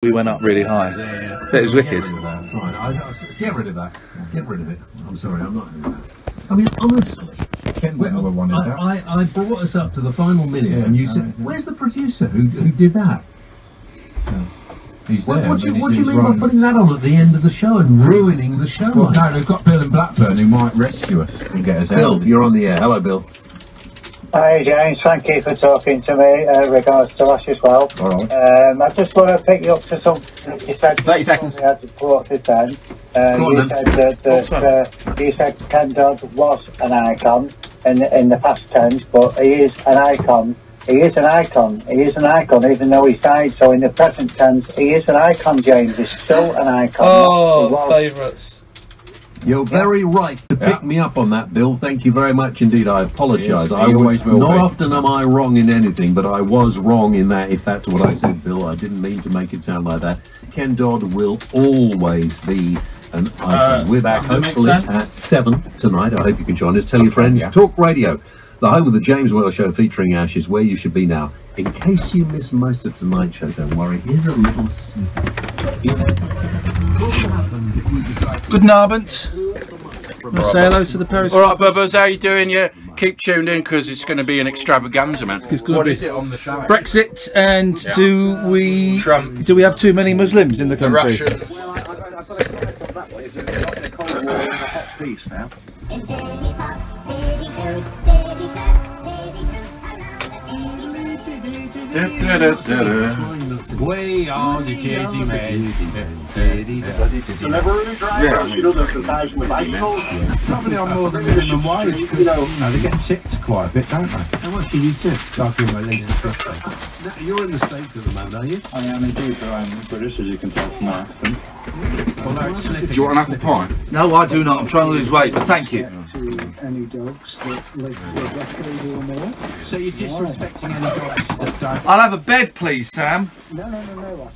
We went up really high. Yeah. It was wicked. Fine. Get rid of that. Get rid of it. I'm sorry, I'm not doing that. I mean, honestly, I brought us up to the final minute, and you said, "Where's the producer who did that?" He's there. What do you mean by putting that on at the end of the show and ruining the show? Well, no, they've got Bill in Blackburn who might rescue us and get us out. Bill, you're on the air. Hello, Bill. Hi James, thank you for talking to me regards to us as well. All right. I just want to pick you up to something you said. 30 seconds. We had to quarter to 10. You said Ken Dodd was an icon in the past tense, but he is an icon. He is an icon. He is an icon, even though he's died. So in the present tense, he is an icon. James is still an icon. Oh, favourites. You're very right to pick me up on that, Bill. Thank you very much indeed. I apologise. I always will not be. often am I wrong in anything, but I was wrong in that. If that's what I said, Bill, I didn't mean to make it sound like that. Ken Dodd will always be an icon. We're back hopefully at 7 tonight. I hope you can join us. Tell your friends. Talk Radio, the home of the James Whale Show featuring Ash, is where you should be now. In case you miss most of tonight's show, don't worry. Here's a little snippet. Good Narbant. Say hello to the Paris. All right, Bubbers, how you doing? Yeah, keep tuned in because it's going to be an extravaganza, man. What is it on the show? Brexit, and Trump. do we have too many Muslims in the country? We are the changing men. Probably on more than minimum wage. They get tipped quite a bit, don't they? How much do you tip? You're in the States at the moment, are you? I am indeed, but I'm British, as you can tell from my accent. Do you want an apple pie? No, I do not. I'm trying to lose weight, but thank you. Any dogs that live for a decade or more. So you're disrespecting any dogs that don't... I'll have a bed, please, Sam. No. I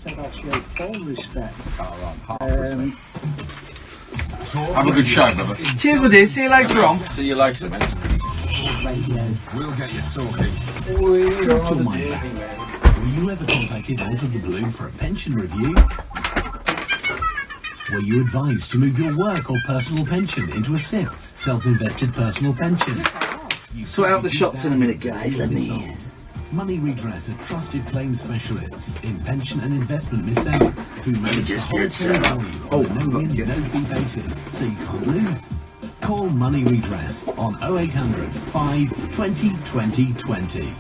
said I'll show full respect. Have a good show, Bubba. Cheers, my dear. See you later on. See you later, man. We'll get you talking. Cast your mind back. Were you ever contacted out of the blue for a pension review? Were you advised to move your work or personal pension into a SIP, self-invested personal pension? Sort out the shots in a minute, guys. Let me... Money Redress are trusted claims specialists in pension and investment mis-selling who manage the whole portfolio on a no-win, no-fee basis, so you can't lose. Call Money Redress on 0800 520 2020.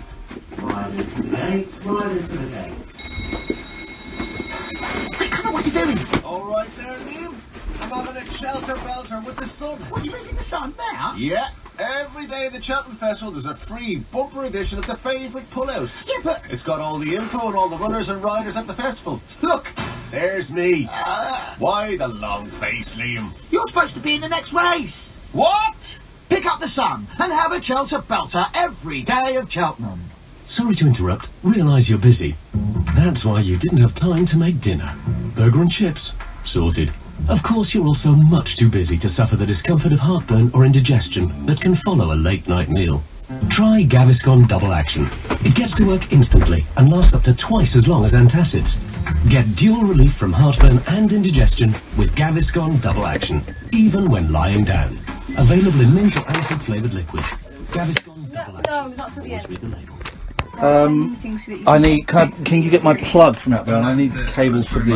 What are you doing? All right there, Liam. I'm having a shelter belter with the sun. What, you in the sun now? Yeah. Every day at the Cheltenham Festival, there's a free bumper edition of the favourite pullout. Yeah, but... It's got all the info and all the runners and riders at the festival. Look, there's me. Why the long face, Liam? You're supposed to be in the next race. What? Pick up the sun and have a shelter belter every day of Cheltenham. Sorry to interrupt. Realise you're busy. That's why you didn't have time to make dinner. Burger and chips. Sorted. Of course, you're also much too busy to suffer the discomfort of heartburn or indigestion that can follow a late-night meal. Try Gaviscon Double Action. It gets to work instantly and lasts up to twice as long as antacids. Get dual relief from heartburn and indigestion with Gaviscon Double Action, even when lying down. Available in mint or acid-flavoured liquids. Gaviscon Double Action. No, not till the end. Read the label. I need... Can you get my plug from out there? And I need the cable for the...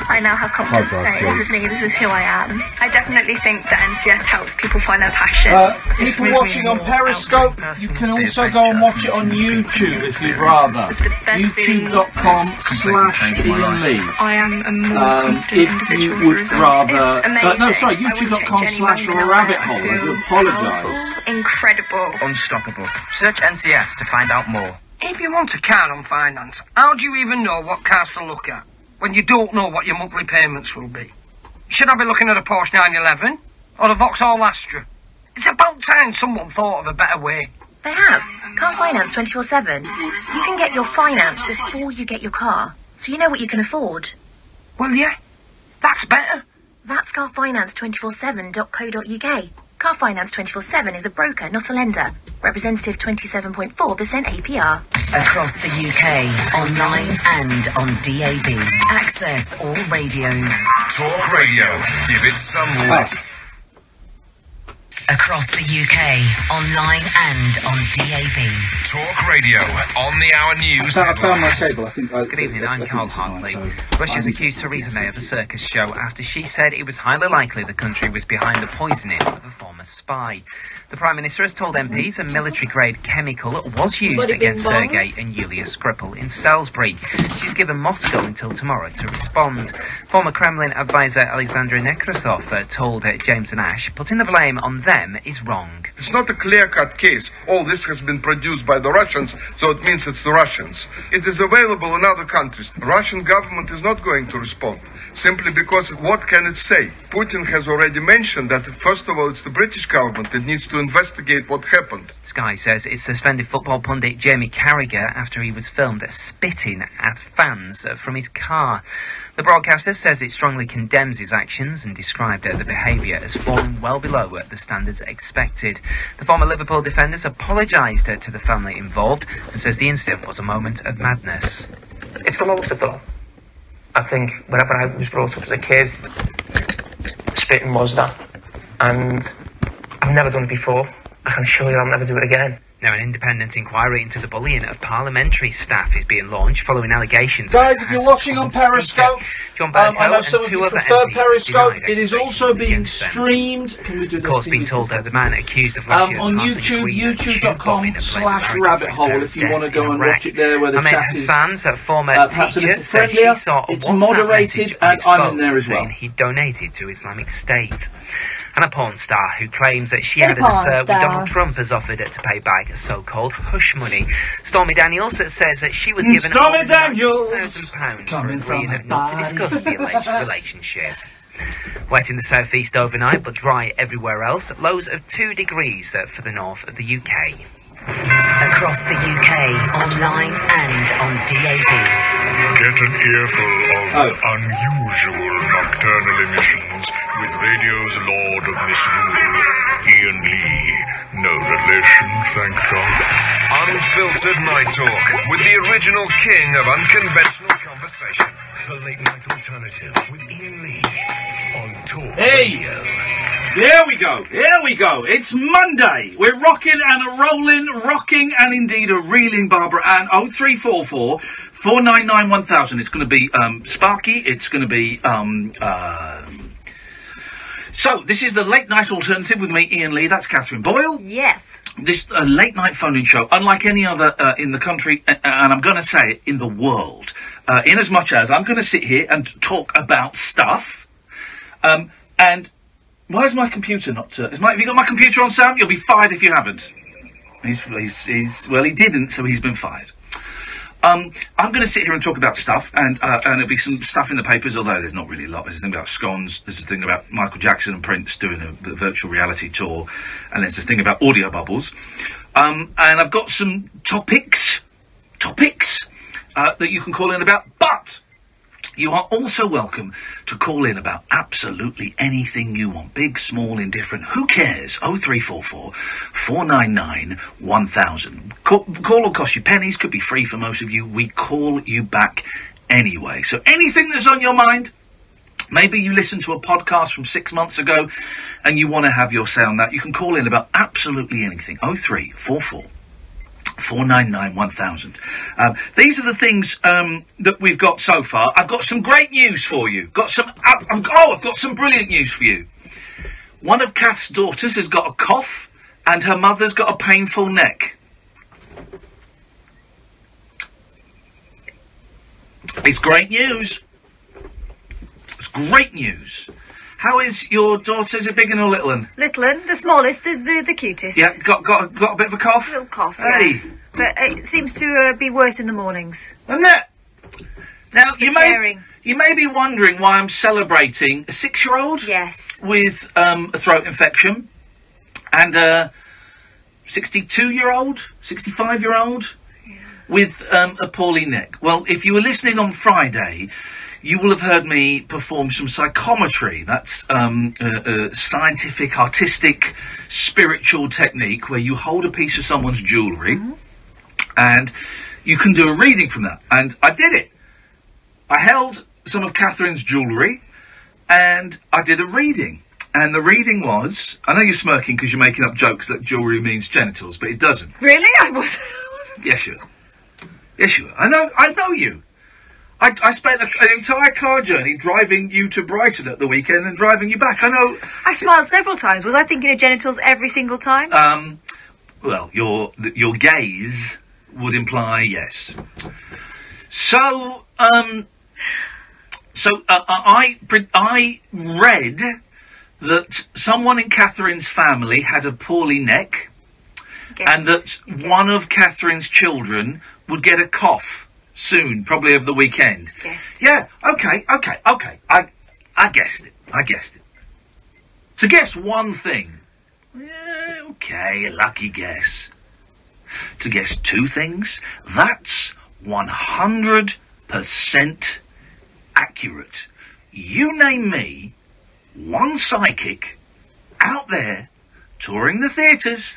I now have confidence to say, this is me, this is who I am. I definitely think that NCS helps people find their passions. People watching on Periscope, you can also go and watch it on YouTube if you'd rather. YouTube.com/Iain Lee. I am a more confident individual if you would rather... YouTube.com/rabbit-hole. I do apologise. Incredible. Unstoppable. Search NCS to find out more. If you want a car on finance, how do you even know what cars to look at when you don't know what your monthly payments will be? Should I be looking at a Porsche 911 or a Vauxhall Astra? It's about time someone thought of a better way. They have. Car finance 24/7. You can get your finance before you get your car, so you know what you can afford. Well, yeah, that's better. That's carfinance247.co.uk. Car Finance 24/7 is a broker, not a lender. Representative 27.4% APR. Across the UK, online and on DAB. Access all radios. Talk Radio. Give it some rock. Across the UK, online and on DAB. Talk Radio on the Hour News. I found my cable. Good evening, I'm Carl Hartley. Russia's accused Theresa May of a circus show after she said it was highly likely the country was behind the poisoning of a former spy. The Prime Minister has told MPs a military-grade chemical was used against Sergei and Yulia Skripal in Salisbury. She's given Moscow until tomorrow to respond. Former Kremlin advisor Alexander Nekrasov told James and Ash putting the blame on them is wrong. It's not a clear-cut case. All this has been produced by the Russians, so it means it's the Russians. It is available in other countries. The Russian government is not going to respond, simply because what can it say? Putin has already mentioned that, first of all, it's the British government that needs to investigate what happened. Sky says it suspended football pundit Jamie Carragher after he was filmed spitting at fans from his car. The broadcaster says it strongly condemns his actions and described the behaviour as falling well below the standards expected. The former Liverpool defenders apologised to the family involved and says the incident was a moment of madness. It's the lowest of all. I think whenever I was brought up as a kid, spitting was that. And I've never done it before. I can assure you I'll never do it again. Now, an independent inquiry into the bullying of parliamentary staff is being launched following allegations. Guys, if you're watching on Periscope, I know some of you prefer Periscope. It is also being streamed. Can we do this? Of course, being told that the man accused of on YouTube, youtube.com/rabbithole if you want to go and watch it there where the chat is. Hassan's former teacher said she saw a it's moderated and I'm in there as well. He donated to Islamic State. And a porn star who claims that she had an affair with Donald Trump has offered to pay back so-called hush money. Stormy Daniels says that she was given £1,000 for agreeing not to discuss the alleged relationship. Wet in the southeast overnight, but dry everywhere else. Lows of 2 degrees for the north of the UK. Across the UK, online and on DAB. Get an earful of unusual nocturnal emissions with radio's Lord of Misrule, Iain Lee. No relation, thank God. Unfiltered Night Talk with the original king of unconventional conversation. The Late Night Alternative with Iain Lee on Talk Radio. Here we go. It's Monday. We're rocking and a rolling, rocking and indeed a reeling, Barbara Ann. 0344 499 1000. It's going to be Sparky. It's going to be So, this is the Late Night Alternative with me, Iain Lee. That's Catherine Boyle. Yes. This late night phone-in show, unlike any other in the country, and I'm going to say it, in the world, in as much as I'm going to sit here and talk about stuff, and why is my computer not... have you got my computer on, Sam? You'll be fired if you haven't. Well, he didn't, so he's been fired. I'm going to sit here and talk about stuff, and there'll be some stuff in the papers, although there's not really a lot. There's a thing about scones, there's a thing about Michael Jackson and Prince doing the virtual reality tour, and there's a thing about audio bubbles. And I've got some topics that you can call in about, but you are also welcome to call in about absolutely anything you want. Big, small, indifferent. Who cares? 0344 499 1000. Call will cost you pennies. Could be free for most of you. We call you back anyway. So anything that's on your mind. Maybe you listened to a podcast from 6 months ago and you want to have your say on that. You can call in about absolutely anything. 0344 499 1000. These are the things that we've got so far. I've got some great news for you. I've got some brilliant news for you. One of Kath's daughters has got a cough and her mother's got a painful neck. It's great news. It's great news. How is your daughter? Is it big and or little one? Little one, the smallest, the cutest. Yeah, got a bit of a cough? A little cough, hey. Yeah. But it seems to be worse in the mornings. Isn't it? Now, you may be wondering why I'm celebrating a 6-year-old. Yes. With a throat infection. And a 62-year-old, 65-year-old with a poorly neck. Well, if you were listening on Friday, you will have heard me perform some psychometry. That's scientific, artistic, spiritual technique where you hold a piece of someone's jewellery and you can do a reading from that. And I did it. I held some of Catherine's jewellery and I did a reading. And the reading was... I know you're smirking because you're making up jokes that jewellery means genitals, but it doesn't. Really? I wasn't. Yes, you are. Yes, you are. I know you. I spent an entire car journey driving you to Brighton at the weekend and driving you back. I know. I smiled several times. Was I thinking of genitals every single time? Well, your gaze would imply yes. So, I read that someone in Catherine's family had a poorly neck, and that one of Catherine's children would get a cough soon, probably over the weekend. Guessed. Yeah, okay. I guessed it. To guess one thing, okay, a lucky guess. To guess two things, that's 100% accurate. You name me one psychic out there touring the theatres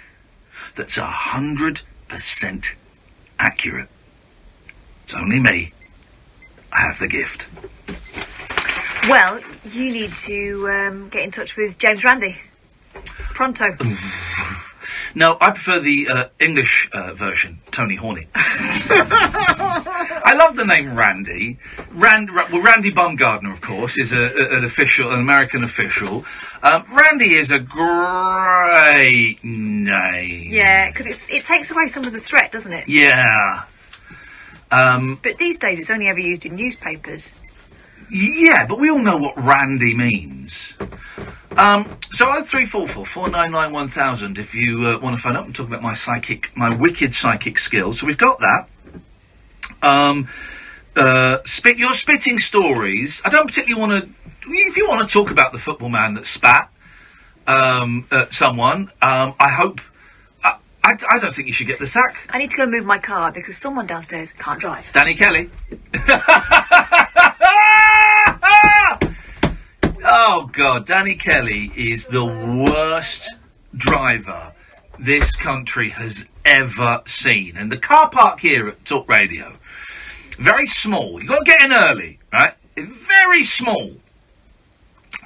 that's 100% accurate. It's only me. I have the gift. Well, you need to get in touch with James Randi. Pronto. No, I prefer the English version, Tony Horney. I love the name Randy. Randy Baumgardner, of course, is an American official. Randy is a great name. Yeah, because it takes away some of the threat, doesn't it? Yeah. But these days it's only ever used in newspapers. Yeah, but we all know what Randy means. So 0344 499 1000 if you want to phone up and talk about my wicked psychic skills. So we've got that. Your spitting stories. I don't particularly want to. If you want to talk about the football man that spat at someone, I hope. I don't think you should get the sack. I need to go move my car because someone downstairs can't drive. Danny Kelly. Oh, God, Danny Kelly is the worst driver this country has ever seen. And the car park here at Talk Radio, very small. You've got to get in early, right? Very small.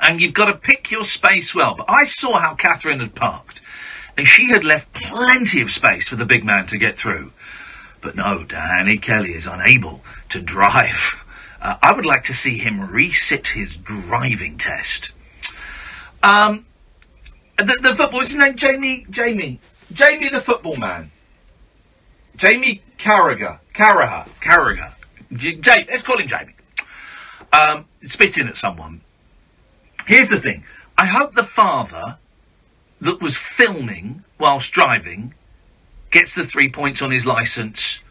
And you've got to pick your space well. But I saw how Catherine had parked, and she had left plenty of space for the big man to get through. But no, Danny Kelly is unable to drive. I would like to see him resit his driving test. The football, what's his name? Jamie the football man. Jamie Carragher. Let's call him Jamie. Spitting at someone. Here's the thing. I hope the father that was filming whilst driving gets the 3 points on his licence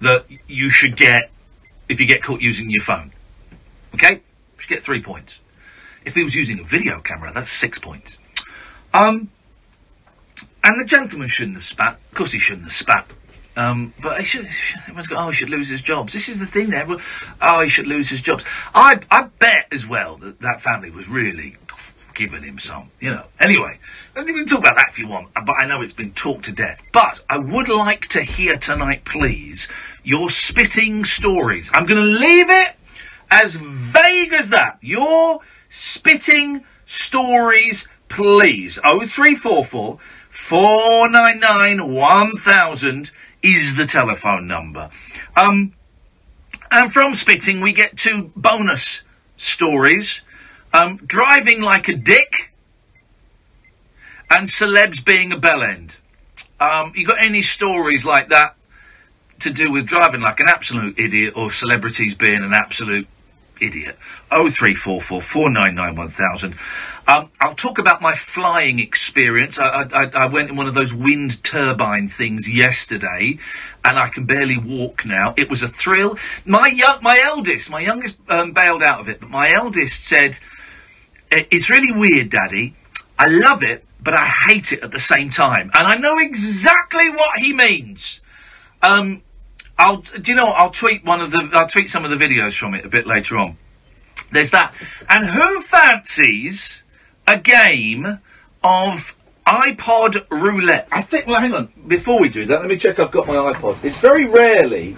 that you should get if you get caught using your phone. Okay? You should get 3 points. If he was using a video camera, that's 6 points. And the gentleman shouldn't have spat. Of course he shouldn't have spat. But he should, everyone's got, he should lose his jobs. This is the thing there. He should lose his jobs. I bet as well that family was really giving him some, Anyway, we can talk about that if you want, but I know it's been talked to death. But I would like to hear tonight, please, your spitting stories. I'm going to leave it as vague as that. Your spitting stories, please. 0344 499 1000 is the telephone number. And from spitting, we get two bonus stories. Driving like a dick and celebs being a bellend. You got any stories like that to do with driving like an absolute idiot or celebrities being an absolute idiot? 0344 499 1000. I'll talk about my flying experience. I went in one of those wind turbine things yesterday, and I can barely walk now. It was a thrill. My youngest bailed out of it, but my eldest said, "It's really weird, Daddy. I love it, but I hate it at the same time." And I know exactly what he means. I'll tweet some of the videos from it a bit later on. There's that. And who fancies a game of iPod roulette? I think, well, hang on. Before we do that, let me check I've got my iPod. It's very rarely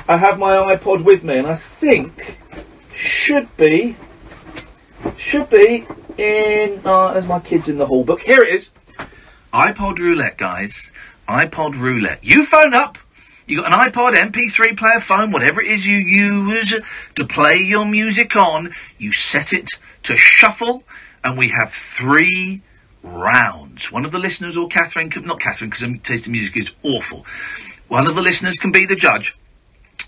I have my iPod with me, and I think should be in, there's my kids in the hall book. Here it is. iPod roulette, guys. iPod roulette. You phone up. You got an iPod, MP3 player, phone, whatever it is you use to play your music on. You set it to shuffle, and we have 3 rounds. One of the listeners, or Catherine, not Catherine, because her taste in music is awful. One of the listeners can be the judge.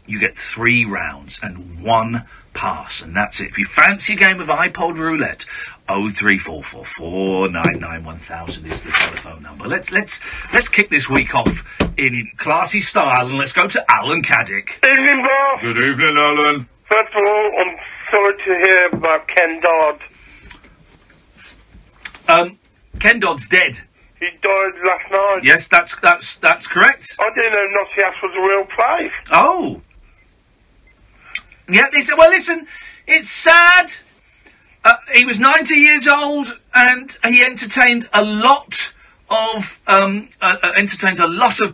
You get 3 rounds and 1 pass, and that's it. If you fancy a game of iPod roulette, 0344 499 1000 is the telephone number. Let's kick this week off in classy style, and let's go to Alan Caddick. Evening, boss. Good evening, Alan. First of all, I'm sorry to hear about Ken Dodd. Ken Dodd's dead. He died last night. Yes, that's correct. I didn't know Notting House was a real place. Oh. Yeah, well, listen, it's sad. He was 90 years old, and he entertained a lot of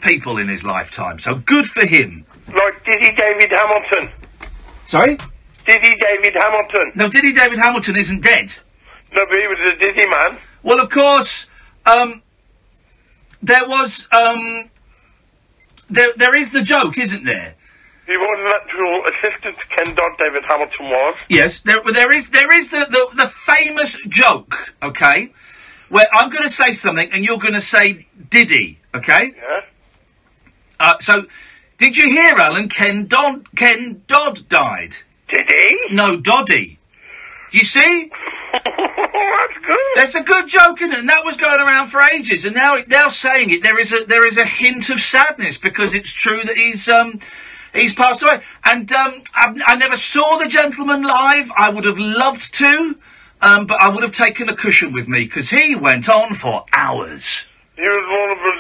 people in his lifetime. So good for him. Like Diddy David Hamilton. Sorry? Diddy David Hamilton. No, Diddy David Hamilton isn't dead. No, but he was a Diddy man. Well, of course, there was there is the joke, isn't there? He was an actual assistant to Ken Dodd, David Hamilton was. Yes, there is the famous joke, okay, where I'm going to say something and you're going to say Diddy, okay? Yeah. So, did you hear, Alan? Ken Dodd died. Did he? No, Doddy. Do you see? That's good. That's a good joke, isn't it? And that was going around for ages, and now saying it, there is a hint of sadness because it's true that he's passed away. And I never saw the gentleman live. I would have loved to, but I would have taken a cushion with me because he went on for hours. He was one of the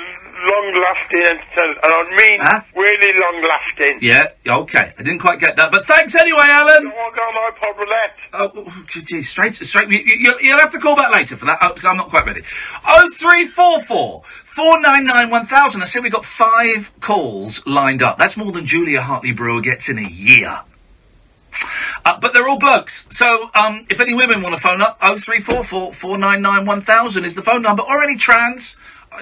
long-lasting entertainers, and I mean really long-lasting. Yeah, okay. I didn't quite get that, but thanks anyway, Alan. I'll go on iPod roulette. Oh, geez, straight. You'll have to call back later for that, because I'm not quite ready. 0344 499 1000. I said we got 5 calls lined up. That's more than Julia Hartley-Brewer gets in a year. But they're all blokes. So, if any women want to phone up, 0344 499 1000 is the phone number, or any trans.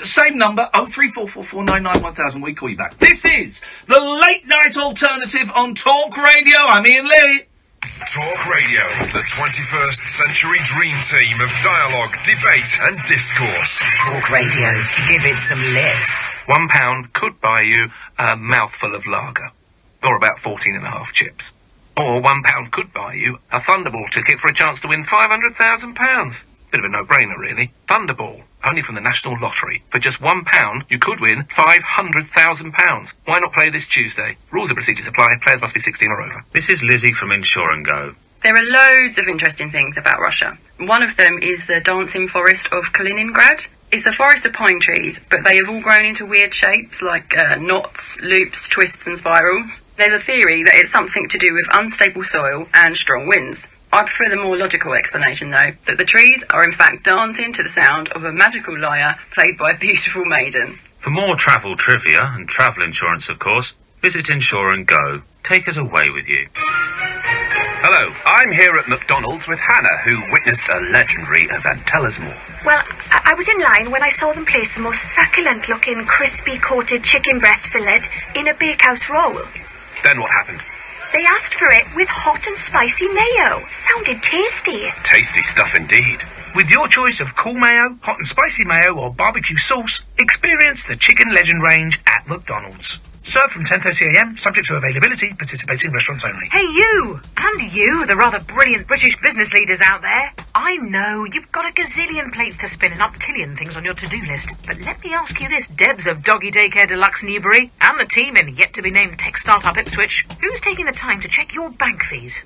Same number, 0344 499 1000. We call you back. This is the late night alternative on Talk Radio. I'm Iain Lee. Talk Radio, the 21st century dream team of dialogue, debate and discourse. Talk Radio, give it some lift. £1 could buy you a mouthful of lager, or about 14.5 chips. Or £1 could buy you a Thunderball ticket for a chance to win £500,000. Bit of a no-brainer, really. Thunderball, only from the National Lottery. For just £1, you could win £500,000. Why not play this Tuesday? Rules and procedures apply. Players must be 16 or over. This is Lizzie from Insure and Go. There are loads of interesting things about Russia. One of them is the dancing forest of Kaliningrad. It's a forest of pine trees, but they have all grown into weird shapes like knots, loops, twists and spirals. There's a theory that it's something to do with unstable soil and strong winds. I prefer the more logical explanation, though, that the trees are in fact dancing to the sound of a magical lyre played by a beautiful maiden. For more travel trivia and travel insurance, of course, visit Insure and Go. Take us away with you. Hello, I'm here at McDonald's with Hannah, who witnessed a legendary event. Tell us more. Well, I was in line when I saw them place the most succulent-looking, crispy-coated chicken breast fillet in a bakehouse roll. Then what happened? They asked for it with hot and spicy mayo. Sounded tasty. Tasty stuff indeed. With your choice of cool mayo, hot and spicy mayo or barbecue sauce, experience the Chicken Legend range at McDonald's. Served from 10:30am, subject to availability, participating restaurants only. Hey you! And you, the rather brilliant British business leaders out there. I know you've got a gazillion plates to spin and octillion things on your to-do list. But let me ask you this, Debs of Doggy Daycare Deluxe Newbury, and the team in yet-to-be-named tech startup Ipswich, who's taking the time to check your bank fees,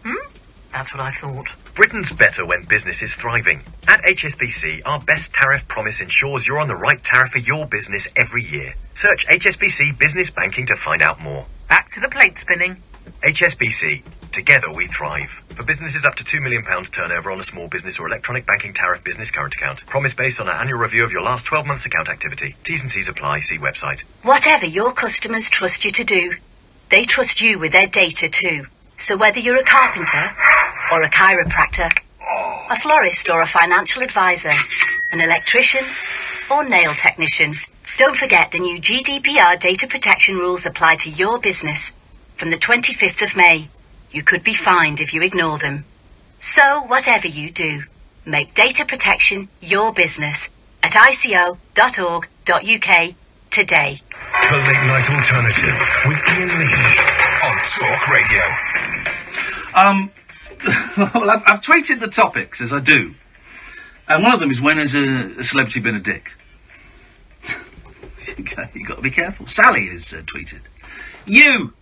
That's what I thought. Britain's better when business is thriving. At HSBC, our best tariff promise ensures you're on the right tariff for your business every year. Search HSBC Business Banking to find out more. Back to the plate spinning. HSBC. Together we thrive. For businesses up to £2 million turnover on a small business or electronic banking tariff business current account. Promise based on an annual review of your last 12 months account activity. T's and C's apply. See website. Whatever your customers trust you to do, they trust you with their data too. So whether you're a carpenter or a chiropractor, a florist or a financial advisor, an electrician or nail technician, don't forget the new GDPR data protection rules apply to your business. From the 25th of May, you could be fined if you ignore them. So whatever you do, make data protection your business at ico.org.uk today. The Late Night Alternative with Iain Lee on Talk Radio. Well, I've tweeted the topics, as I do. And one of them is, when has a celebrity been a dick? Okay, you've got to be careful. Sally has tweeted. You!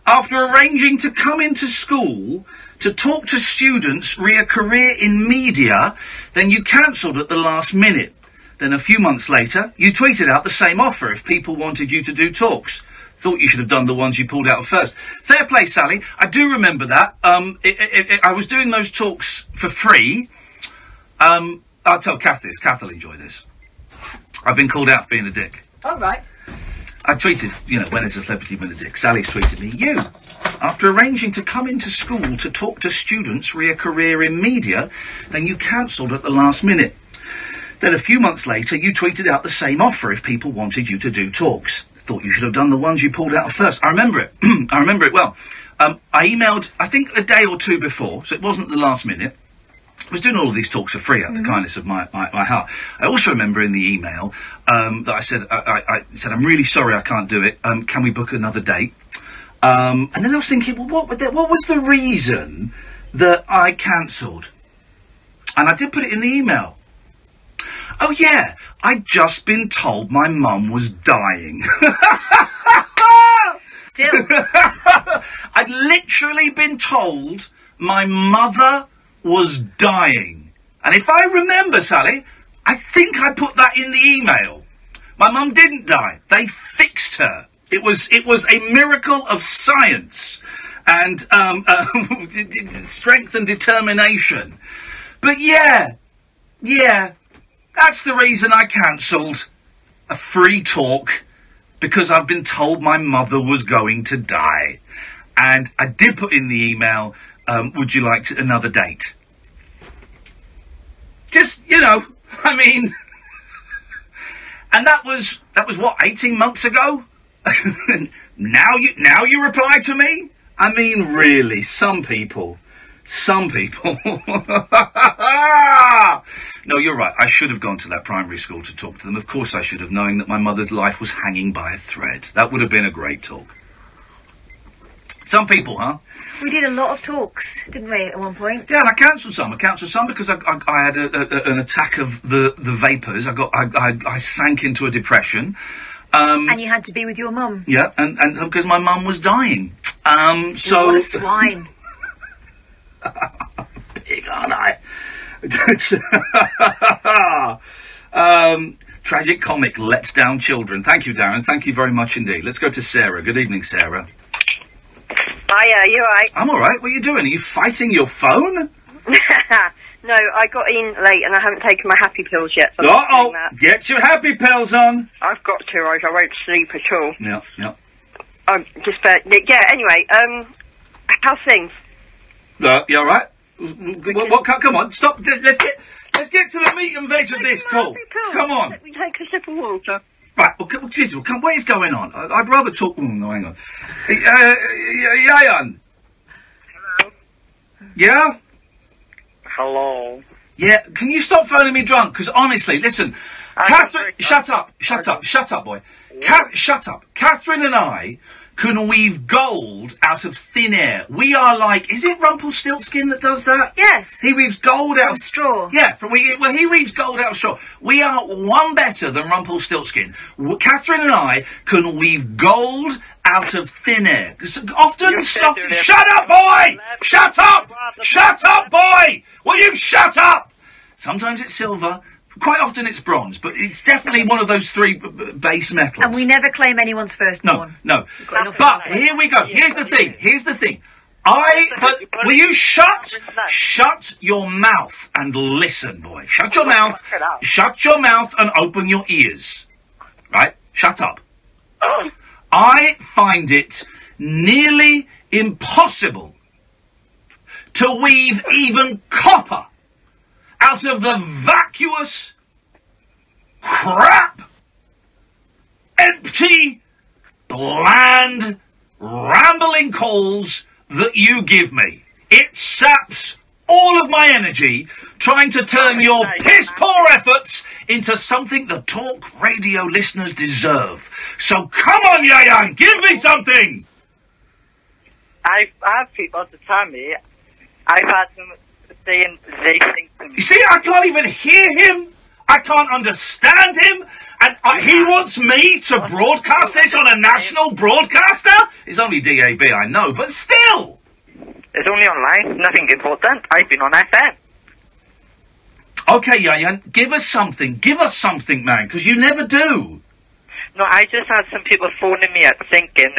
After arranging to come into school to talk to students re a career in media, then you cancelled at the last minute. Then a few months later, you tweeted out the same offer if people wanted you to do talks. Thought you should have done the ones you pulled out first. Fair play, Sally. I do remember that. I was doing those talks for free. I'll tell Kath this. Kath will enjoy this. I've been called out for being a dick. All right. I tweeted, when has a celebrity been a dick? Sally's tweeted me, you, after arranging to come into school to talk to students re a career in media, then you cancelled at the last minute. Then a few months later, you tweeted out the same offer if people wanted you to do talks. Thought you should have done the ones you pulled out first. I remember it. I remember it well. I emailed, I think, a day or two before, so it wasn't the last minute. I was doing all of these talks for free out of the kindness of my heart. I also remember in the email that I said, I said, I'm really sorry I can't do it. Can we book another date? And then I was thinking, well, what was the reason that I cancelled? And I did put it in the email. Oh, yeah, I'd just been told my mum was dying. Still. I'd literally been told my mother was dying. And if I remember, Sally, I think I put that in the email. My mum didn't die. They fixed her. It was a miracle of science and strength and determination. But yeah, that's the reason I cancelled a free talk, because I've been told my mother was going to die. And I did put in the email, would you like another date? Just, I mean, and that was what, 18 months ago? now you reply to me? I mean, really, some people. No, you're right. I should have gone to that primary school to talk to them. Of course I should have, knowing that my mother's life was hanging by a thread. That would have been a great talk. Some people, huh? We did a lot of talks, didn't we, at one point? Yeah, and I cancelled some. Because I had an attack of the vapours. I sank into a depression. And you had to be with your mum. Yeah, and because my mum was dying. So what a swine. Big, aren't I? Tragic comic lets down children. Thank you, Darren. Thank you very much indeed. Let's go to Sarah. Good evening, Sarah. Hiya, you alright? I'm alright. What are you doing? Are you fighting your phone? No, I got in late and I haven't taken my happy pills yet. So Get your happy pills on. I've got to, or I won't sleep at all. Yeah. Anyway, how's things? You alright? What? Come on, stop. Let's get to the meat and veg of this call. Come on. Let me take a sip of water. Right, well, what is going on? I'd rather talk... no, hang on. Iain. Hello. Yeah? Hello. Yeah, can you stop phoning me drunk? Because honestly, listen, Catherine... Shut up, boy. Shut up. Catherine and I can weave gold out of thin air. We are like... Is it Rumpelstiltskin that does that? Yes. He weaves gold out... of straw. Yeah, he weaves gold out of straw. We are one better than Rumpelstiltskin. Catherine and I can weave gold out of thin air. Often stuff... Shut up, boy! Shut up! Shut up, boy! Will you shut up? Sometimes it's silver... Quite often it's bronze, but it's definitely one of those three base metals. And we never claim anyone's firstborn. No. But here we go. Here's the thing. Will you shut your mouth and listen, boy? Shut your mouth. Shut your mouth and open your ears. Right? Shut up. I find it nearly impossible to weave even copper out of the vacuous, crap, empty, bland, rambling calls that you give me. It saps all of my energy trying to turn your piss-poor efforts into something the talk radio listeners deserve. So come on, Iain, give me something! I have people to tell me. I've had them saying they think to me. You see, I can't even hear him. I can't understand him. And he wants me to broadcast this on a national broadcaster? It's only DAB, I know, but still! It's only online, nothing important. I've been on FM. Okay, Iain, give us something, man, because you never do. No, I just had some people phoning me up thinking,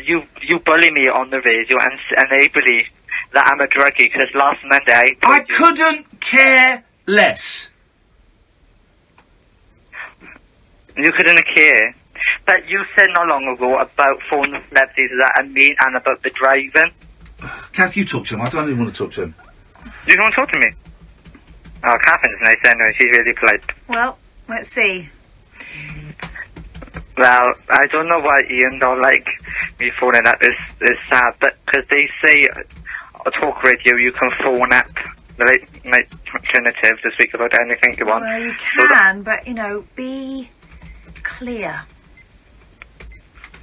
you bully me on the radio, and they believe that I'm a druggie, because last Monday I couldn't care less. You couldn't care. But you said not long ago about phone celebrities that I mean, and about the driving. Kath, you talk to him. I don't even want to talk to him. You don't talk to me? Oh, Catherine's nice anyway. She's really polite. Well, let's see. Well, I don't know why Ian don't like me phoning up. It's sad, but because they say on talk radio you can phone up the late night alternative to speak about anything you want. Well, you can, but, you know, be clear.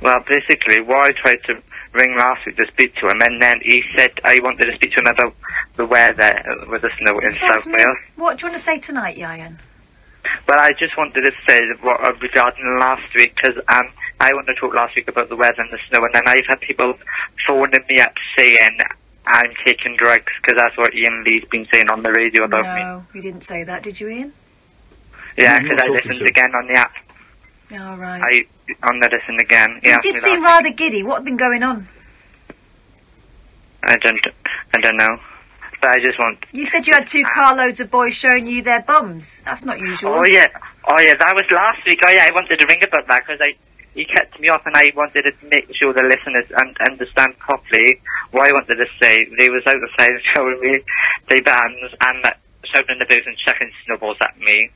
Well, basically, what I tried to ring last week to speak to him, and then he said I wanted to speak to him about the weather with the snow in South Wales. What do you want to say tonight, Iain? Well, I just wanted to say that regarding last week, because I wanted to talk last week about the weather and the snow, and then I've had people phoning me up saying I'm taking drugs, because that's what Iain Lee's been saying on the radio about me. No, you didn't say that, did you, Ian? Yeah, because I listened again on the app. Oh, right. On the listen again. You did seem rather giddy. What had been going on? I don't know. But I just want... You said you had 2 carloads of boys showing you their bums. That's not usual. Oh, yeah, that was last week. Oh, yeah, I wanted to ring about that, because he kept me off, and I wanted to make sure the listeners understand properly what I wanted to say. They was outside showing me their bands and shouting about and chucking snowballs at me.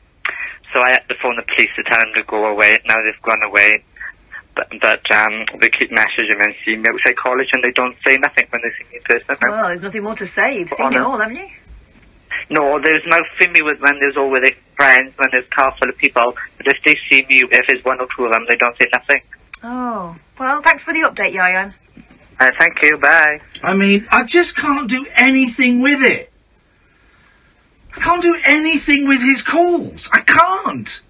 So I had to phone the police to tell them to go away. Now they've gone away. But they keep messaging me and seeing me outside college, and they don't say nothing when they see me in person. Well, there's nothing more to say. You've seen it all, haven't you? No, there's no filming when there's all with their friends, when there's a car full of people. But if they see me, if there's 1 or 2 of them, they don't say nothing. Oh. Well, thanks for the update, Iain. Thank you, bye. I mean, I just can't do anything with it. I can't do anything with his calls. I can't.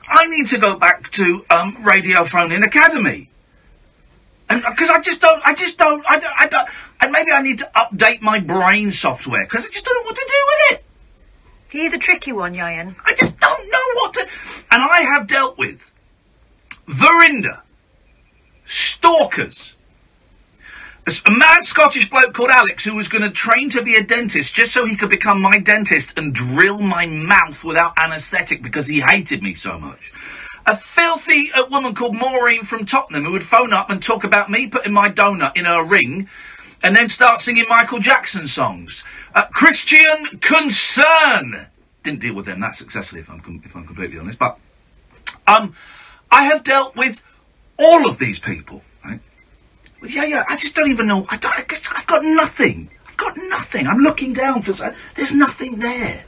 I need to go back to Radio Phone-In Academy. And because I don't, and maybe I need to update my brain software, because I just don't know what to do with it. Here's a tricky one, Iain. I just don't know what to... And I have dealt with Verinder, stalkers, a mad Scottish bloke called Alex who was going to train to be a dentist just so he could become my dentist and drill my mouth without anaesthetic because he hated me so much. A filthy woman called Maureen from Tottenham who would phone up and talk about me putting my donut in her ring and then start singing Michael Jackson songs. Christian Concern. Didn't deal with them that successfully, if I'm completely honest. But I have dealt with all of these people. Right? Yeah. I just don't even know. I've got nothing. I'm looking down for. There's nothing there.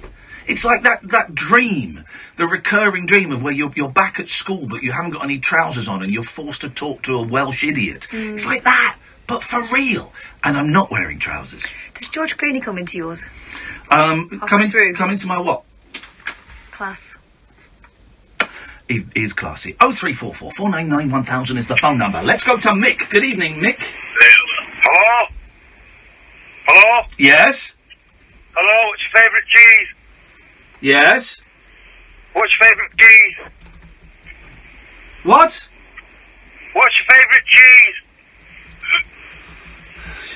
It's like that dream, the recurring dream of where you're back at school but you haven't got any trousers on and you're forced to talk to a Welsh idiot. It's like that, but for real. And I'm not wearing trousers. Does George Clooney come into yours? Come into my what? Class. He is classy. 0344 499 1000 is the phone number. Let's go to Mick. Good evening, Mick. Hello? Hello? Yes? Hello, what's your favourite cheese? Yes? What's your favourite cheese? What? What's your favourite cheese?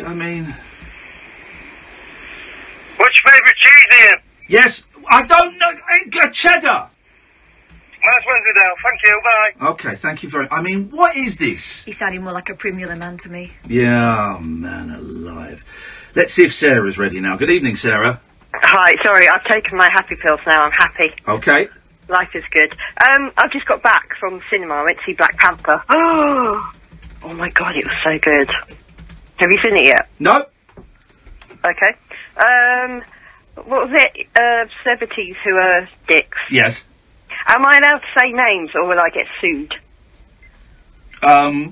I mean... What's your favourite cheese, Ian? Yes, I don't know. Cheddar. Nice Wednesday, thank you, bye. Okay, thank you very... I mean, what is this? He sounded more like a Primula man to me. Yeah, oh, man alive. Let's see if Sarah's ready now. Good evening, Sarah. Hi, sorry, I've taken my happy pills now, I'm happy. Okay. Life is good. I've just got back from the cinema, I went to see Black Panther. Oh my god, it was so good. Have you seen it yet? No. Okay. What was it? Celebrities who are dicks. Yes. Am I allowed to say names, or will I get sued?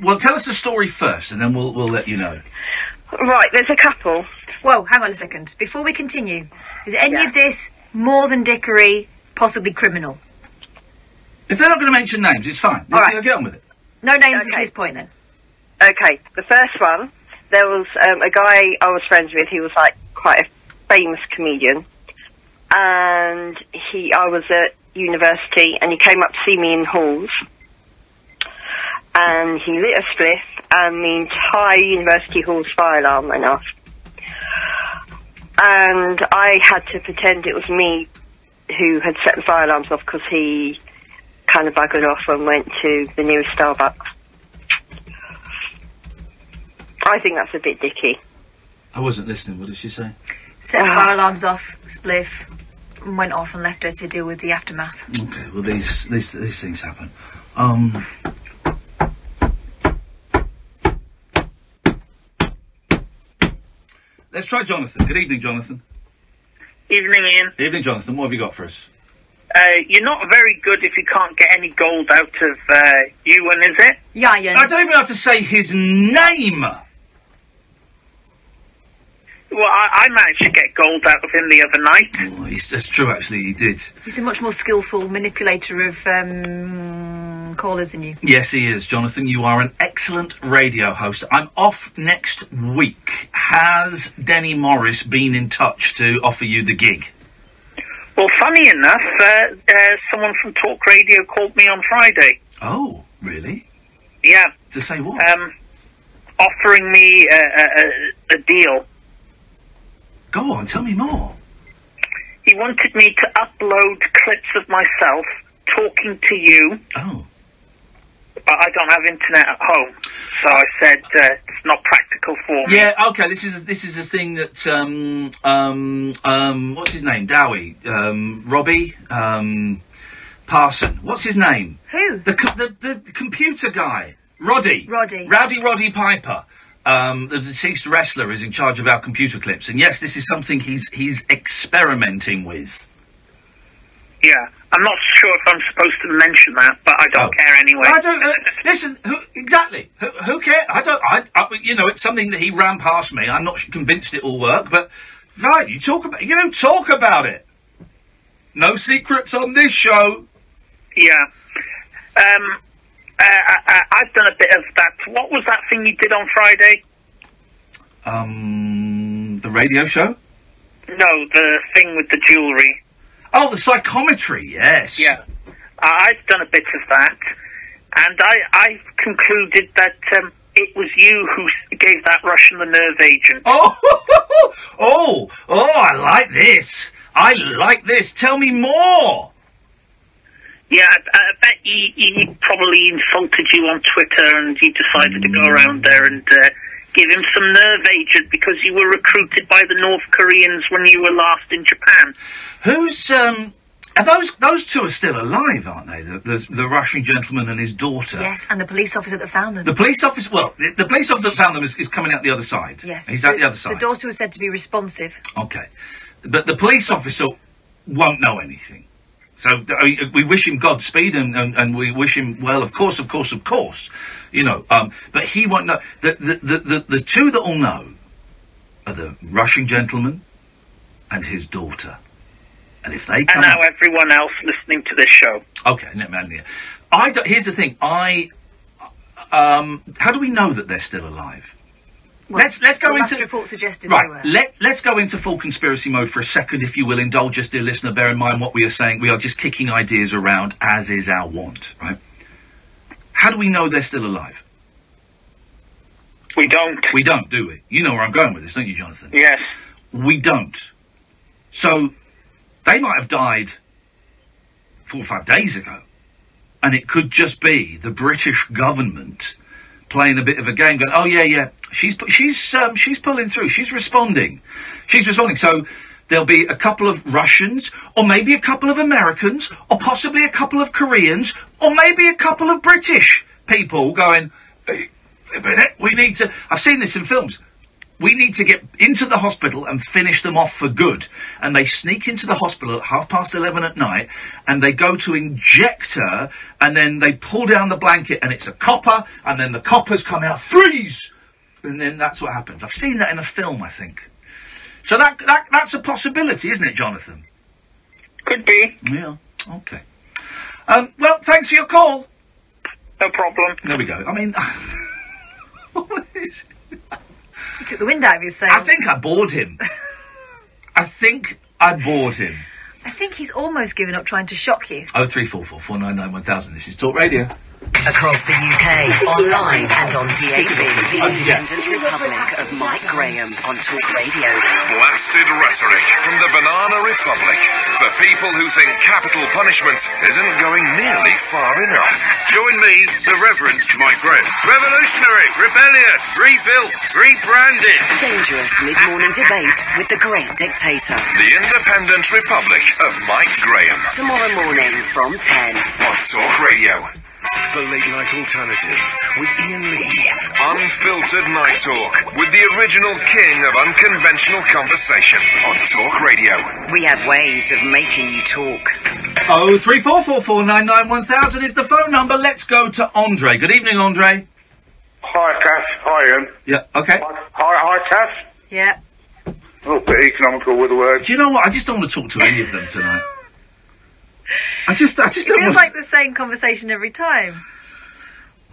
Well, tell us the story first, and then we'll let you know. Right, there's a couple. Whoa, hang on a second. Before we continue, is any of this more than dickery, possibly criminal? If they're not going to mention names, it's fine. All right. Get on with it. No names is his point, then. Okay, the first one, there was a guy I was friends with, he was like quite a famous comedian, and I was at university, and he came up to see me in halls, and he lit a spliff, and the entire university hall's fire alarm went off. And I had to pretend it was me who had set the fire alarms off, because he kind of buggered off and went to the nearest Starbucks. I think that's a bit dicky. I wasn't listening. What did she say? Set the fire alarms off, spliff, and went off and left her to deal with the aftermath. Okay, well, these things happen. Let's try Jonathan. Good evening, Jonathan. Evening, Ian. Evening, Jonathan. What have you got for us? You're not very good if you can't get any gold out of Ewan, is it? Yeah, yeah. I don't even know how to say his name. Well, I managed to get gold out of him the other night. Oh, that's true, actually, he did. He's a much more skillful manipulator of callers than you. Yes, he is, Jonathan. You are an excellent radio host. I'm off next week. Has Denny Morris been in touch to offer you the gig? Well, funny enough, someone from talkRADIO called me on Friday. Oh, really? Yeah. To say what? Offering me a deal. Go on, tell me more. He wanted me to upload clips of myself talking to you. Oh. But I don't have internet at home, so I said it's not practical for me. Yeah, okay. This is a thing that what's his name? Dowie, Robbie, Parson. What's his name? Who? The computer guy, Roddy. Roddy Piper. The deceased wrestler is in charge of our computer clips, and yes, this is something he's experimenting with. Yeah, I'm not sure if I'm supposed to mention that, but I don't care anyway. I don't listen. Who cares? I you know, it's something that he ran past me. I'm not convinced it will work, but right, talk about it. No secrets on this show. Yeah. I've done a bit of that. What was that thing you did on Friday? The radio show? No, the thing with the jewellery. Oh, the psychometry, yes. Yeah. I've done a bit of that, and I concluded that it was you who gave that Russian the nerve agent. Oh, I like this. Tell me more. Yeah, I bet he probably insulted you on Twitter, and you decided to go around there and give him some nerve agent because you were recruited by the North Koreans when you were last in Japan. Who's are those two are still alive, aren't they? The Russian gentleman and his daughter. Yes, and the police officer that found them. The police officer. Well, the police officer that found them is coming out the other side. Yes, he's out the other side. The daughter was said to be responsive. Okay, but the police officer won't know anything. So we wish him Godspeed, and we wish him well. Of course. You know, but he won't know. The two that will know are the Russian gentleman and his daughter. And if they come and now everyone else listening to this show. Okay, here's the thing. How do we know that they're still alive? Well, let's go the into last report suggested right. they were. Let's go into full conspiracy mode for a second, if you will. Indulge us, dear listener. Bear in mind what we are saying. We are just kicking ideas around, as is our wont. Right? How do we know they're still alive? We don't. We don't, do we? You know where I'm going with this, don't you, Jonathan? Yes. We don't. So, they might have died 4 or 5 days ago. And it could just be the British government playing a bit of a game, going, oh, yeah, she's pulling through. She's responding. So, there'll be a couple of Russians, or maybe a couple of Americans, or possibly a couple of Koreans, or maybe a couple of British people going, hey, we need to... I've seen this in films. We need to get into the hospital and finish them off for good. And they sneak into the hospital at 11:30 at night, and they go to inject her, and then they pull down the blanket, and it's a copper, and then the coppers come out, freeze! And then that's what happens. I've seen that in a film, I think. So that's a possibility, isn't it, Jonathan? Could be. Yeah, okay. Well, thanks for your call. No problem. There we go. I mean... He took the wind out of his sails. I think I bored him. I think he's almost given up trying to shock you. 0344 499 1000. This is Talk Radio. Across the UK, online and on DAB, the Independent Republic of Mike Graham on Talk Radio. Blasted rhetoric from the Banana Republic for people who think capital punishment isn't going nearly far enough. Join me, the Reverend Mike Graham. Revolutionary, rebellious, rebuilt, rebranded. Dangerous mid-morning debate with the great dictator. The Independent Republic of Mike Graham. Tomorrow morning from 10 on Talk Radio. The Late Night Alternative with Iain Lee. Unfiltered night talk with the original king of unconventional conversation on Talk Radio. We have ways of making you talk. 03444991000 is the phone number. Let's go to Andre. Good evening, Andre. Hi, Cass. Hi, Ian. Yeah, okay. Hi, Cass. Yeah. A little bit economical with the words. Do you know what? I just don't want to talk to any of them tonight. I just don't It want... feels like the same conversation every time.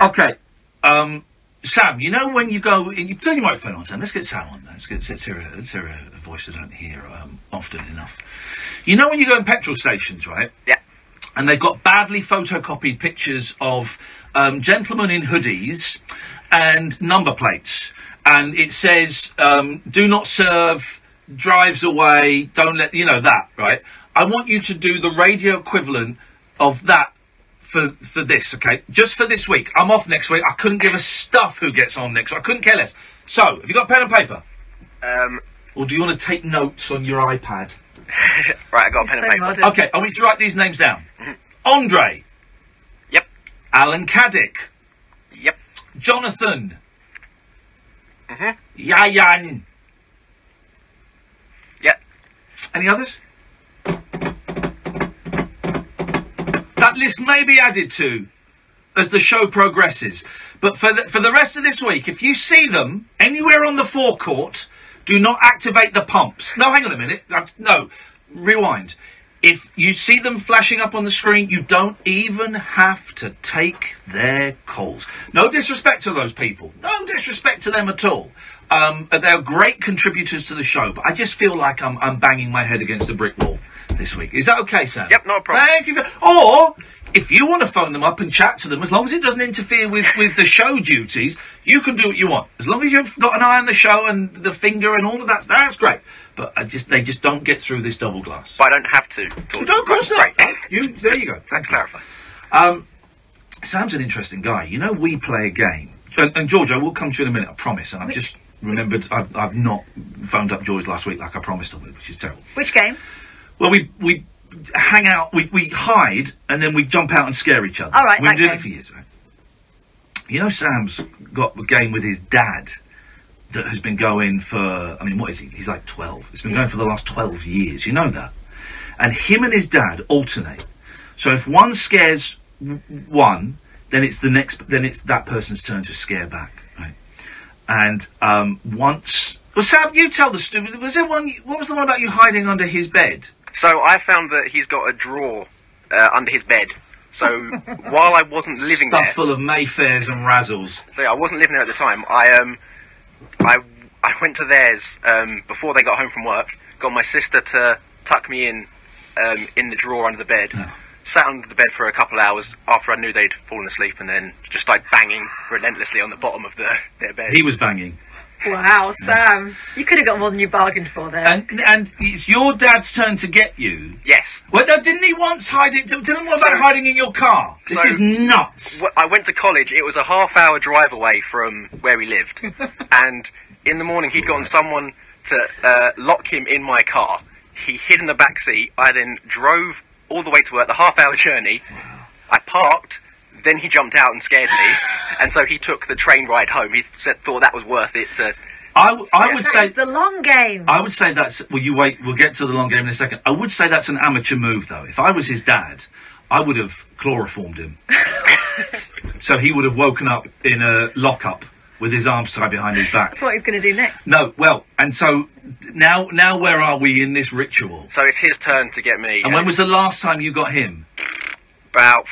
Okay. Sam, you know when you go... You turn your microphone on, Sam. Let's get Sam on. Let's hear a voice I don't hear often enough. You know when you go in petrol stations, right? Yeah. And they've got badly photocopied pictures of gentlemen in hoodies and number plates. And it says, do not serve, drives away, don't let... You know, that, right? I want you to do the radio equivalent of that for this, okay? Just for this week. I'm off next week. I couldn't give a stuff who gets on next week. I couldn't care less. So, have you got pen and paper? Or do you want to take notes on your iPad? Right, I got a pen and paper. Modern. Okay, I want you to write these names down. Andre. Yep. Alan Caddick. Yep. Jonathan. Yayan. Yep. Any others? That list may be added to as the show progresses. But for the rest of this week, if you see them anywhere on the forecourt, do not activate the pumps. No, hang on a minute. No, rewind. If you see them flashing up on the screen, you don't even have to take their calls. No disrespect to those people. No disrespect to them at all. They're great contributors to the show, but I just feel like I'm banging my head against a brick wall this week. Is that okay, Sam? Yep, no problem. Thank you. Or, if you want to phone them up and chat to them, as long as it doesn't interfere with the show duties, you can do what you want. As long as you've got an eye on the show and the finger and all of that, that's great. But they just don't get through this double glass. But I don't have to. No, of course not. There you go. Thanks for clarifying. Sam's an interesting guy. You know, we play a game. And George, I will come to you in a minute, I promise. And I've just remembered I've not phoned up George last week like I promised I would, which is terrible. Which game? Well, we hang out, we hide, and then we jump out and scare each other. All right, We've been doing game. it for years, right? You know, Sam's got a game with his dad that has been going for, I mean, what is he? He's like 12. It's been going for the last 12 years. You know that? And him and his dad alternate. So if one scares one, then it's that person's turn to scare back, right? And once... Well, Sam, you tell the story. Was there one... What was the one about you hiding under his bed? So I found that he's got a drawer under his bed. So while I wasn't living there... Stuff full of Mayfairs and Razzles. So I wasn't living there at the time. I went to theirs before they got home from work, got my sister to tuck me in the drawer under the bed, sat on the bed for a couple of hours after I knew they'd fallen asleep, and then just started banging relentlessly on the bottom of their bed. He was banging. Wow, Sam, you could have got more than you bargained for there. And it's your dad's turn to get you. Yes. Well, no, didn't he once hide it? Tell them what about hiding in your car. This is nuts. I went to college. It was a half-hour drive away from where we lived, and in the morning he'd gotten someone to lock him in my car. He hid in the back seat. I then drove all the way to work, the half-hour journey. I parked. Then he jumped out and scared me, and so he took the train ride home. He thought that was worth it to... I would say... It's the long game. I would say that's... Well, you wait, we'll get to the long game in a second. I would say that's an amateur move, though. If I was his dad, I would have chloroformed him. So he would have woken up in a lockup with his arms tied behind his back. That's what he's going to do next. No, well, and so now where are we in this ritual? So it's his turn to get me. And when was the last time you got him? About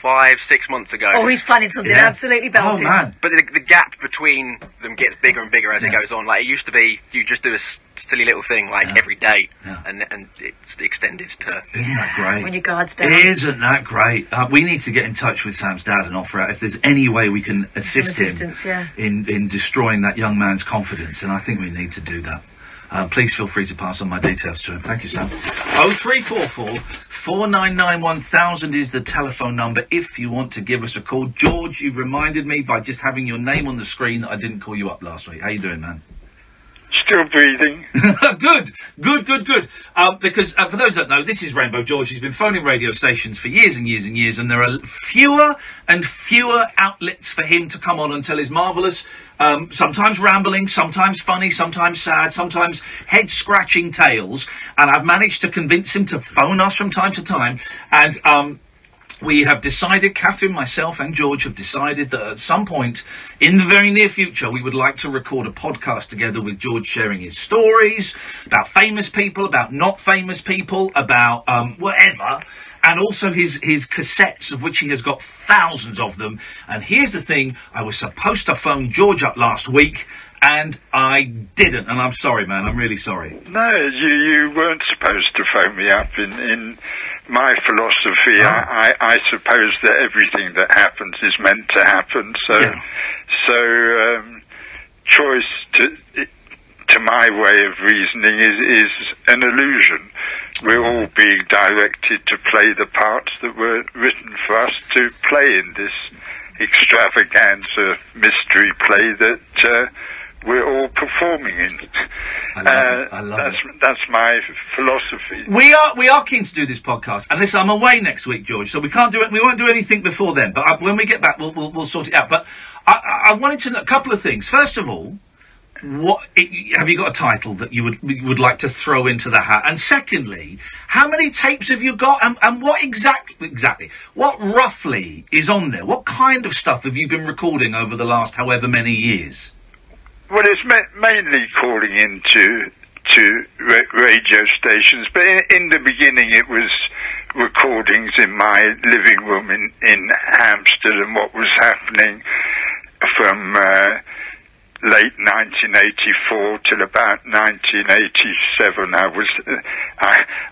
5-6 months ago. Oh, he's planning something absolutely belting. Oh, man. But the gap between them gets bigger and bigger as it goes on. Like, it used to be, you just do a silly little thing, like, every day, and it's extended to... Isn't that great? When your guard's down. Isn't that great? We need to get in touch with Sam's dad and offer out if there's any way we can assist him in destroying that young man's confidence, and I think we need to do that. Please feel free to pass on my details to him. Thank you, Sam. 0344 499 1000 is the telephone number if you want to give us a call. George, you've reminded me by just having your name on the screen that I didn't call you up last week. How you doing, man? Still breathing. Good. Because for those that know, this is Rainbow George. He's been phoning radio stations for years and years and years, and there are fewer and fewer outlets for him to come on and tell his marvellous, sometimes rambling, sometimes funny, sometimes sad, sometimes head-scratching tales. And I've managed to convince him to phone us from time to time. And we have decided, Catherine, myself and George have decided that at some point in the very near future we would like to record a podcast together with George sharing his stories about famous people, about not famous people, about whatever, and also his cassettes, of which he has got thousands of them. And here's the thing, I was supposed to phone George up last week, and I didn't, and I'm sorry, man, I'm really sorry. No, you weren't supposed to phone me up. In my philosophy, I suppose that everything that happens is meant to happen, so choice to my way of reasoning is an illusion. We're all being directed to play the parts that were written for us to play in this extravaganza mystery play that we're all performing in. I love it. That's my philosophy. We are keen to do this podcast, and listen, I'm away next week, George, so we won't do anything before then. But when we get back, we'll sort it out. But I wanted to know a couple of things. First of all, have you got a title that you would like to throw into the hat? And secondly, how many tapes have you got? And what exactly? What roughly is on there? What kind of stuff have you been recording over the last however many years? Well, it's mainly calling into radio stations, but in the beginning it was recordings in my living room in Hampstead and what was happening from late 1984 till about 1987.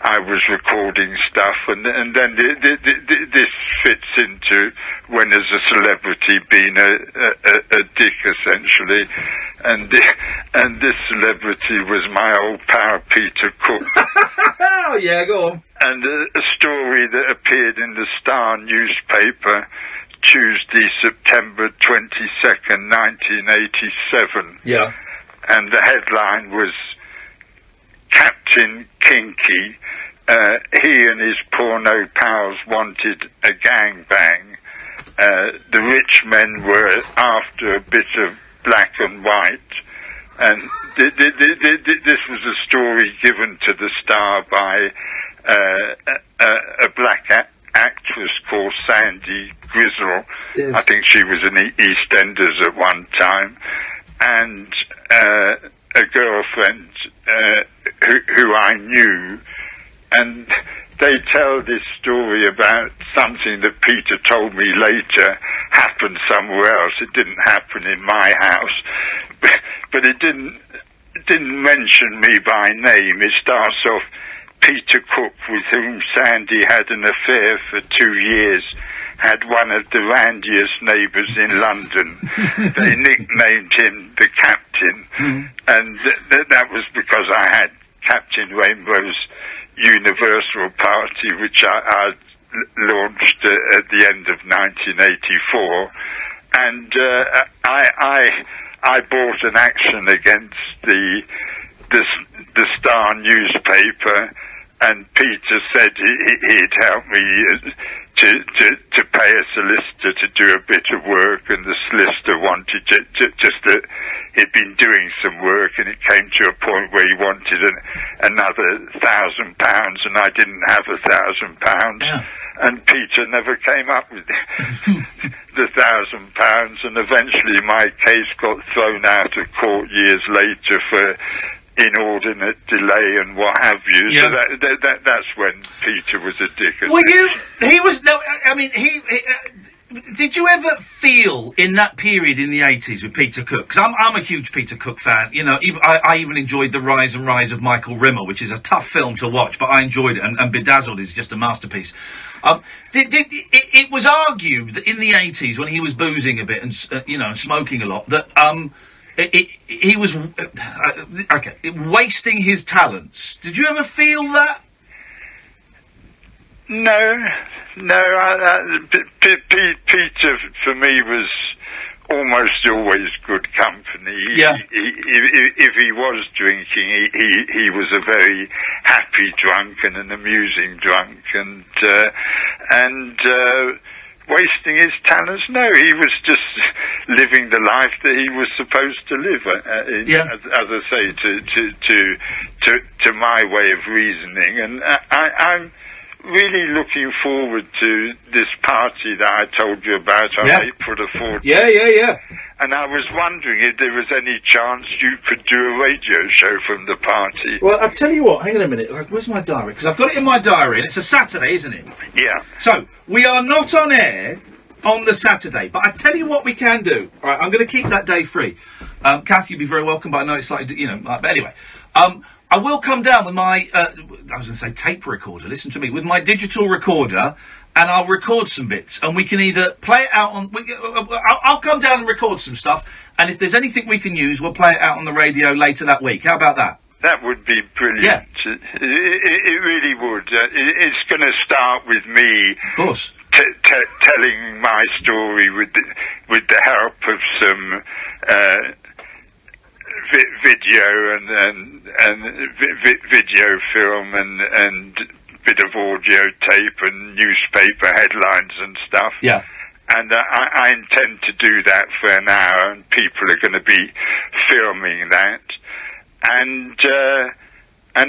I was recording stuff, and then this fits into when as a celebrity being a dick essentially, and this celebrity was my old pal Peter Cook. Oh yeah, go on. And a story that appeared in the Star newspaper Tuesday, September 22nd, 1987. Yeah. And the headline was Captain Kinky. He and his porno pals wanted a gangbang. The rich men were after a bit of black and white. And this was a story given to the Star by a black actress called Sandy Grizzle. Yes. I think she was in EastEnders at one time, and a girlfriend who I knew, and they tell this story about something that Peter told me later happened somewhere else. It didn't happen in my house, but it didn't mention me by name. It starts off, Peter Cook, with whom Sandy had an affair for 2 years, had one of the randiest neighbours in London. They nicknamed him the Captain, and that was because I had Captain Rainbow's Universal Party, which I launched at the end of 1984, and I brought an action against the Star newspaper, and Peter said he'd help me to pay a solicitor to do a bit of work, and the solicitor wanted just that he'd been doing some work, and it came to a point where he wanted another £1,000, and I didn't have £1,000. Yeah. And Peter never came up with the £1,000, and eventually my case got thrown out of court years later for inordinate delay and what have you. Yeah. So that's when Peter was a dick. Well, he was, no, I mean, did you ever feel in that period in the 80s with Peter Cook? Because I'm a huge Peter Cook fan. You know, I even enjoyed The Rise and Rise of Michael Rimmer, which is a tough film to watch, but I enjoyed it, and Bedazzled is just a masterpiece. It was argued that in the 80s, when he was boozing a bit and, smoking a lot, that, he was, wasting his talents. Did you ever feel that? No. Peter, for me, was almost always good company. Yeah. If he was drinking, he was a very happy drunk and an amusing drunk, and wasting his talents. No, he was just living the life that he was supposed to live. As I say, to my way of reasoning, and I'm really looking forward to this party that I told you about on April the 14th. Yeah. And I was wondering if there was any chance you could do a radio show from the party. Well, I'll tell you what, hang on a minute, where's my diary? Because I've got it in my diary, and it's a Saturday, isn't it? Yeah. So, we are not on air on the Saturday, but I tell you what we can do. All right, I'm going to keep that day free. Kath, you'd be very welcome, but I know it's like, but anyway. I will come down with my, I was going to say tape recorder, listen to me, with my digital recorder, and I'll record some bits, and we can either play it out on, I'll come down and record some stuff, and if there's anything we can use, we'll play it out on the radio later that week. How about that? That would be brilliant. Yeah. It really would. It's going to start with me, of course, telling my story with the help of some video and video film and bit of audio tape and newspaper headlines and stuff. Yeah. And I intend to do that for an hour, and people are going to be filming that. And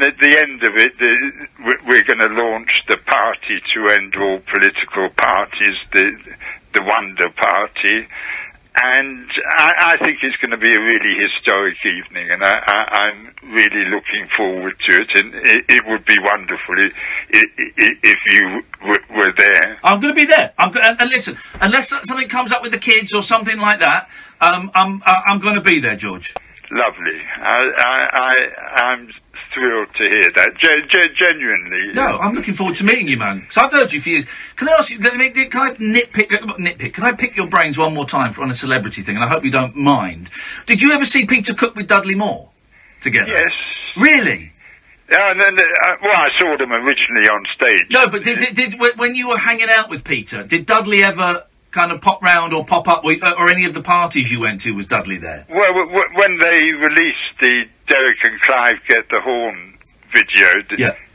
at the end of it, we're going to launch the party to end all political parties, the Wonder Party. And I think it's going to be a really historic evening, and I'm really looking forward to it. And it would be wonderful if you were there. I'm going to be there. And listen, unless something comes up with the kids or something like that, I'm going to be there, George. Lovely. I'm thrilled to hear that. Genuinely. No, I'm looking forward to meeting you, man. Because I've heard you for years. Can I ask you, can I nitpick? Can I pick your brains one more time on a celebrity thing? And I hope you don't mind. Did you ever see Peter Cook with Dudley Moore together? Yes. Really? And then, I saw them originally on stage. No, but did when you were hanging out with Peter, did Dudley ever kind of pop round or pop up, or any of the parties you went to, was Dudley there? Well, when they released the Derek and Clive Get the Horn video,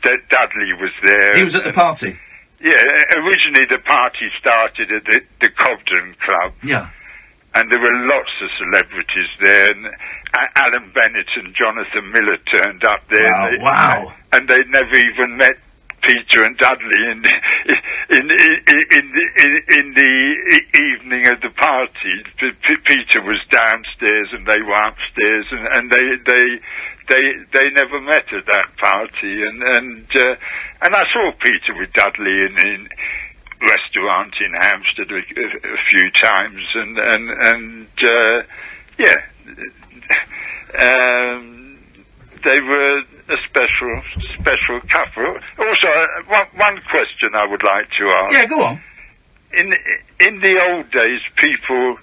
Dudley was there. He was at the party? Yeah, originally the party started at the Cobden Club. Yeah. And there were lots of celebrities there, and Alan Bennett and Jonathan Miller turned up there. Wow. And they never even met Peter and Dudley in the evening of the party. Peter was downstairs and they were upstairs, and they never met at that party. And I saw Peter with Dudley in restaurant in Hampstead a few times, they were. a special couple. Also, one question I would like to ask. Yeah, go on. In the old days, people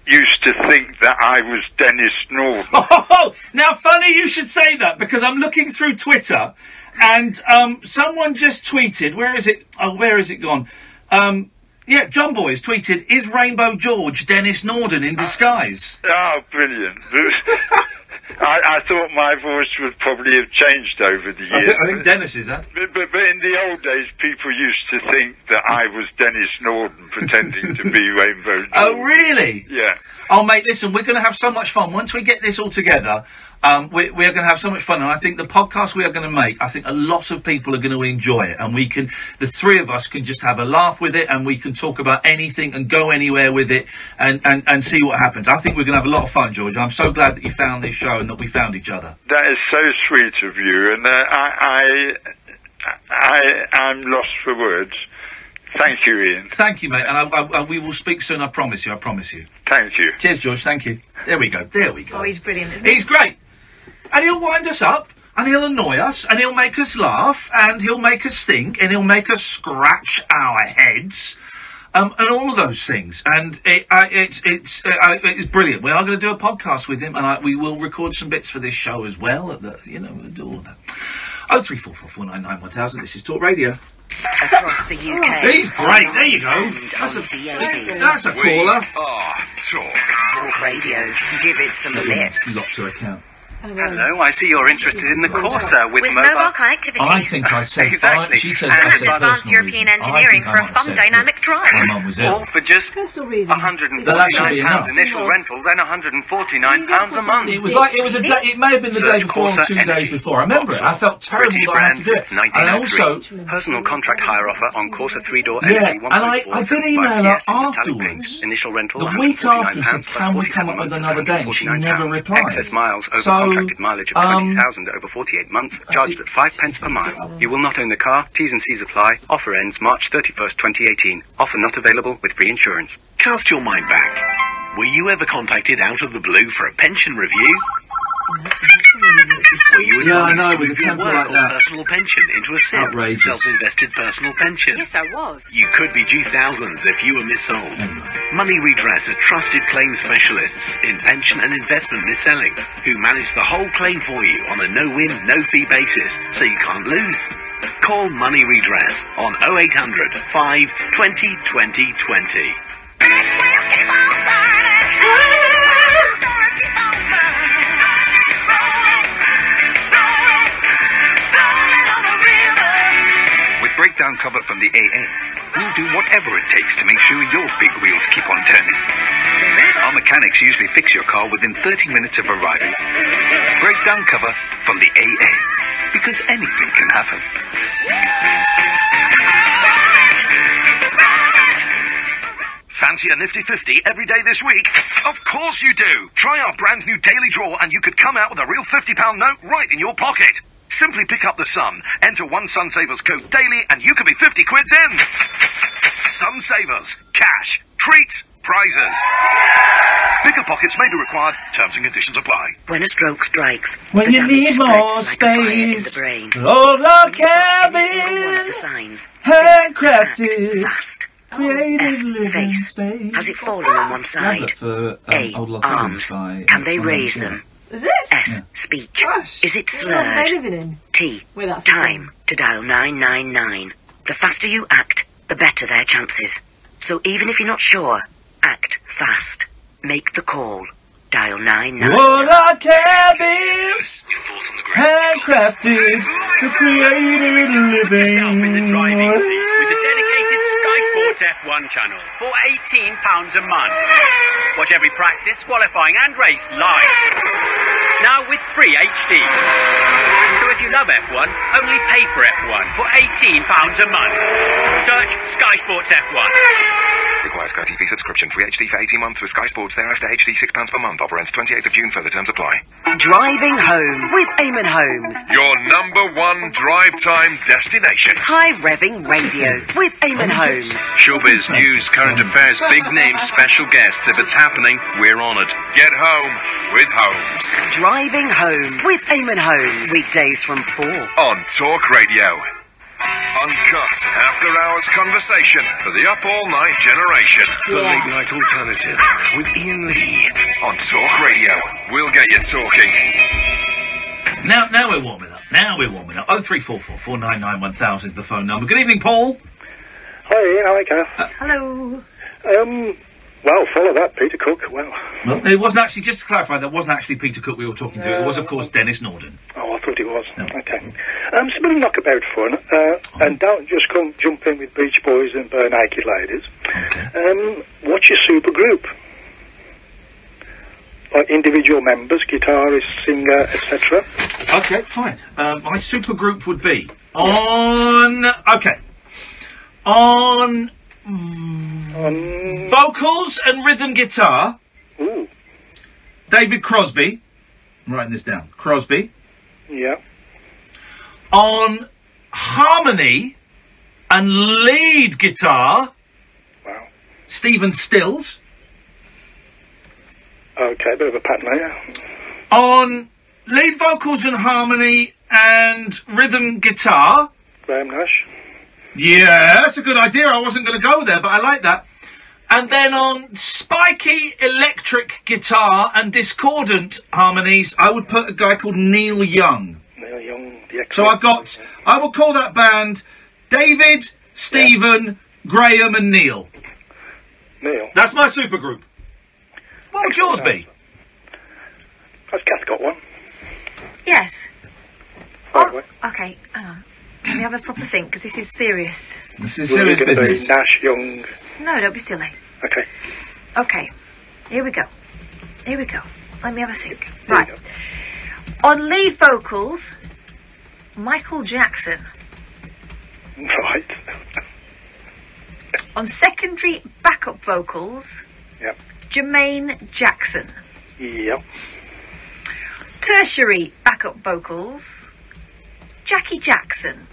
used to think that I was Dennis Norden. Oh, now funny you should say that, because I'm looking through Twitter and someone just tweeted, where is it gone? Yeah, John Boy has tweeted, is Rainbow George Dennis Norden in disguise? Oh, brilliant. I thought my voice would probably have changed over the years. I think Dennis is, huh? But in the old days, people used to think that I was Dennis Norden pretending to be Rainbow George. Oh, really? Yeah. Oh, mate, listen, we're going to have so much fun. Once we get this all together, we are going to have so much fun. And I think the podcast we are going to make, I think a lot of people are going to enjoy it. And the three of us can just have a laugh with it, and we can talk about anything and go anywhere with it and see what happens. I think we're going to have a lot of fun, George. I'm so glad that you found this show and that we found each other. That is so sweet of you. And I'm lost for words. Thank you, Ian. Thank you, mate. And we will speak soon, I promise you. Thank you. Cheers, George. Thank you. There we go. Oh, he's brilliant, isn't he? He's great. And he'll wind us up, and he'll annoy us, and he'll make us laugh, and he'll make us think, and he'll make us scratch our heads, and all of those things. And it's brilliant. We are going to do a podcast with him, and we will record some bits for this show as well. We'll do all of that. 03444991000. This is Talk Radio. Across the UK. He's great. There you go. That's a caller. Talk Radio. Give it some lip. Lot to account. Hello, I see you're interested in the Corsa with mobile connectivity. I think I said exactly. She said I said advanced European engineering for a fun dynamic drive. My mum was ill. Or for just £149 initial rental, then £149 a month. It was like it may have been the day before or 2 days before. I remember it. I felt terrible that I had to do it. And also personal contract hire offer on Corsa 3-door and I did email her afterwards. Initial rental the week after and said, can we come up with another day? And she never replied. Excess miles over contracted mileage of 20,000 over 48 months, charged at 5 pence per mile. You will not own the car. T's and C's apply. Offer ends March 31st, 2018. Offer not available with free insurance. Cast your mind back. Were you ever contacted out of the blue for a pension review? Were you advised to move your work or personal pension into a SIP, self-invested personal pension? Yes, I was. You could be due thousands if you were missold. Money Redress are trusted claim specialists in pension and investment mis-selling who manage the whole claim for you on a no-win, no-fee basis, so you can't lose. Call Money Redress on 0800 5 20 20 20. Breakdown cover from the AA. We'll do whatever it takes to make sure your big wheels keep on turning. Our mechanics usually fix your car within 30 minutes of arriving. Breakdown cover from the AA. Because anything can happen. Fancy a nifty 50 every day this week? Of course you do! Try our brand new daily draw and you could come out with a real £50 note right in your pocket. Simply pick up the Sun, enter one Sun Savers code daily, and you could be 50 quids in. Sun Savers. Cash. Treats. Prizes. Bigger pockets may be required. Terms and conditions apply. When a stroke strikes, when you need more space, load our cabin, handcrafted, fast. Creative living face. space. Has it fallen on one side? A. Arms. Can they raise them? S. Speech. Is it slurred? T. Time to dial 999. The faster you act, the better their chances. So even if you're not sure, act fast. Make the call. Dial 999. What our cabins, handcrafted, the creative living. In the driving seat with the dedicated Sky Sports F1 channel for £18 a month. Watch every practice, qualifying and race live. Now with free HD. So if If you love F1, only pay for F1 for £18 a month. Search Sky Sports F1. Requires Sky TV subscription. Free HD for 18 months with Sky Sports. Thereafter HD £6 per month. Offer ends 28th of June. Further terms apply. Driving home with Eamon Holmes. Your number one drive time destination. High revving radio with Eamon Holmes. Showbiz, news, current affairs, big names, special guests. If it's happening, we're on it. Get home with Holmes. Driving home with Eamon Holmes. Weekdays from 4 on talkRADIO. Uncut after-hours conversation for the up-all-night generation. The Late Night Alternative with Iain Lee on talkRADIO. We'll get you talking. Now we're warming up. Now we're warming up. 0344 499 1000 is the phone number. Good evening, Paul. Hi, Ian. Hi, Kath. Hello. Well, follow that, Peter Cook. Well, it wasn't actually, just to clarify, that wasn't actually Peter Cook we were talking to. It was, of course, Dennis Norden. Oh, I thought it was. No. Okay. It's a bit of knockabout fun. And don't just jump in with Beach Boys and Bare Naked Ladies. Okay. What's your super group? Like individual members, guitarist, singer, etc. Okay, fine. My super group would be on vocals and rhythm guitar. Ooh. David Crosby. I'm writing this down. Crosby. Yeah. On harmony and lead guitar. Wow. Stephen Stills. Okay, bit of a pattern there. On lead vocals and harmony and rhythm guitar. Graham Nash. Yeah, that's a good idea. I wasn't going to go there, but I like that. And then on spiky electric guitar and discordant harmonies, I would put a guy called Neil Young. Neil Young, the So I will call that band David, Stephen, Graham and Neil. Neil. That's my supergroup. What would yours be? Has Kath got one? Yes. Oh, okay, hang on. Let me have a proper think, because this is serious. This is serious business. Nash, Young. No, don't be silly. Okay. Okay. Here we go. Let me have a think. Right. On lead vocals, Michael Jackson. Right. On secondary backup vocals, Yep. Jermaine Jackson. Yep. Tertiary backup vocals, Jackie Jackson.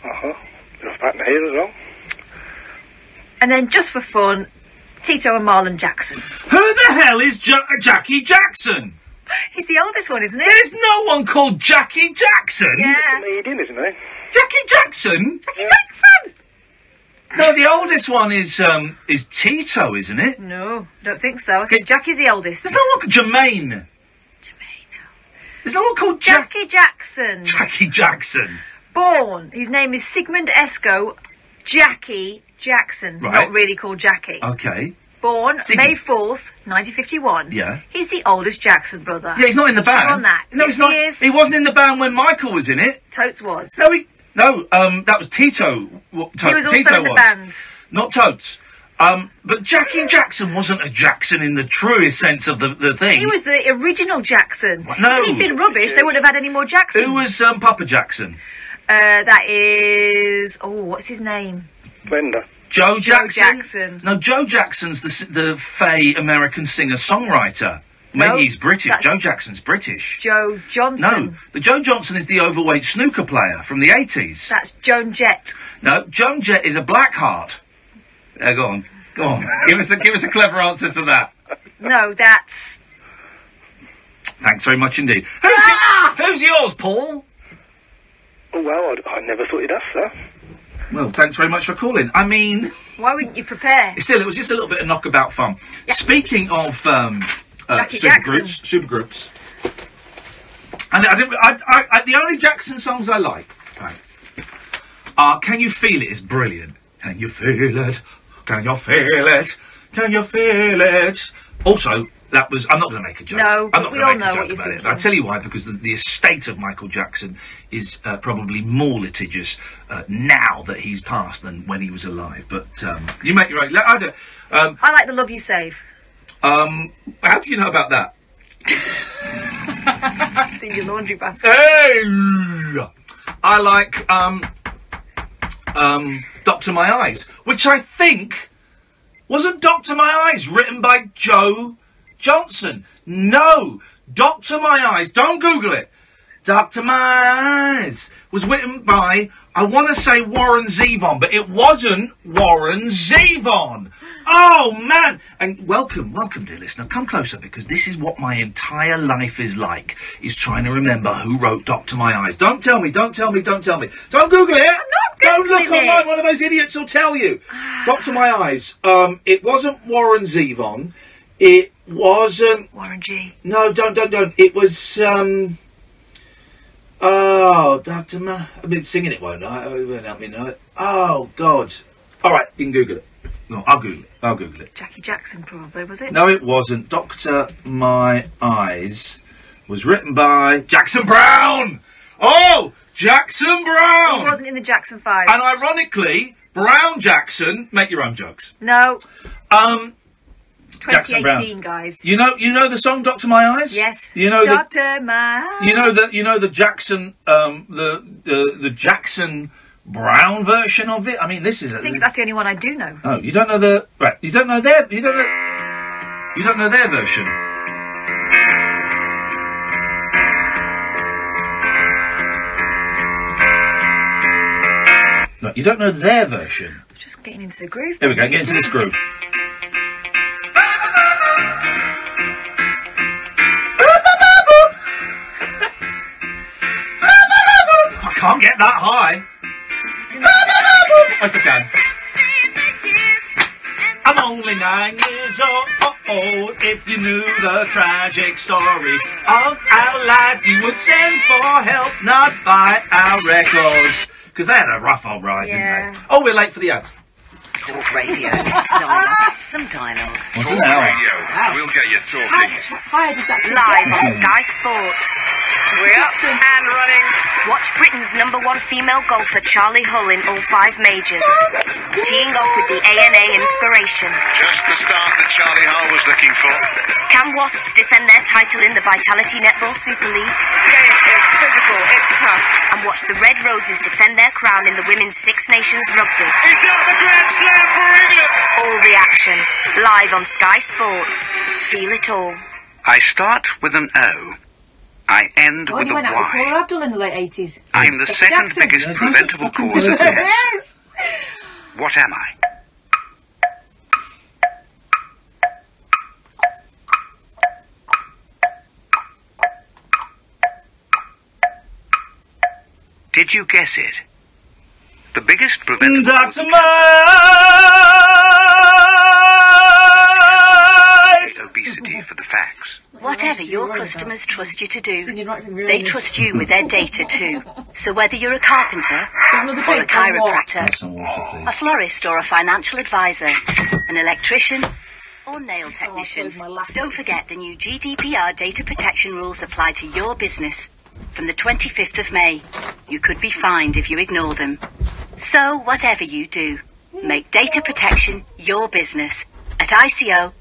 Uh-huh. Bit of pattern here as well. And then, just for fun, Tito and Marlon Jackson. Who the hell is Jackie Jackson? He's the oldest one, isn't he? There's no one called Jackie Jackson. Yeah. Comedian, isn't he? Jackie Jackson? Jackie Jackson! No, the oldest one is Tito, isn't it? No, don't think so. I think Jackie's the oldest. There's no one called Jermaine. There's no one called Jackie Jackson. Jackie Jackson. Born. His name is Sigmund Esco Jackie Jackson. Right. Not really called Jackie. Okay. Born May 4th, 1951. Yeah. He's the oldest Jackson brother. Yeah, he's not in the band. Check on that. No, Yes, he's not. He is. He wasn't in the band when Michael was in it. Totes was. No, that was Tito. He was also Tito in the band. Not Totes. But Jackie Jackson wasn't a Jackson in the truest sense of the thing. He was the original Jackson. No. If he'd been rubbish, they wouldn't have had any more Jacksons. Who was Papa Jackson? That is... Oh, what's his name? Glenda. Joe Jackson? Jackson. No, Joe Jackson's the fey American singer-songwriter. Maybe No, he's British. that's- Joe Jackson's British. Joe Johnson. No, the Joe Johnson is the overweight snooker player from the 80s. That's Joan Jett. No, Joan Jett is a Blackheart. Go on. give us a clever answer to that. No, that's... Thanks very much indeed. Who's yours, Paul? Oh, well, I never thought you'd ask that. Well, thanks very much for calling. I mean... Why wouldn't you prepare? Still, it was just a little bit of knockabout fun. Yeah. Speaking of Jackie Jackson. supergroups, and the only Jackson songs I like are "Can You Feel It" is brilliant. Can you feel it? Can you feel it? Can you feel it? Also, that was... I'm not going to make a joke. No, I'm not we going all to make know a joke what you're about it. thinking. I'll tell you why, because the estate of Michael Jackson is probably more litigious now that he's passed than when he was alive. But you make your own... I like The Love You Save. How do you know about that? It's in your laundry basket. Hey! I like Dr. My Eyes, which I think wasn't Dr. My Eyes written by Joe Johnson. No, Dr. My Eyes, don't Google it. Dr. My Eyes was written by, I want to say Warren Zevon, but it wasn't Warren Zevon. Oh, man. And welcome, dear listener. Come closer, because this is what my entire life is like, is trying to remember who wrote Dr. My Eyes. Don't tell me. Don't Google it. I'm not Googling Don't look online. One of those idiots will tell you. Dr. My Eyes. It wasn't Warren Zevon. It wasn't... Warren G. No, don't. It was, oh, Dr. Ma... I've been singing it, won't I? It won't help me know it. Oh, God. All right, you can Google it. No, I'll Google it. Jackie Jackson, probably, was it? No, it wasn't. Dr. My Eyes was written by Jackson Browne! Oh, Jackson Browne! He wasn't in the Jackson 5. And ironically, Brown Jackson... Make your own jokes. No. 2018, Jackson Browne. Guys. You know the song Dr. My Eyes? Yes. You know Dr. My Eyes. You know the Jackson the Jackson Browne version of it? I mean, this is I think that's the only one I do know. Oh, you don't know you don't know their version. No, you don't know their version. Just getting into the groove. There we go, get into this groove. I can't get that high. Yes, I can. I'm only 9 years old. If you knew the tragic story of our life, you would send for help, not buy our records. Because they had a rough old ride, didn't they? Oh, we're late for the ads. Talk Radio. Dialogue. Some dialogue. What's an hour? Radio. We'll get you talking. How did that Live on Sky Sports. We're up and running. Watch Britain's #1 female golfer Charlie Hull in all 5 majors. Teeing off with the ANA inspiration. Just the start that Charlie Hull was looking for. Can Wasps defend their title in the Vitality Netball Super League? It's physical, it's tough. And watch the Red Roses defend their crown in the Women's Six Nations Rugby. Is that the Grand Slam for England? All the action. Live on Sky Sports. Feel it all. I start with an O. I end with a went out with Y. Paula Abdul in the late 80s. I'm the second Jackson. biggest preventable cause of death. Yes. What am I? Did you guess it? The biggest preventable cause of cancer. Obesity for the facts. Whatever your customers trust you to do, they trust you with their data too. So whether you're a carpenter, or a chiropractor, a florist or a financial advisor, an electrician or nail technician, don't forget the new GDPR data protection rules apply to your business. From the 25th of May, you could be fined if you ignore them. So whatever you do, make data protection your business at ico.org.uk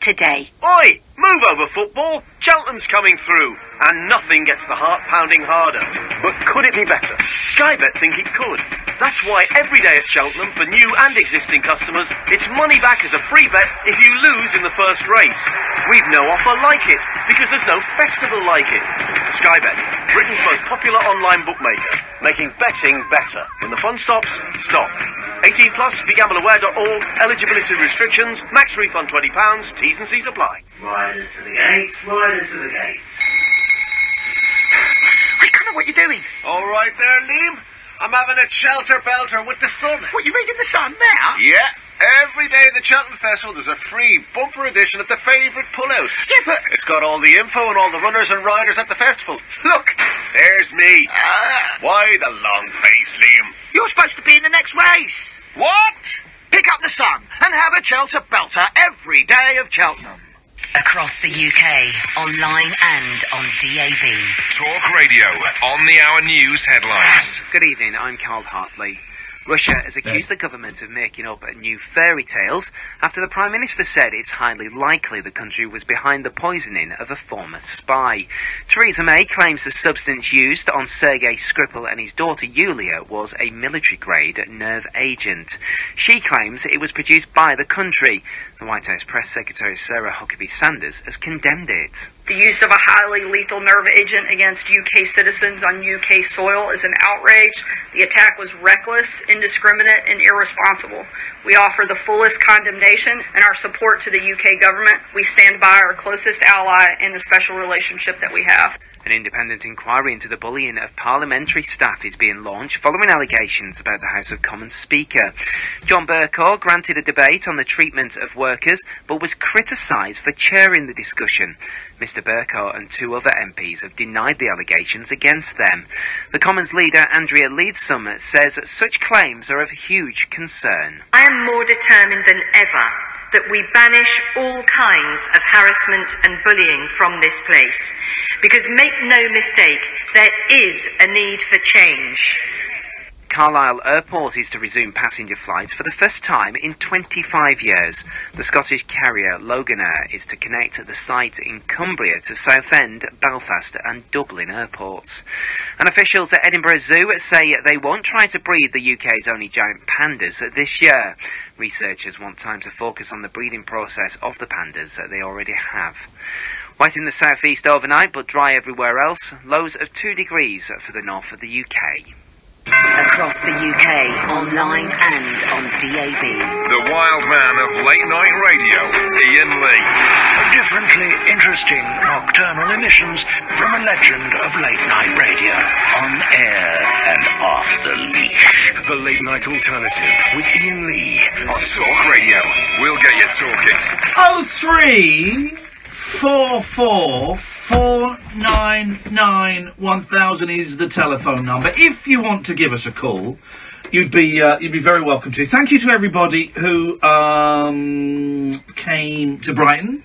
today. Oi! Move over, football! Cheltenham's coming through, and nothing gets the heart pounding harder. But could it be better? Sky Bet think it could. That's why every day at Cheltenham, for new and existing customers, it's money back as a free bet if you lose in the first race. We've no offer like it, because there's no festival like it. Sky Bet, Britain's most popular online bookmaker, making betting better. When the fun stops, stop. 18 plus, begambleaware.org, eligibility restrictions, max refund £20, T's and C's apply. Riders to the gates, riders to the gates. I don't know what you're doing. All right there, Liam. I'm having a shelter belter with the sun. What, you reading the Sun now? Yeah. Every day at the Cheltenham Festival, there's a free bumper edition of the favourite pullout. Yeah, but... It's got all the info and all the runners and riders at the festival. Look, there's me. Why the long face, Liam? You're supposed to be in the next race. What? Pick up the Sun and have a shelter belter every day of Cheltenham. Across the UK, online and on DAB. Talk Radio, on the hour news headlines. Good evening, I'm Carl Hartley. Russia has accused the government of making up new fairy tales after the Prime Minister said it's highly likely the country was behind the poisoning of a former spy. Theresa May claims the substance used on Sergei Skripal and his daughter Yulia was a military-grade nerve agent. She claims it was produced by the country. The White House Press Secretary Sarah Huckabee Sanders has condemned it. The use of a highly lethal nerve agent against UK citizens on UK soil is an outrage. The attack was reckless, indiscriminate, and irresponsible. We offer the fullest condemnation and our support to the UK government. We stand by our closest ally in the special relationship that we have. An independent inquiry into the bullying of parliamentary staff is being launched following allegations about the House of Commons Speaker. John Bercow granted a debate on the treatment of workers, but was criticised for chairing the discussion. Mr Bercow and 2 other MPs have denied the allegations against them. The Commons leader, Andrea Leadsom, says such claims are of huge concern. I am more determined than ever that we banish all kinds of harassment and bullying from this place. Because make no mistake, there is a need for change. Carlisle Airport is to resume passenger flights for the first time in 25 years. The Scottish carrier Loganair is to connect the site in Cumbria to Southend, Belfast and Dublin airports. And officials at Edinburgh Zoo say they won't try to breed the UK's only giant pandas this year. Researchers want time to focus on the breeding process of the pandas that they already have. Wet in the southeast overnight, but dry everywhere else. Lows of 2 degrees for the north of the UK. Across the UK, online and on DAB. The wild man of late night radio, Iain Lee. Differently interesting nocturnal emissions from a legend of late night radio. On air and off the leash. The late night alternative with Iain Lee on talkRADIO. We'll get you talking. 0344 499 1000 is the telephone number. If you want to give us a call, you'd be very welcome to. Thank you to everybody who came to Brighton.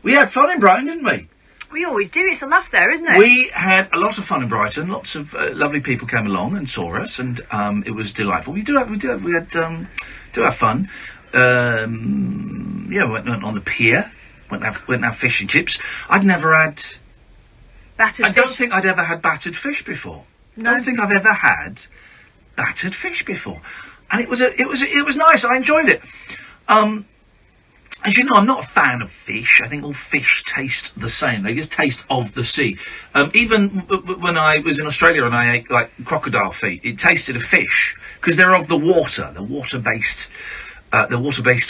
We had fun in Brighton, didn't we? We always do. It's a laugh there, isn't it? We had a lot of fun in Brighton. Lots of lovely people came along and saw us, and it was delightful. We have fun. Yeah, we went on the pier. Went and have fish and chips. I'd never had battered fish. I don't think I'd ever had battered fish before. No. I don't think I've ever had battered fish before, and it was nice. I enjoyed it. As you know, I'm not a fan of fish. I think all fish taste the same. They just taste of the sea. Even when I was in Australia and I ate like crocodile feet, it tasted of fish because they're of the water, the water-based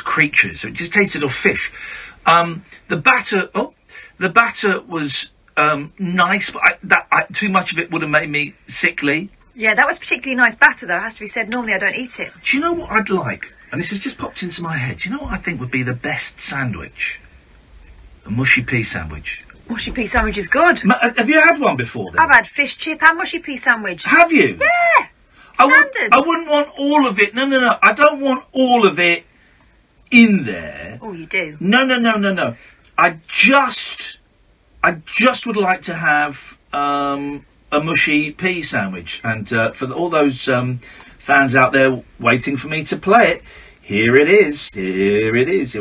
creatures. So it just tasted of fish. The batter was nice, but too much of it would have made me sickly. Yeah, that was particularly nice batter, though, it has to be said. Normally I don't eat it. Do you know what I'd like? And this has just popped into my head. Do you know what I think would be the best sandwich? A mushy pea sandwich. Mushy pea sandwich is good. Have you had one before, then? I've had fish chip and mushy pea sandwich. Have you? Yeah! Standard. I wouldn't want all of it. No. I don't want all of it in there. Oh, you do? No. I just would like to have a mushy pea sandwich. And for all those fans out there waiting for me to play it, here it is. You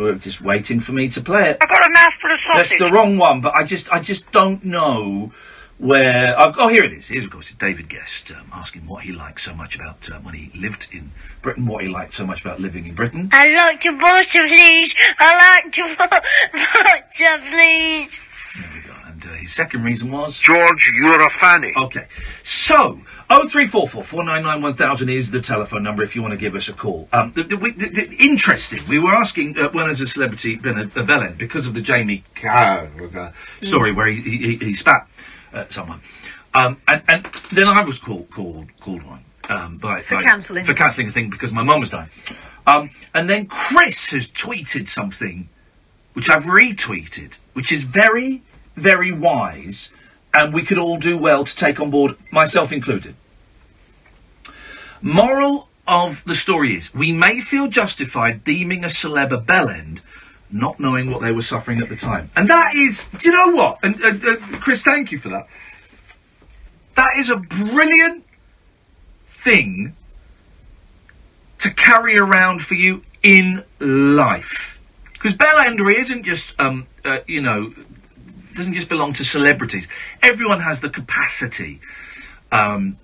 were just waiting for me to play it. I've got a mouthful of sausage. That's the wrong one, but I just don't know where... here it is. Here's, of course, David Guest asking what he liked so much about when he lived in Britain, what he liked so much about living in Britain. I like to butter, please. I like to butter, please. There we go. And his second reason was... George, you're a fanny. Okay. So, 0344 499 1000 is the telephone number if you want to give us a call. Interesting. We were asking when has a celebrity been a bellend because of the Jamie Carragher story where he spat at someone. And then I was called one. For cancelling a thing because my mum was dying. And then Chris has tweeted something which I've retweeted, which is very, very wise, and we could all do well to take on board, myself included. Moral of the story is, we may feel justified deeming a celeb a bellend, not knowing what they were suffering at the time. And that is, do you know what? And Chris, thank you for that. That is a brilliant thing to carry around for you in life. Because Bellendry isn't just, doesn't just belong to celebrities. Everyone has the capacity to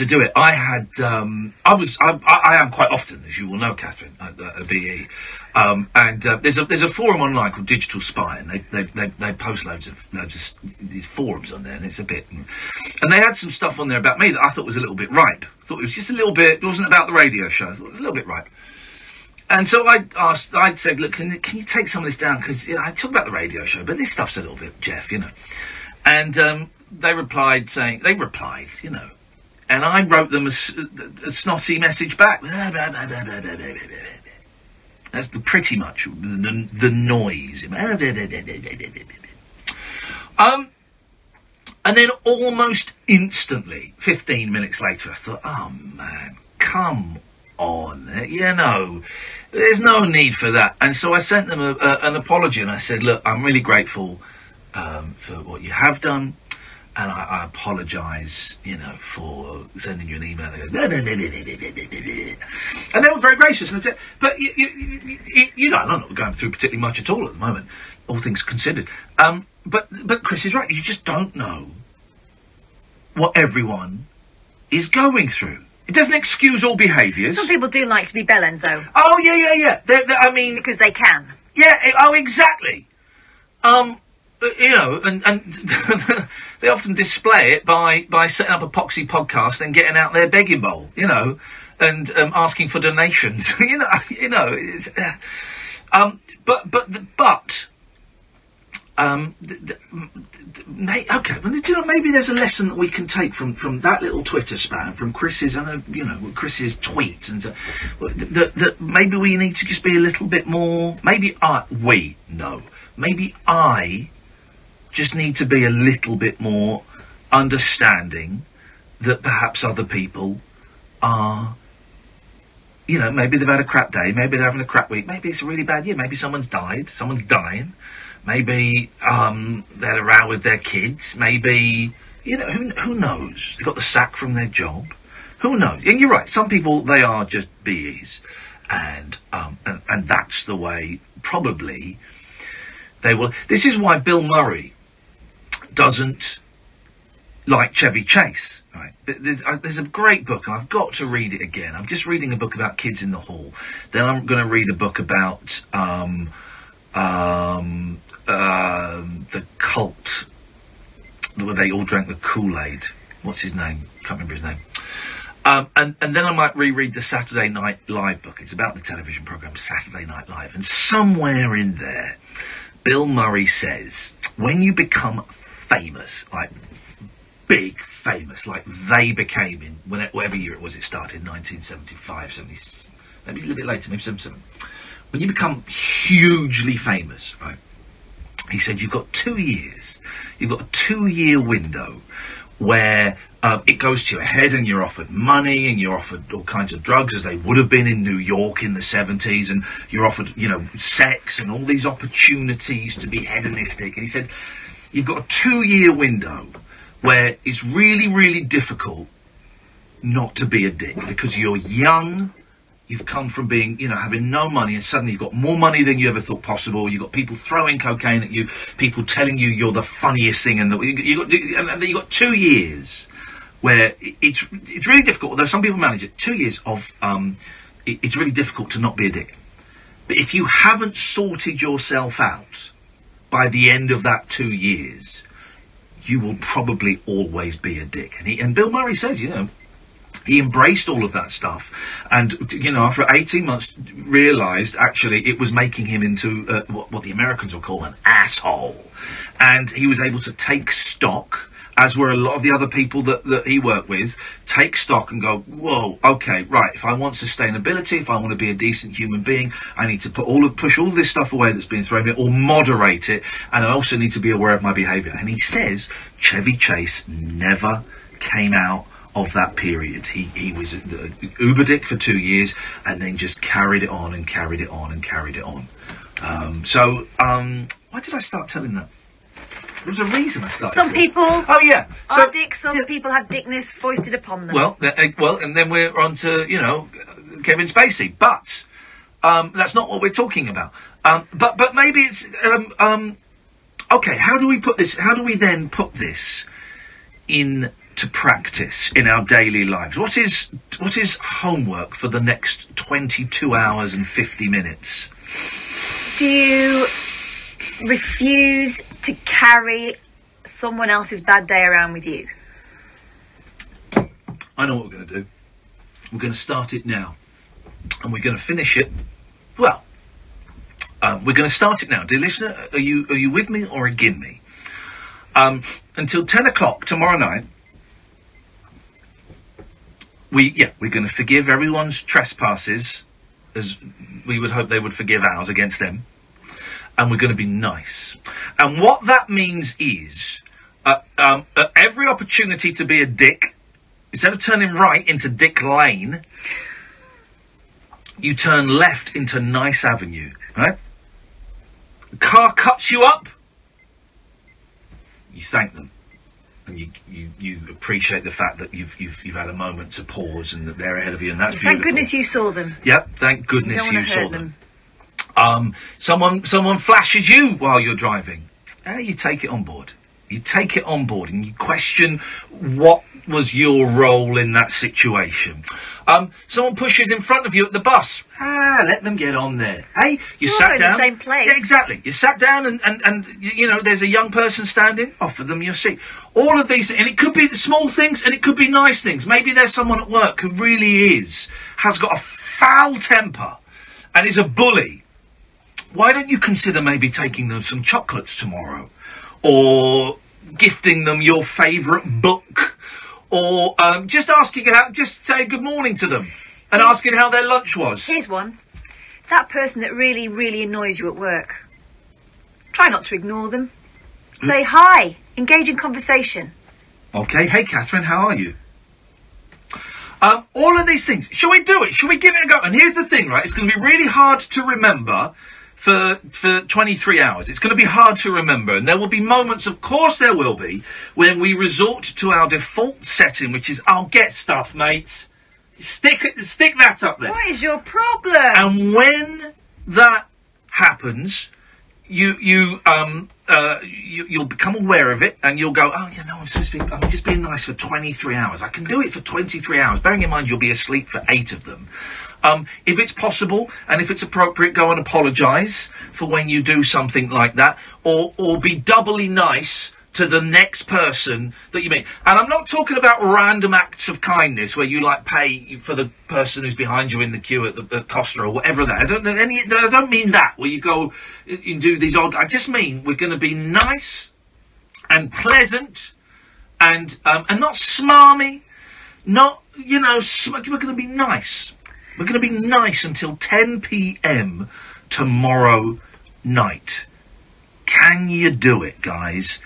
do it. I am quite often, as you will know, Catherine, at BE, and there's a forum online called Digital Spy, and they post loads of these forums on there, and it's a bit. And they had some stuff on there about me that I thought was a little bit ripe. I thought it was just a little bit. It wasn't about the radio show. I thought it was a little bit ripe. And so I said, look, can you take some of this down? Because I talk about the radio show, but this stuff's a little bit, Jeff, And they replied, and I wrote them a snotty message back. That's pretty much the noise. And then almost instantly, 15 minutes later, I thought, oh man, come on, there's no need for that. And so I sent them an apology, and I said, look, I'm really grateful for what you have done. And I apologise, for sending you an email. They go, and they were very gracious. And I said, but I'm not going through particularly much at all at the moment, all things considered. But Chris is right. You just don't know what everyone is going through. It doesn't excuse all behaviours. Some people do like to be bellends, though. Oh yeah. Because they can. Yeah. Exactly. And they often display it by setting up a poxy podcast and getting out their begging bowl, and asking for donations, It's, maybe there's a lesson that we can take from that little Twitter spam, from Chris's, Chris's tweets, and that maybe we need to just be a little bit more. Maybe I just need to be a little bit more understanding that perhaps other people are, maybe they've had a crap day, maybe they're having a crap week, maybe it's a really bad year, maybe someone's died, someone's dying, maybe they had a row with their kids, maybe, who knows? They got the sack from their job, who knows? And you're right, some people, they are just BEs, and that's the way, probably, they will. This is why Bill Murray doesn't like Chevy Chase, right? There's a great book, and I've got to read it again. I'm just reading a book about kids in the hall. Then I'm going to read a book about the cult where they all drank the Kool-Aid. What's his name? Can't remember his name. And then I might reread the Saturday Night Live book. It's about the television programme Saturday Night Live, and somewhere in there, Bill Murray says, when you become famous, like big famous, like they became in whatever year it was it started, 1975, 70, maybe a little bit later, maybe 77. When you become hugely famous, right, he said you've got 2 years. You've got a 2-year window where it goes to your head and you're offered money and you're offered all kinds of drugs, as they would have been in New York in the 70s, and you're offered, sex and all these opportunities to be hedonistic. And he said, you've got a 2-year window where it's really, really difficult not to be a dick, because you're young, you've come from being, having no money, and suddenly you've got more money than you ever thought possible. You've got people throwing cocaine at you, people telling you you're the funniest thing, and you've got 2 years where it's really difficult, although some people manage it. 2 years of, it's really difficult to not be a dick. But if you haven't sorted yourself out by the end of that 2 years, you will probably always be a dick. And Bill Murray says, he embraced all of that stuff, and after 18 months realised actually it was making him into what the Americans will call an asshole, and he was able to take stock, as were a lot of the other people that he worked with, take stock and go, whoa, okay, right, if I want sustainability, if I want to be a decent human being, I need to push all this stuff away that's been thrown in, or moderate it, and I also need to be aware of my behaviour. And he says Chevy Chase never came out of that period. He was uber dick for 2 years, and then just carried it on and carried it on and carried it on. Why did I start telling that? There was a reason I started. Some people are dicks, some people have dickness foisted upon them. Well, and then we're on to, Kevin Spacey. But that's not what we're talking about. But maybe it's okay. How do we put this? How do we then put this into practice in our daily lives? What is homework for the next 22 hours and 50 minutes? Do you refuse to carry someone else's bad day around with you? I know what we're going to do. We're going to start it now. And we're going to finish it. Well, we're going to start it now. Dear listener, are you with me or against me? Until 10 o'clock tomorrow night, we're going to forgive everyone's trespasses, as we would hope they would forgive ours against them. And we're going to be nice. And what that means is, at every opportunity to be a dick, instead of turning right into Dick Lane, you turn left into Nice Avenue, right? The car cuts you up, you thank them. And you appreciate the fact that you've had a moment to pause and that they're ahead of you, and that's beautiful. Thank goodness you saw them. Yep, thank goodness you saw them. Someone flashes you while you're driving. You take it on board. You take it on board and you question what was your role in that situation. Someone pushes in front of you at the bus. Let them get on there. Hey, you sat down. In the same place. Yeah, exactly. You sat down and you know, there's a young person standing. Offer them your seat. All of these, and it could be the small things and it could be nice things. Maybe there's someone at work who really has got a foul temper and is a bully. Why don't you consider maybe taking them some chocolates tomorrow? Or gifting them your favourite book? Or just say good morning to them and asking how their lunch was. Here's one. That person that really, really annoys you at work. Try not to ignore them. Say hi. Engage in conversation. Okay. Hey, Catherine, how are you? All of these things. Shall we do it? Shall we give it a go? And here's the thing, right? It's going to be really hard to remember for 23 hours. It's going to be hard to remember, and there will be moments, of course there will be, when we resort to our default setting, which is, I'll get stuff, mates. Stick that up there. What is your problem? And when that happens, you'll become aware of it, and you'll go, I'm just being nice for 23 hours. I can do it for 23 hours. Bearing in mind you'll be asleep for 8 of them. If it's possible and if it's appropriate, go and apologise for when you do something like that, or be doubly nice to the next person that you meet. And I'm not talking about random acts of kindness where you pay for the person who's behind you in the queue at Costa or whatever that. I don't mean that, where you go and do these odd. I just mean we're going to be nice and pleasant and not smarmy, not we're going to be nice. We're going to be nice until 10 p.m. tomorrow night. Can you do it, guys?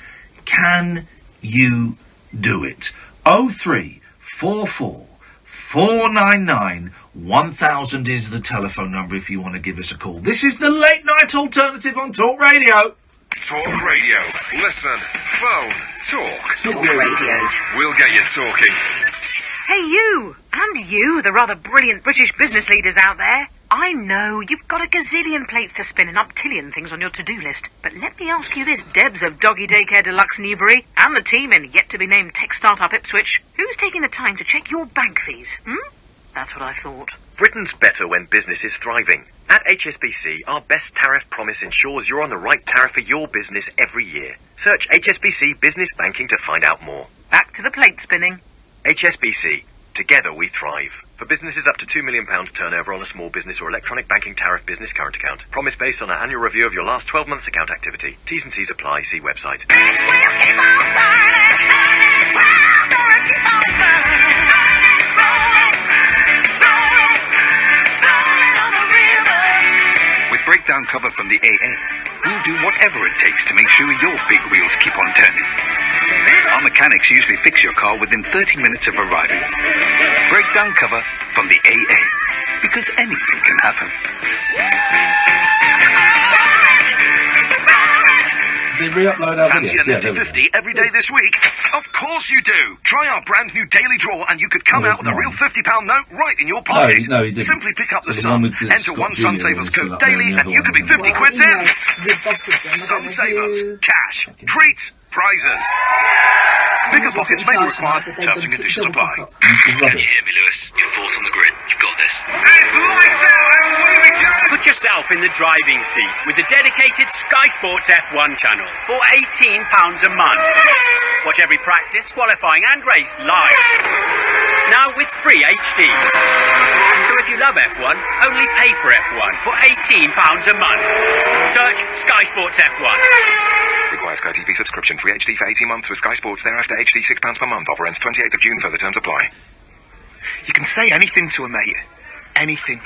Can you do it? 0344 499 1000 is the telephone number if you want to give us a call. This is the late night alternative on Talk Radio. Talk Radio. Listen, phone, talk. Talk Radio. We'll get you talking. Hey, you! And you, the rather brilliant British business leaders out there. I know you've got a gazillion plates to spin and uptillion things on your to-do list. But let me ask you this, Debs of Doggy Daycare Deluxe Newbury, and the team in yet-to-be-named tech startup Ipswich, who's taking the time to check your bank fees? That's what I thought. Britain's better when business is thriving. At HSBC, our best tariff promise ensures you're on the right tariff for your business every year. Search HSBC Business Banking to find out more. Back to the plate spinning. HSBC. Together we thrive. For businesses up to £2 million turnover on a small business or electronic banking tariff business current account. Promise based on an annual review of your last 12 months account activity. T's and C's apply. See website. With breakdown cover from the AA, we'll do whatever it takes to make sure your big wheels keep on turning. Our mechanics usually fix your car within 30 minutes of arriving. Breakdown cover from the AA, because anything can happen. Did they re-upload our Fancy videos? a nifty 50 every day this week? Of course you do. Try our brand new daily draw and you could come out with a real £50 note right in your pocket. No, he didn't. Simply pick up the So Sun, one with the enter Scott one Sun Junior Savers was still code up there, daily and the and other you could be one 50 was- quid you in. know, the boss of them, Sun Savers, cash, treats, prizes. Bigger pockets may be required. Terms and conditions apply. Can you hear me, Lewis? You're fourth on the grid. You've got this. It's lights out and away we go. Put yourself in the driving seat with the dedicated Sky Sports F1 channel for £18 a month. Watch every practice, qualifying and race live. Now with free HD. So if you love F1, only pay for F1 for £18 a month. Search Sky Sports F1. Requires Sky TV subscription. Free HD for 18 months with Sky Sports. Thereafter HD £6 per month. Offer ends 28th of June. Further terms apply. You can say anything to a mate. Anything.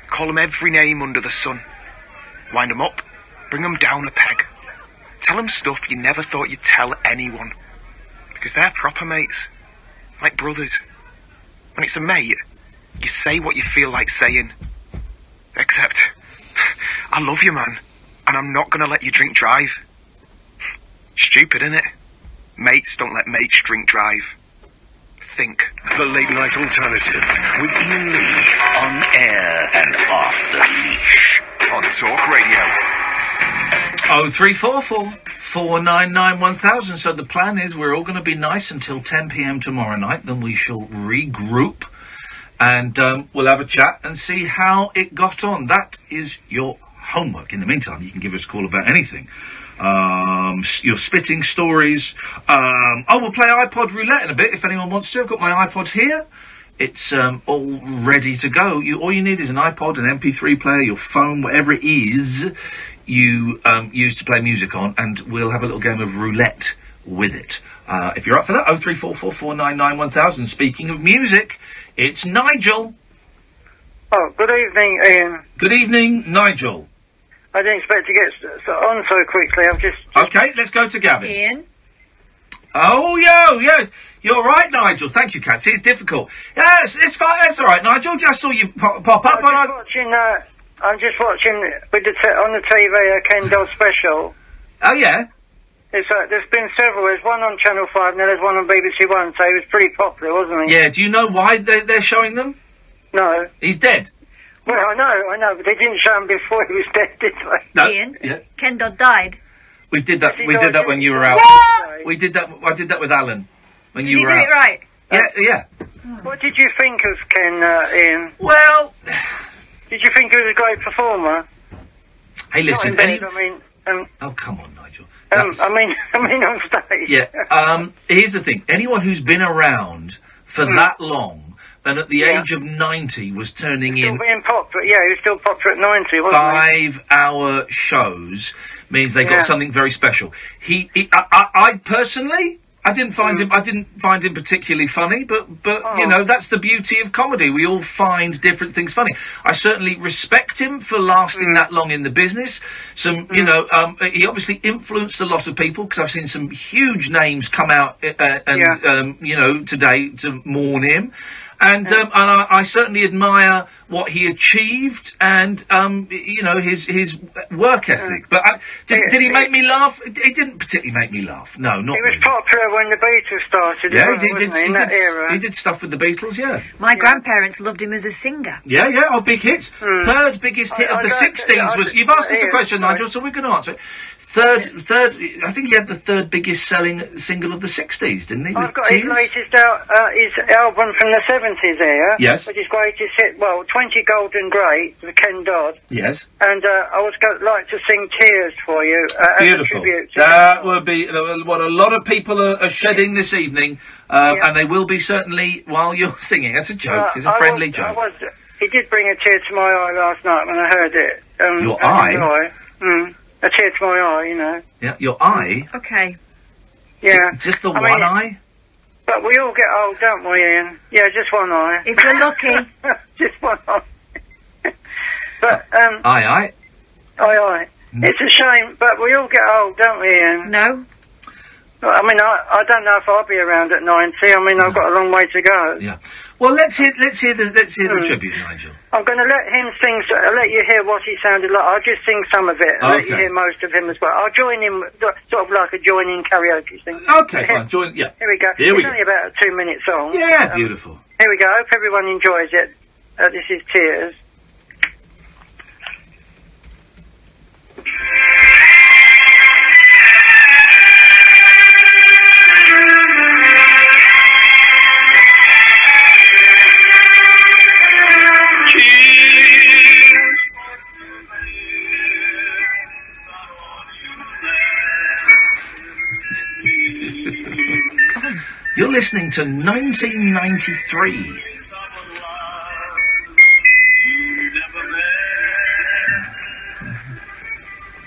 Call them every name under the sun. Wind them up. Bring them down a peg. Tell them stuff you never thought you'd tell anyone. Because they're proper mates. Like brothers. When it's a mate, you say what you feel like saying. Except, I love you, man. And I'm not going to let you drink drive. Stupid, innit? Mates don't let mates drink drive. Think. The Late Night Alternative with Iain Lee. On air and off the leash. On talkRADIO. 0344 499 1000. So the plan is we're all going to be nice until 10 p.m. tomorrow night. Then we shall regroup and we'll have a chat and see how it got on. That is your homework. In the meantime, you can give us a call about anything. Your spitting stories. We'll play iPod roulette in a bit if anyone wants to. I've got my iPod here. It's all ready to go. All you need is an iPod, an MP3 player, your phone, whatever it is you use to play music on, and we'll have a little game of roulette with it. If you're up for that, 0344 499 1000. Speaking of music, it's Nigel. Oh, good evening, Ian. Good evening, Nigel. I didn't expect to get on so quickly. I'm just... Okay, let's go to Gavin. Ian. Oh, yes. You're right, Nigel. Thank you, Kat. See, it's difficult. Yes, it's fine. That's all right, Nigel. I saw you pop up. I'm just watching with on the TV a Ken Dodd special. Oh, yeah? There's been several. There's one on Channel 5 and then there's one on BBC One, so he was pretty popular, wasn't he? Yeah, do you know why they're showing them? No. He's dead. Well, I know, but they didn't show him before he was dead, did they? No. Ian. Yeah. Ken Dodd died. We did that when you were out. What? We did that. I did that with Alan when Did you he were do out. it right? Yeah. What did you think of Ken, Ian? Well... Did you think he was a great performer? Hey, listen. Not in bed, oh, come on, Nigel. I mean on stage. Yeah. Here's the thing. Anyone who's been around for that long and at the age of 90 was turning in... Being popular. Yeah, he was still popular at 90, wasn't he? 5-hour shows means they got something very special. I personally... I didn't find him particularly funny, but you know, that's the beauty of comedy. We all find different things funny. I certainly respect him for lasting that long in the business. You know, he obviously influenced a lot of people, because I've seen some huge names come out you know, today to mourn him. And I certainly admire what he achieved and, you know, his work ethic. But did he make me laugh? He didn't particularly make me laugh. No, not really. He was popular when the Beatles started. Yeah, he did stuff with the Beatles, yeah. My grandparents loved him as a singer. Yeah, big hits. Third biggest hit of the 60s was... You've asked us a question, Nigel, so we're going to answer it. Third, I think he had the third biggest selling single of the 60s, didn't he? I've got his latest his album from the 70s here. Yes. Which is greatest hit, 20 Golden Grey, for Ken Dodd. Yes. And I would like to sing Tears for you. Beautiful. As a tribute to That would be what a lot of people are shedding this evening, and they will be certainly while you're singing. That's a joke. It's a friendly joke. He did bring a tear to my eye last night when I heard it. Your eye? A tear to my eye, you know. Yeah, your eye? Okay. Yeah. Just the one eye? But we all get old, don't we, Ian? Yeah, just one eye. If you're lucky. Just one eye. But, Aye. Aye. It's a shame, but we all get old, don't we, Ian? No. I mean, I don't know if I'll be around at 90. I mean, I've got a long way to go. Yeah. Well, let's hear the tribute, Nigel. I'm going to let him sing. I'll let you hear what he sounded like. I'll just sing some of it. I'll let you hear most of him as well. I'll join him, sort of like a join-in karaoke thing. Okay, fine. Join. Yeah. Here we go. It's only about a 2-minute song. Yeah, beautiful. Here we go. I hope everyone enjoys it. This is Tears. You're listening to 1993.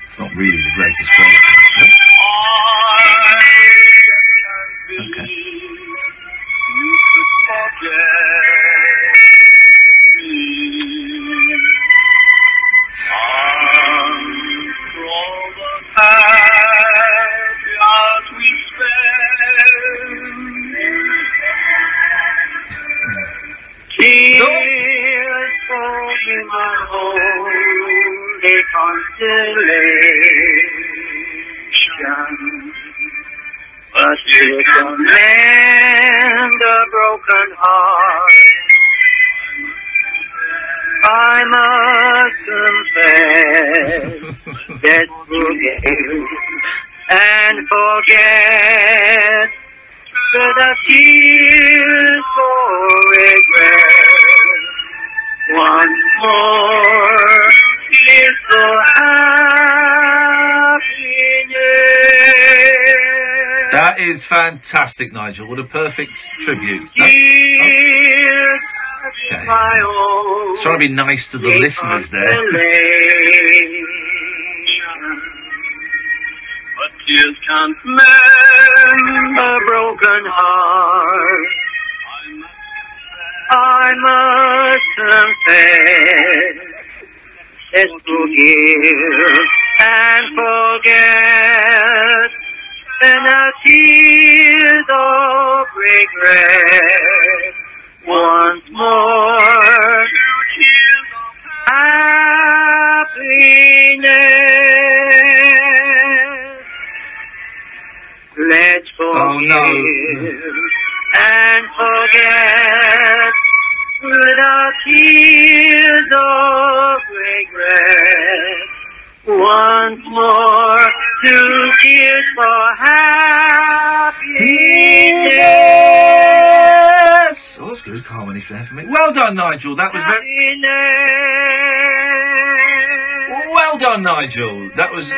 It's not really the greatest quality. Okay. Tears falling my holy constellation, but to command a broken heart, I must confess that forgive and forget. The tears for regret once more is for happiness. That is fantastic, Nigel. What a perfect tribute. Okay. It's trying to be nice to the listeners there. But tears can't mend a broken heart. I must confess that forgive and forget, and the tears of regret once more. Happiness. Let's forgive and forget the tears of regret. Once more, 2 tears for happiness. Oh, that's good harmony there for me. Well done, Nigel. That was very... Well done, Nigel. That was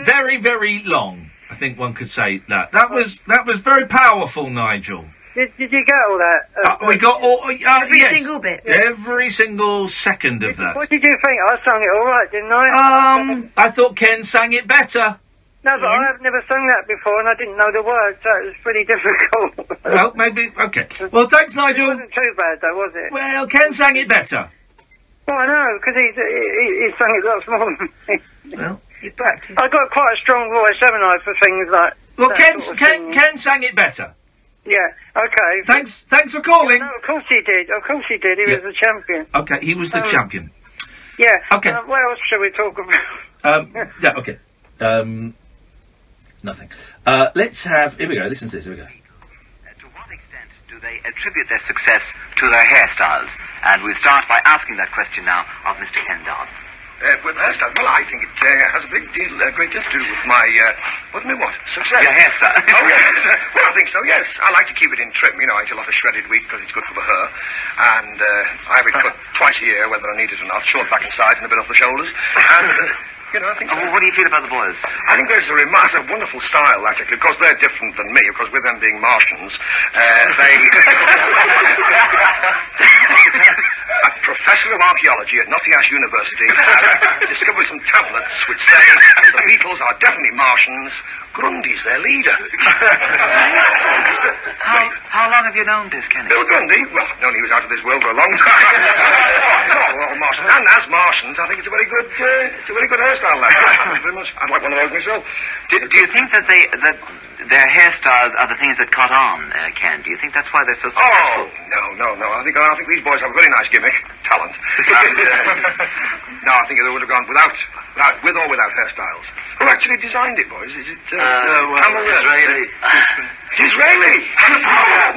very, very long. I think one could say that. That was very powerful, Nigel. Did you get all that? We got all... every yes. single bit. Every single second of that. What did you think? I sung it all right, didn't I? I thought Ken sang it better. No, but I've never sung that before, and I didn't know the words, so it was pretty difficult. Well, maybe... Okay. Well, thanks, Nigel. It wasn't too bad, though, was it? Well, Ken sang it better. Well, I know, because he sang it lots more than me. Well... Practice. I've got quite a strong voice, haven't I, for things like... Well, Ken sang it better. Yeah, okay. Thanks for calling. No, of course he did. Of course he did. He was the champion. Okay, he was the champion. Yeah. Okay. What else shall we talk about? Yeah, okay. Nothing. Let's have... Here we go. Listen to this. Here we go. To what extent do they attribute their success to their hairstyles? And we'll start by asking that question now of Mr. Kendall. With hairstyle, well, I think it has a great deal to do with my, success. Your hairstyle. Oh, yes. Well, I think so, yes. I like to keep it in trim. You know, I eat a lot of shredded wheat because it's good for the hair. And I have it cut twice a year, whether I need it or not. Short back and sides and a bit off the shoulders. And... you know, I think... What do you feel about the boys? I think there's a wonderful style, actually, because they're different than me, because with them being Martians, they... A professor of archaeology at Nottingham University has discovered some tablets which say that the Beatles are definitely Martians. Grundy's their leader. How long have you known this, Kenny? Bill Grundy? Well, I've known he was out of this world for a long time. Well, Martians. And as Martians, I think it's a very good hairstyle. Very much. I'd like one of those myself. Do you think that their hairstyles are the things that caught on, Ken. Do you think that's why they're so successful? No. I think these boys have a very nice gimmick, talent. And, no, I think they would have gone with or without hairstyles. Who actually designed it, boys? Is it Camel Israeli. It's Israeli. I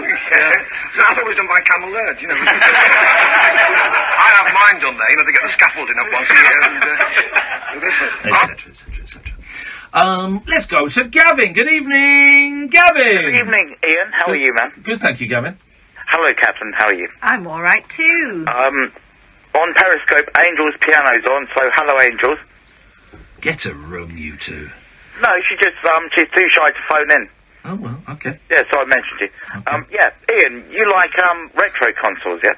thought it was done by Camel Lurd, you know. I have mine done there. You know, they get the scaffolding up once a year and etc. Let's go to Gavin. Good evening, Gavin. Good evening, Ian. How are you, man? Good, thank you, Gavin. Hello, Captain. How are you? I'm all right too. On Periscope, Angel's piano's on, so hello, Angels. Get a room, you two. No, she's too shy to phone in. Oh, well, okay. Yeah, so I mentioned you. Okay. Ian, you like retro consoles, yeah?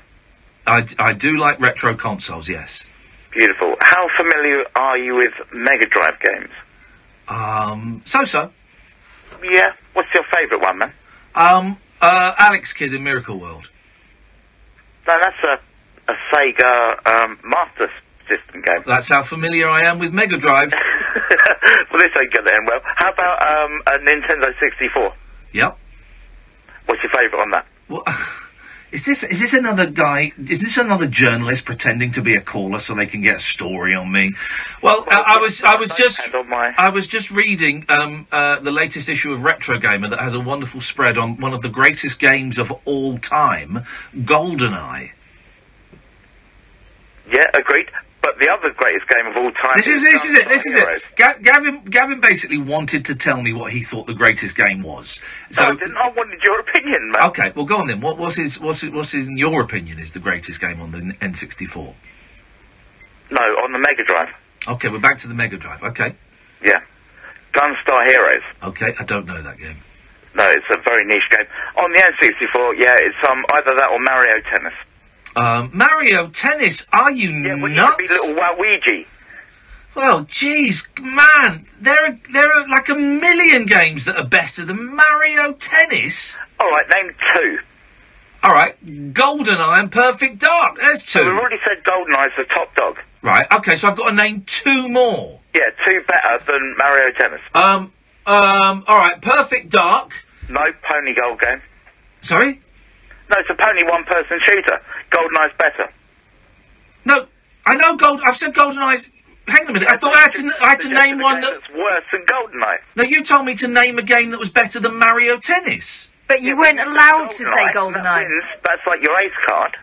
I do like retro consoles, yes. Beautiful. How familiar are you with Mega Drive games? So-so. Yeah. What's your favourite one, man? Alex Kidd in Miracle World. No, that's a Sega Master System game. That's how familiar I am with Mega Drive. Well, this ain't gonna end well. How about a Nintendo 64? Yep. What's your favourite on that? Well, is this another guy? Is this another journalist pretending to be a caller so they can get a story on me? Well, I was just reading the latest issue of Retro Gamer that has a wonderful spread on one of the greatest games of all time, GoldenEye. Yeah, agreed. But the other greatest game of all time. This is it. Gavin basically wanted to tell me what he thought the greatest game was. So no, I didn't. I wanted your opinion, man. Okay, well, go on then. What's in your opinion is the greatest game on the N64? No, on the Mega Drive. Okay, we're back to the Mega Drive. Okay. Yeah. Gunstar Heroes. Okay, I don't know that game. No, it's a very niche game. On the N64, yeah, it's either that or Mario Tennis. Mario Tennis, are you nuts? Be little Waluigi. Well, geez, man, there are like a million games that are better than Mario Tennis. All right, name two. All right, GoldenEye and Perfect Dark. There's two. Well, we've already said GoldenEye's the top dog. Right. Okay, so I've got to name two more. Yeah, two better than Mario Tennis. All right, Perfect Dark. No, Pony Gold game. Sorry? No, it's a pony one-person shooter. GoldenEye's better. No, I know I've said GoldenEye's... Hang on a minute, I thought I had to name one that's worse than GoldenEye. No, you told me to name a game that was better than Mario Tennis. But you weren't allowed to say GoldenEye. That's like your ace card.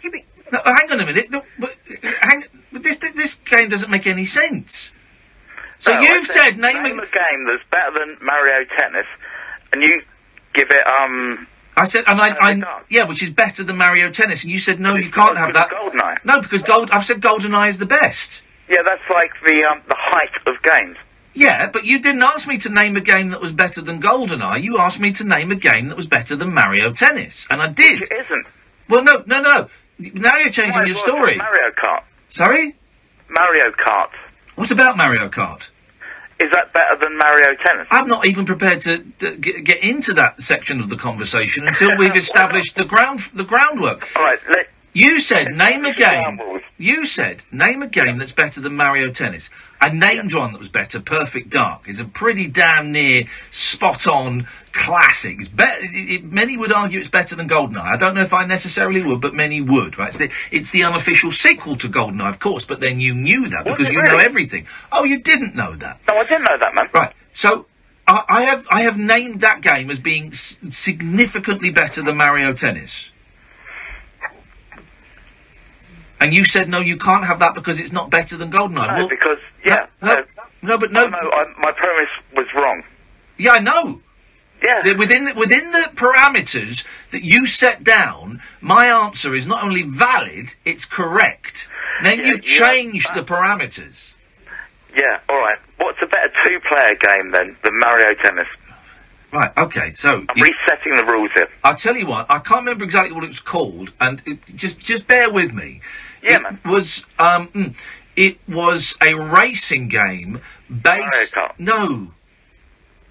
No, hang on a minute. But this game doesn't make any sense. So no, you've said name a game that's better than Mario Tennis, and you give it I said, yeah, which is better than Mario Tennis, and you said no, you can't have that. GoldenEye. No, because I've said GoldenEye is the best. Yeah, that's like the height of games. Yeah, but you didn't ask me to name a game that was better than GoldenEye. You asked me to name a game that was better than Mario Tennis, and I did. Which it isn't. Well, no. Now you're changing your story. Mario Kart. Sorry? Mario Kart. What about Mario Kart? Is that better than Mario Tennis? I'm not even prepared to get into that section of the conversation until we've established the groundwork. All right, you said name a game. You said name a game that's better than Mario Tennis. I named one that was better, Perfect Dark. It's a pretty damn near spot-on classic. Many would argue it's better than GoldenEye. I don't know if I necessarily would, but many would, right? It's the unofficial sequel to GoldenEye, of course, but then you knew that because you know everything. Oh, you didn't know that? No, I didn't know that, man. Right, so I have named that game as being significantly better than Mario Tennis. And you said, no, you can't have that because it's not better than GoldenEye. No, well, because, No, my premise was wrong. Yeah, I know. Yeah. Within the parameters that you set down, my answer is not only valid, it's correct. Then you've changed the parameters. Yeah, all right. What's a better two-player game, then, than Mario Tennis? Right, okay, so... I'm resetting the rules here. I'll tell you what, I can't remember exactly what it was called, and just bear with me. Yeah, man. It was a racing game based... Mario Kart. No.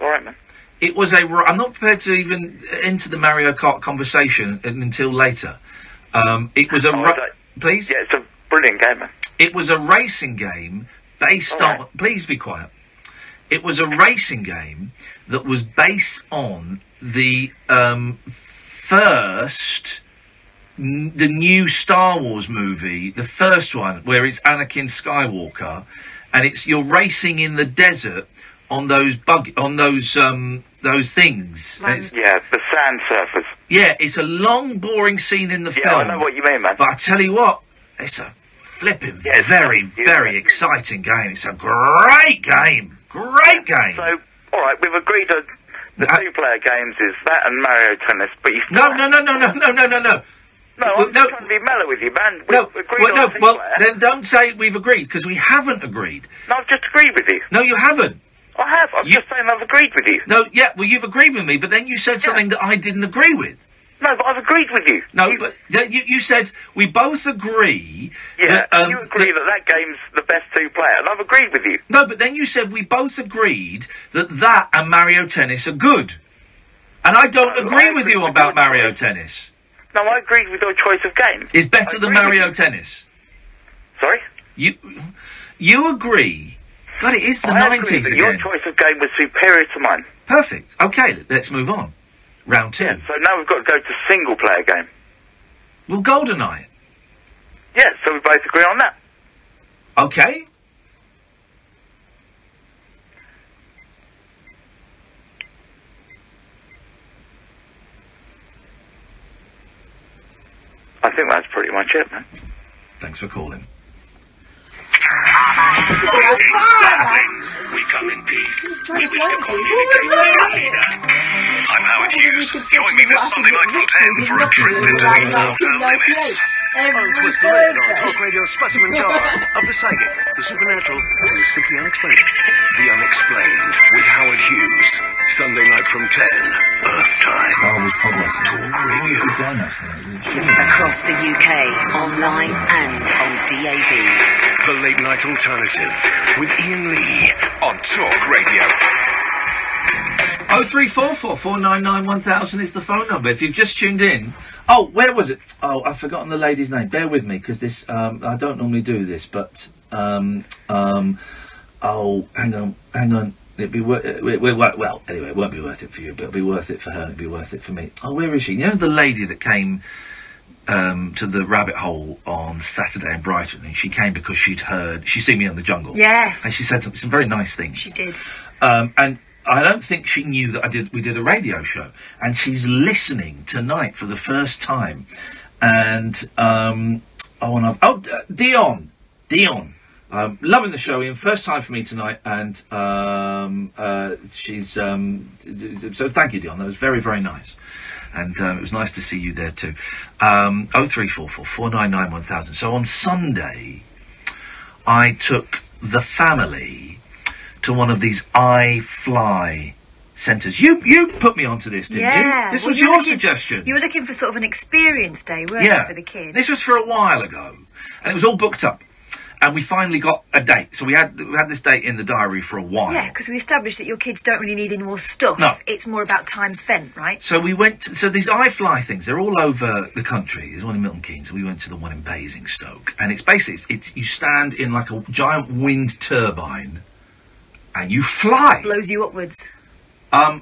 All right, man. It was I'm not prepared to even enter the Mario Kart conversation until later. It was Please? Yeah, it's a brilliant game, man. It was a racing game based on... Please be quiet. It was a racing game that was based on the the new Star Wars movie, the first one, where it's Anakin Skywalker, and you're racing in the desert on those things. Yeah, the sand surfers. Yeah, it's a long, boring scene in the film. Yeah, I know what you mean, man. But I tell you what, it's a flipping very, very exciting game. It's a great game. Great game. So, all right, we've agreed that the two-player games is that and Mario Tennis, but you still... No. No, I'm just trying to be mellow with you, man. We've agreed on two-player. Then don't say we've agreed, because we haven't agreed. No, I've just agreed with you. No, you haven't. I have. I'm just saying I've agreed with you. No, yeah, well, you've agreed with me, but then you said something that I didn't agree with. No, but I've agreed with you. No, but you said we both agree... Yeah, you agree that game's the best two-player, and I've agreed with you. No, but then you said we both agreed that and Mario Tennis are good. And I don't agree with you about Mario Tennis. No, I agreed with your choice of game. It's better than Mario Tennis. Sorry? You agree... God, it is the 90s again. Your choice of game was superior to mine. Perfect. Okay, let's move on. Round 2. Yeah, so now we've got to go to single-player game. Well, GoldenEye. Yeah, so we both agree on that. Okay. I think that's pretty much it, man. Thanks for calling. We come in peace. We wish to communicate with our leader. I'm Howard Hughes. Join me this Sunday night from 10 for a trip into the outer limits. Twist the lid on Talk Radio's specimen jar of the psychic, the supernatural, and the simply unexplained. The Unexplained with Howard Hughes. Sunday night from 10, Earth time. Talk Radio. Across the UK, online and on DAB. The Late Night Alternative with Iain Lee on Talk Radio. 0344 499 1000 is the phone number. If you've just tuned in... Oh, where was it? Oh, I've forgotten the lady's name. Bear with me, because this... I don't normally do this, but... oh, hang on. It'd be well, anyway, it won't be worth it for you, but it'll be worth it for her and it'll be worth it for me. Oh, where is she? You know the lady that came to the rabbit hole on Saturday in Brighton, and she came because she'd seen me on The Jungle. Yes. And she said some very nice things. She did. And I don't think she knew that we did a radio show, and she's listening tonight for the first time. And Dion, loving the show, Ian. First time for me tonight, and she's so thank you, Dion. That was very, very nice, and it was nice to see you there too. 0344 499 1000. So on Sunday, I took the family to one of these iFly centres. You put me onto this, didn't you? This was your suggestion. You were looking for sort of an experience day, weren't you, for the kids? This was for a while ago, and it was all booked up. And we finally got a date. So we had this date in the diary for a while. Yeah, because we established that your kids don't really need any more stuff. No. It's more about time spent, right? So we went... So these iFly things, they're all over the country. There's one in Milton Keynes, and we went to the one in Basingstoke. And it's basically... you stand in like a giant wind turbine, and you fly. Blows you upwards. Right.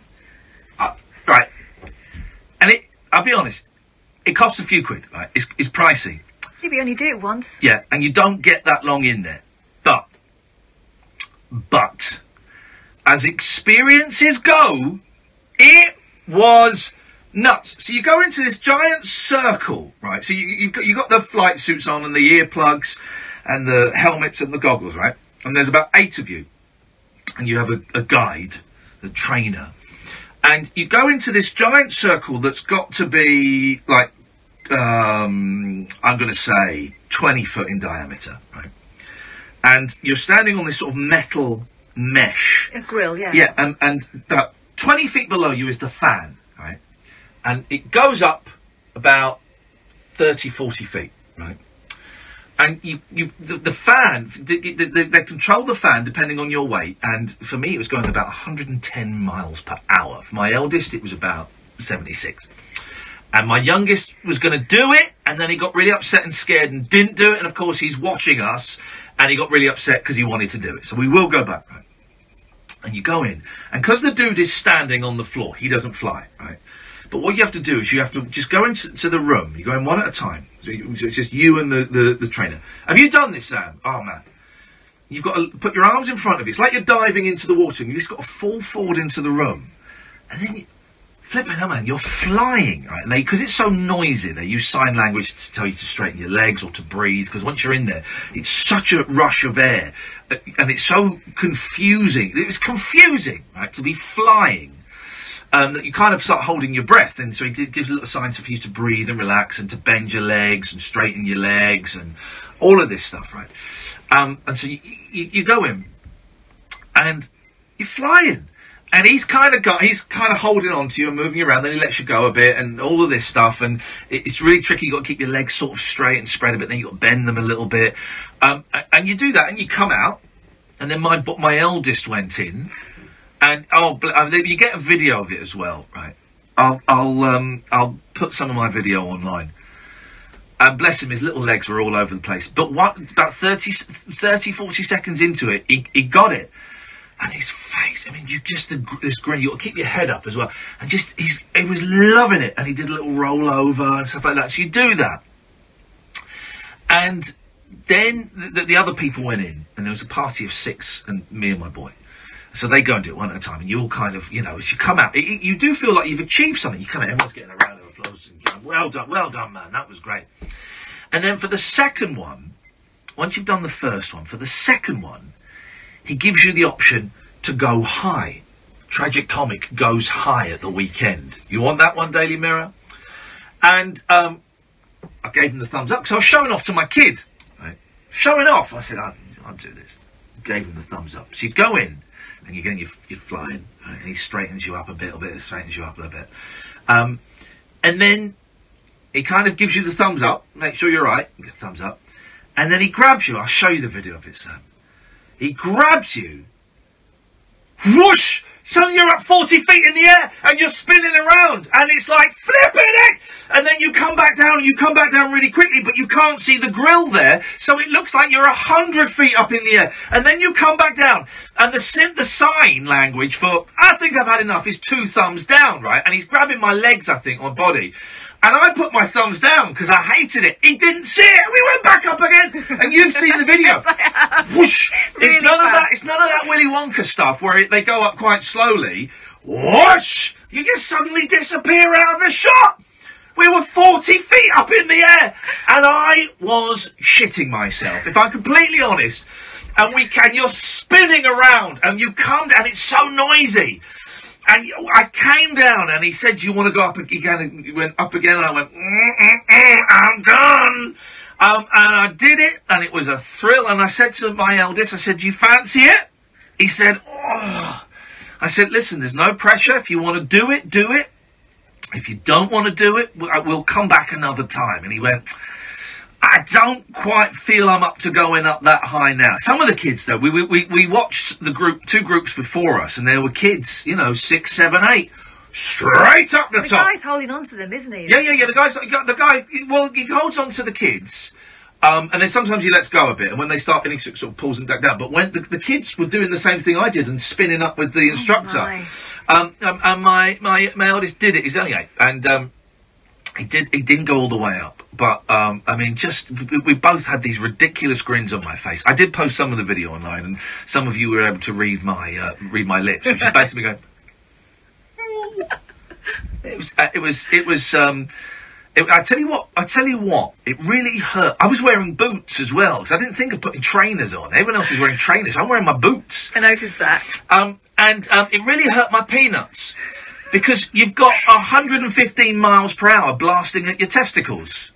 And I'll be honest, it costs a few quid, right? It's pricey. Yeah, but you only do it once. Yeah, and you don't get that long in there. But, as experiences go, it was nuts. So you go into this giant circle, right? So you got the flight suits on and the earplugs and the helmets and the goggles, right? And there's about 8 of you. And you have a guide, a trainer. And you go into this giant circle that's got to be, like, I'm going to say 20 foot in diameter, right? And you're standing on this sort of metal mesh. A grill, yeah. Yeah, and 20 feet below you is the fan, right? And it goes up about 30, 40 feet, right? And the fan, they control the fan depending on your weight. And for me, it was going about 110 miles per hour. For my eldest, it was about 76. And my youngest was going to do it, and then he got really upset and scared and didn't do it. And, of course, he's watching us, and he got really upset because he wanted to do it. So we will go back, right? And you go in, and because the dude is standing on the floor, he doesn't fly, right? But what you have to do is you have to just go into the room. You go in one at a time. So it's just you and the trainer. Have you done this, Sam? Oh, man. You've got to put your arms in front of you. It's like you're diving into the water, and you've just got to fall forward into the room. And then you... Flipping hell, man, you're flying, right? And because it's so noisy, they use sign language to tell you to straighten your legs or to breathe, because once you're in there, it's such a rush of air, and it's so confusing. It was confusing, right, to be flying, that you kind of start holding your breath, and so it gives a little sign for you to breathe and relax and to bend your legs and straighten your legs and all of this stuff, right? And so you go in, and you're flying. And he's kind of holding on to you and moving you around. Then he lets you go a bit and all of this stuff. And it's really tricky. You've got to keep your legs sort of straight and spread a bit. Then you've got to bend them a little bit. And you do that and you come out. And then my eldest went in. And you get a video of it as well, right? I'll put some of my video online. And bless him, his little legs were all over the place. But about 30, 40 seconds into it, he got it. And his face, I mean, this grin, you've got to keep your head up as well. And he was loving it. And he did a little roll over and stuff like that. So you do that. And then the other people went in. And there was a party of 6 and me and my boy. So they go and do it one at a time. And you all kind of, as you come out, you do feel like you've achieved something. You come out, everyone's getting a round of applause. And going, well done, man. That was great. And then for the second one, once you've done the first one, for the second one, he gives you the option to go high. Tragic Comic goes high at the weekend. You want that one, Daily Mirror? And I gave him the thumbs up because I was showing off to my kid. Right? Showing off. I said, I'll do this. Gave him the thumbs up. So you go in, and you're flying, right? And he straightens you up a bit, straightens you up a little bit. And then he kind of gives you the thumbs up, make sure you're right, you get thumbs up. And then he grabs you. I'll show you the video of it, Sam. He grabs you, whoosh! Suddenly you're up 40 feet in the air and you're spinning around and it's like flipping it! And then you come back down really quickly, but you can't see the grill there, so it looks like you're 100 feet up in the air. And then you come back down and the sign language for, I think I've had enough, is 2 thumbs down, right? And he's grabbing my legs, I think, my body. And I put my thumbs down because I hated it. He didn't see it. We went back up again. And you've seen the video. Whoosh. It's none of that. It's none of that Willy Wonka stuff where they go up quite slowly. Whoosh. You just suddenly disappear out of the shot. We were 40 feet up in the air. And I was shitting myself, if I'm completely honest. And you're spinning around and you come down. It's so noisy. And I came down and he said, do you want to go up again? And he went up again and I went, I'm done. And I did it and it was a thrill. And I said to my eldest, I said, do you fancy it? He said, oh. I said, listen, there's no pressure. If you want to do it, do it. If you don't want to do it, we'll come back another time. And he went, I don't quite feel I'm up to going up that high now. Some of the kids, though, we watched the 2 groups before us, and there were kids, 6, 7, 8, straight up the top. The guy's holding on to them, isn't he? Yeah. The guy, well, he holds on to the kids, and then sometimes he lets go a bit, and when they start, and he sort of pulls them back down. But when the kids were doing the same thing I did and spinning up with the instructor, and my eldest did it. He's only 8, and he didn't go all the way up. But, I mean, we both had these ridiculous grins on my face. I did post some of the video online, and some of you were able to read my lips, which is basically going... I tell you what, it really hurt. I was wearing boots as well, because I didn't think of putting trainers on. Everyone else is wearing trainers. I'm wearing my boots. I noticed that. And it really hurt my peanuts, because you've got 115 miles per hour blasting at your testicles.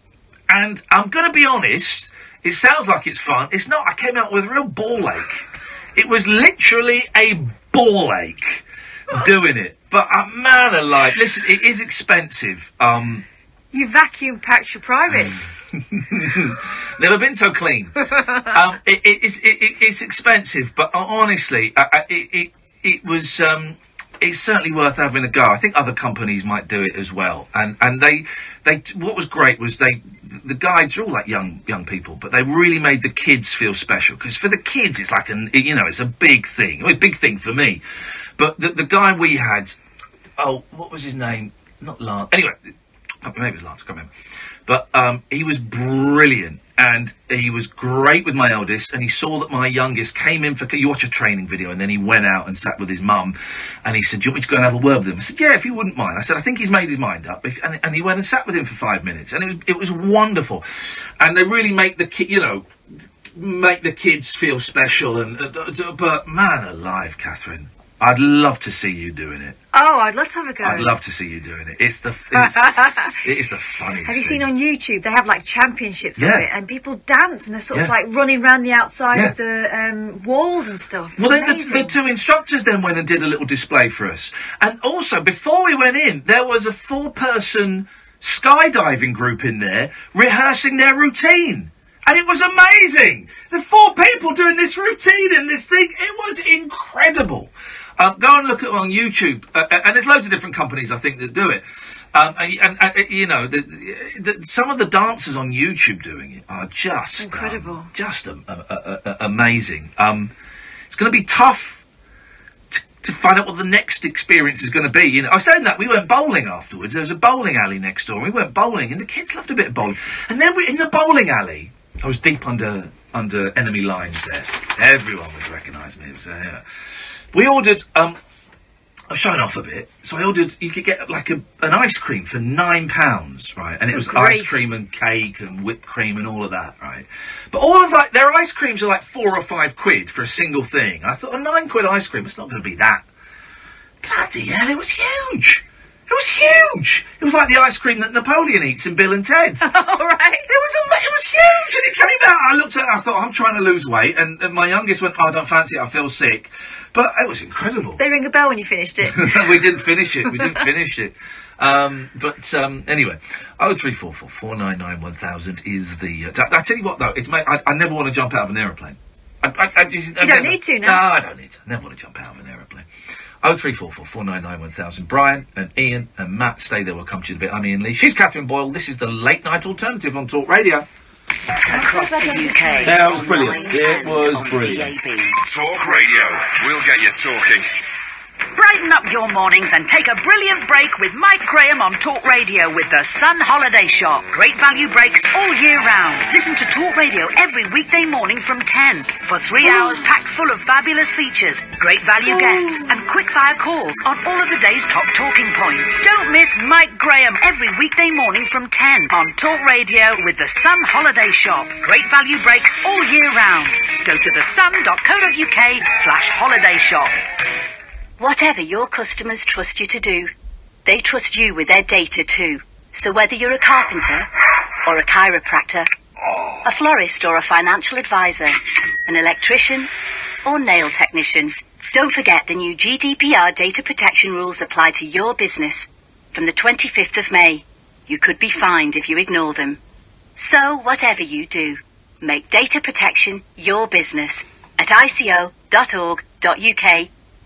And I'm going to be honest, it sounds like it's fun. It's not. I came out with a real ball ache. It was literally a ball ache doing it. But, man alive, listen, it is expensive. You vacuum packed your privates. Never been so clean. It's expensive, but honestly, it was... it's certainly worth having a go. I think other companies might do it as well. And they what was great was the guides are all like young people, but they really made the kids feel special, because for the kids it's like it's a big thing. Well, a big thing for me. But the guy we had, what was his name? Not Lance. Anyway, maybe it was Lance, I can't remember. But he was brilliant, and he was great with my eldest, and he saw that my youngest came in for... You watch a training video, and then he went out and sat with his mum, and he said, do you want me to go and have a word with him? I said, yeah, if you wouldn't mind. I said, I think he's made his mind up. And he went and sat with him for 5 minutes, and it was wonderful. And they really make the make the kids feel special. But man alive, Catherine, I'd love to see you doing it. Oh, I'd love to have a go. I'd love to see you doing it. It is the funniest Have you thing. seen on YouTube, they have like championships of it, and people dance, and they're sort of like running around the outside of the walls and stuff. It's amazing. The two instructors then went and did a little display for us. And also, before we went in, there was a 4-person skydiving group in there rehearsing their routine. And it was amazing. The 4 people doing this routine and this thing, it was incredible. Go and look at it on YouTube. And there's loads of different companies, I think, that do it. Some of the dancers on YouTube doing it are just... incredible. Amazing. It's going to be tough to find out what the next experience is going to be. I was saying that, we went bowling afterwards. There was a bowling alley next door, and we went bowling, and the kids loved a bit of bowling. And then in the bowling alley... I was deep under enemy lines there. Everyone would recognise me. It was, we ordered... I was showing off a bit. So I ordered... You could get like an ice cream for £9, right? And it was ice cream and cake and whipped cream and all of that, right? But all of their ice creams are like £4 or £5 for a single thing. And I thought, a £9 ice cream, it's not going to be that. Bloody hell, it was huge! It was huge! It was like the ice cream that Napoleon eats in Bill and Ted. All right. It was huge, and it came out. I looked at it, I thought, I'm trying to lose weight, and my youngest went, I don't fancy it, I feel sick. But it was incredible. They ring a bell when you finished it. We didn't finish it. Anyway, 0344 499 1000 is the... I tell you what, though, I never want to jump out of an aeroplane. You don't need to, no? No, I don't need to. I never want to jump out of an aeroplane. 0344 499 1000. Brian and Ian and Matt, stay there, we'll come to you in a bit. I'm Iain Lee. She's Catherine Boyle. This is the Late Night Alternative on Talk Radio. Across the UK. That was brilliant. It was brilliant. Talk Radio. We'll get you talking. Brighten up your mornings and take a brilliant break with Mike Graham on Talk Radio with the Sun Holiday Shop. Great value breaks all year round. Listen to Talk Radio every weekday morning from 10 for 3 hours packed full of fabulous features, great value guests and quick-fire calls on all of the day's top talking points. Don't miss Mike Graham every weekday morning from 10 on Talk Radio with the Sun Holiday Shop. Great value breaks all year round. Go to thesun.co.uk/holiday shop. Whatever your customers trust you to do, they trust you with their data too. So whether you're a carpenter or a chiropractor, a florist or a financial advisor, an electrician or nail technician, don't forget the new GDPR data protection rules apply to your business from the 25th of May. You could be fined if you ignore them. So whatever you do, make data protection your business at ico.org.uk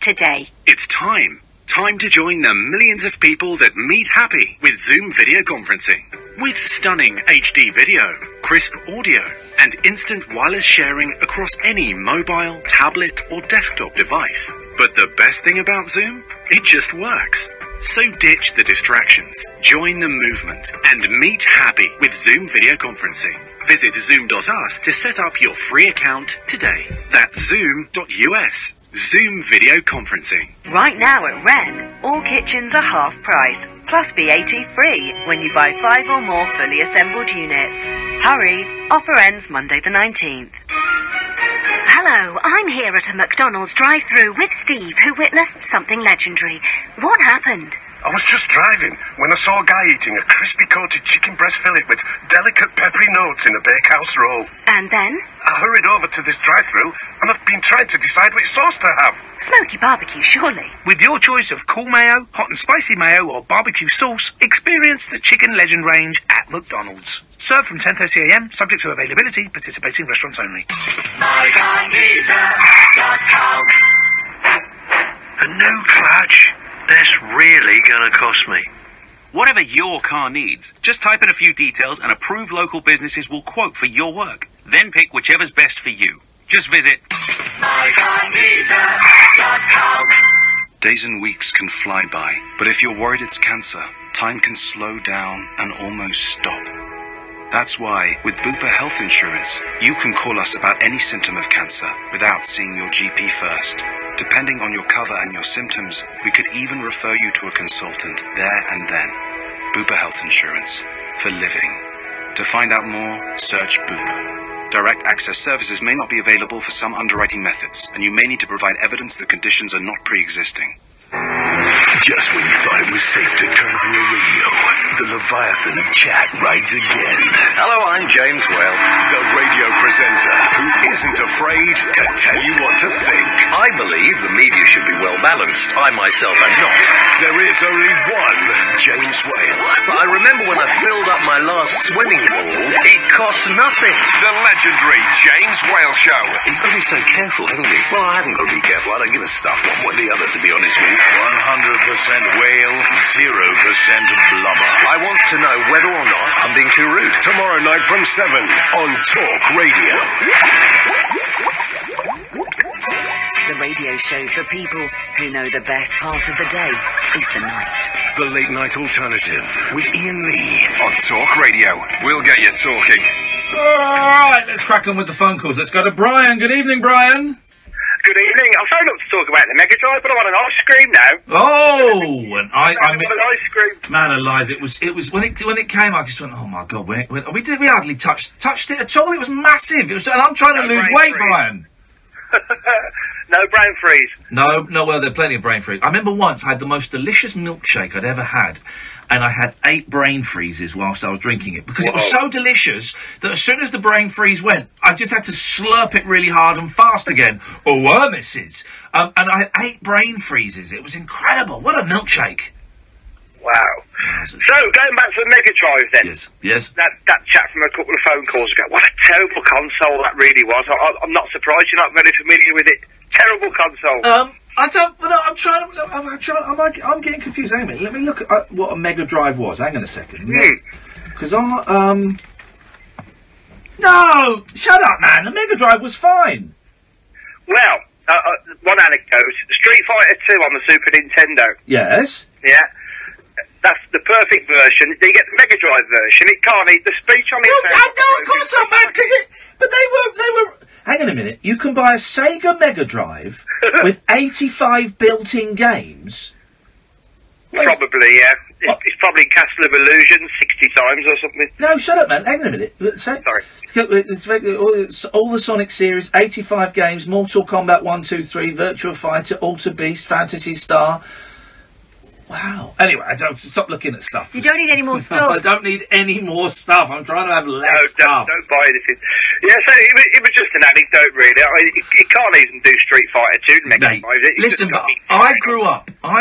today. It's time. Time to join the millions of people that meet happy with Zoom video conferencing. With stunning HD video, crisp audio, and instant wireless sharing across any mobile, tablet, or desktop device. But the best thing about Zoom? It just works. So ditch the distractions, join the movement, and meet happy with Zoom video conferencing. Visit zoom.us to set up your free account today. That's zoom.us. Zoom video conferencing. Right now at Wren, all kitchens are half price, plus VAT free when you buy 5 or more fully assembled units. Hurry, offer ends Monday the 19th. Hello, I'm here at a McDonald's drive-thru with Steve, who witnessed something legendary. What happened? I was just driving when I saw a guy eating a crispy coated chicken breast fillet with delicate peppery notes in a bakehouse roll. And then? I hurried over to this drive-thru and I've been trying to decide which sauce to have. Smoky barbecue, surely. With your choice of cool mayo, hot and spicy mayo or barbecue sauce, experience the Chicken Legend range at McDonald's. Served from 10:30am, subject to availability, participating restaurants only. MyGuideMeter.com. A no clutch. That's really gonna cost me. Whatever your car needs, just type in a few details and approved local businesses will quote for your work. Then pick whichever's best for you. Just visit mycarmeter.com. Days and weeks can fly by, but if you're worried it's cancer, time can slow down and almost stop. That's why, with Bupa Health Insurance, you can call us about any symptom of cancer without seeing your GP first. Depending on your cover and your symptoms, we could even refer you to a consultant there and then. Bupa Health Insurance. For living. To find out more, search Bupa. Direct access services may not be available for some underwriting methods, and you may need to provide evidence that conditions are not pre-existing. Just when you thought it was safe to turn on your radio, the Leviathan of chat rides again. Hello, I'm James Whale, the radio presenter who isn't afraid to tell you what to think. I believe the media should be well balanced. I myself am not. There is only one James Whale. I remember when I filled up my last swimming pool, it cost nothing. The legendary James Whale Show. You've got to be so careful, haven't you? Well, I haven't got to be careful. I don't give a stuff one way or the other, to be honest with you. 100% whale, 0% blubber. I want to know whether or not I'm being too rude. Tomorrow night from 7 on Talk Radio. The radio show for people who know the best part of the day is the night. The Late Night Alternative with Iain Lee on Talk Radio. We'll get you talking. All right, let's crack on with the phone calls. Let's go to Brian. Good evening, Brian. Good evening. I phoned up to talk about the Mega Drive, but I want an ice cream now. Oh, and I want an ice cream. Man alive! It was when it came. I just went, oh my god! We hardly touched it at all. It was massive. It was, and I'm trying to lose weight, Brian. No brain freeze. No. Well, there are plenty of brain freeze. I remember once I had the most delicious milkshake I'd ever had, and I had 8 brain freezes whilst I was drinking it because it was so delicious that as soon as the brain freeze went, I just had to slurp it really hard and fast again. Oh, misses. And I had 8 brain freezes. It was incredible. What a milkshake. Wow. So, going back to the Mega Drive then. Yes. That chat from a couple of phone calls ago. What a terrible console that really was. I'm not surprised you're not very familiar with it. Terrible console. I don't. Well, I'm trying to. I'm getting confused. Hang on a minute. Let me look at what a Mega Drive was. Hang on a second. Because No, shut up, man. The Mega Drive was fine. Well, one anecdote: Street Fighter 2 on the Super Nintendo. Yes. Yeah. That's the perfect version. You get the Mega Drive version. It can't eat the speech on it. No, of course not, man. But they were. Hang on a minute. You can buy a Sega Mega Drive with 85 built-in games. Probably, yeah. It's probably Castle of Illusion 60 times or something. No, shut up, man. Hang on a minute. Sorry. It's all the Sonic series, 85 games, Mortal Kombat 1, 2, 3, Virtua Fighter, Alter Beast, Phantasy Star. Wow. Anyway, I don't stop looking at stuff. You don't need any more stuff. I don't need any more stuff. I'm trying to have less stuff. Don't buy anything. Yeah, so it was just an anecdote, really. I mean, you can't even do Street Fighter 2 to Mega Drive. Listen, but I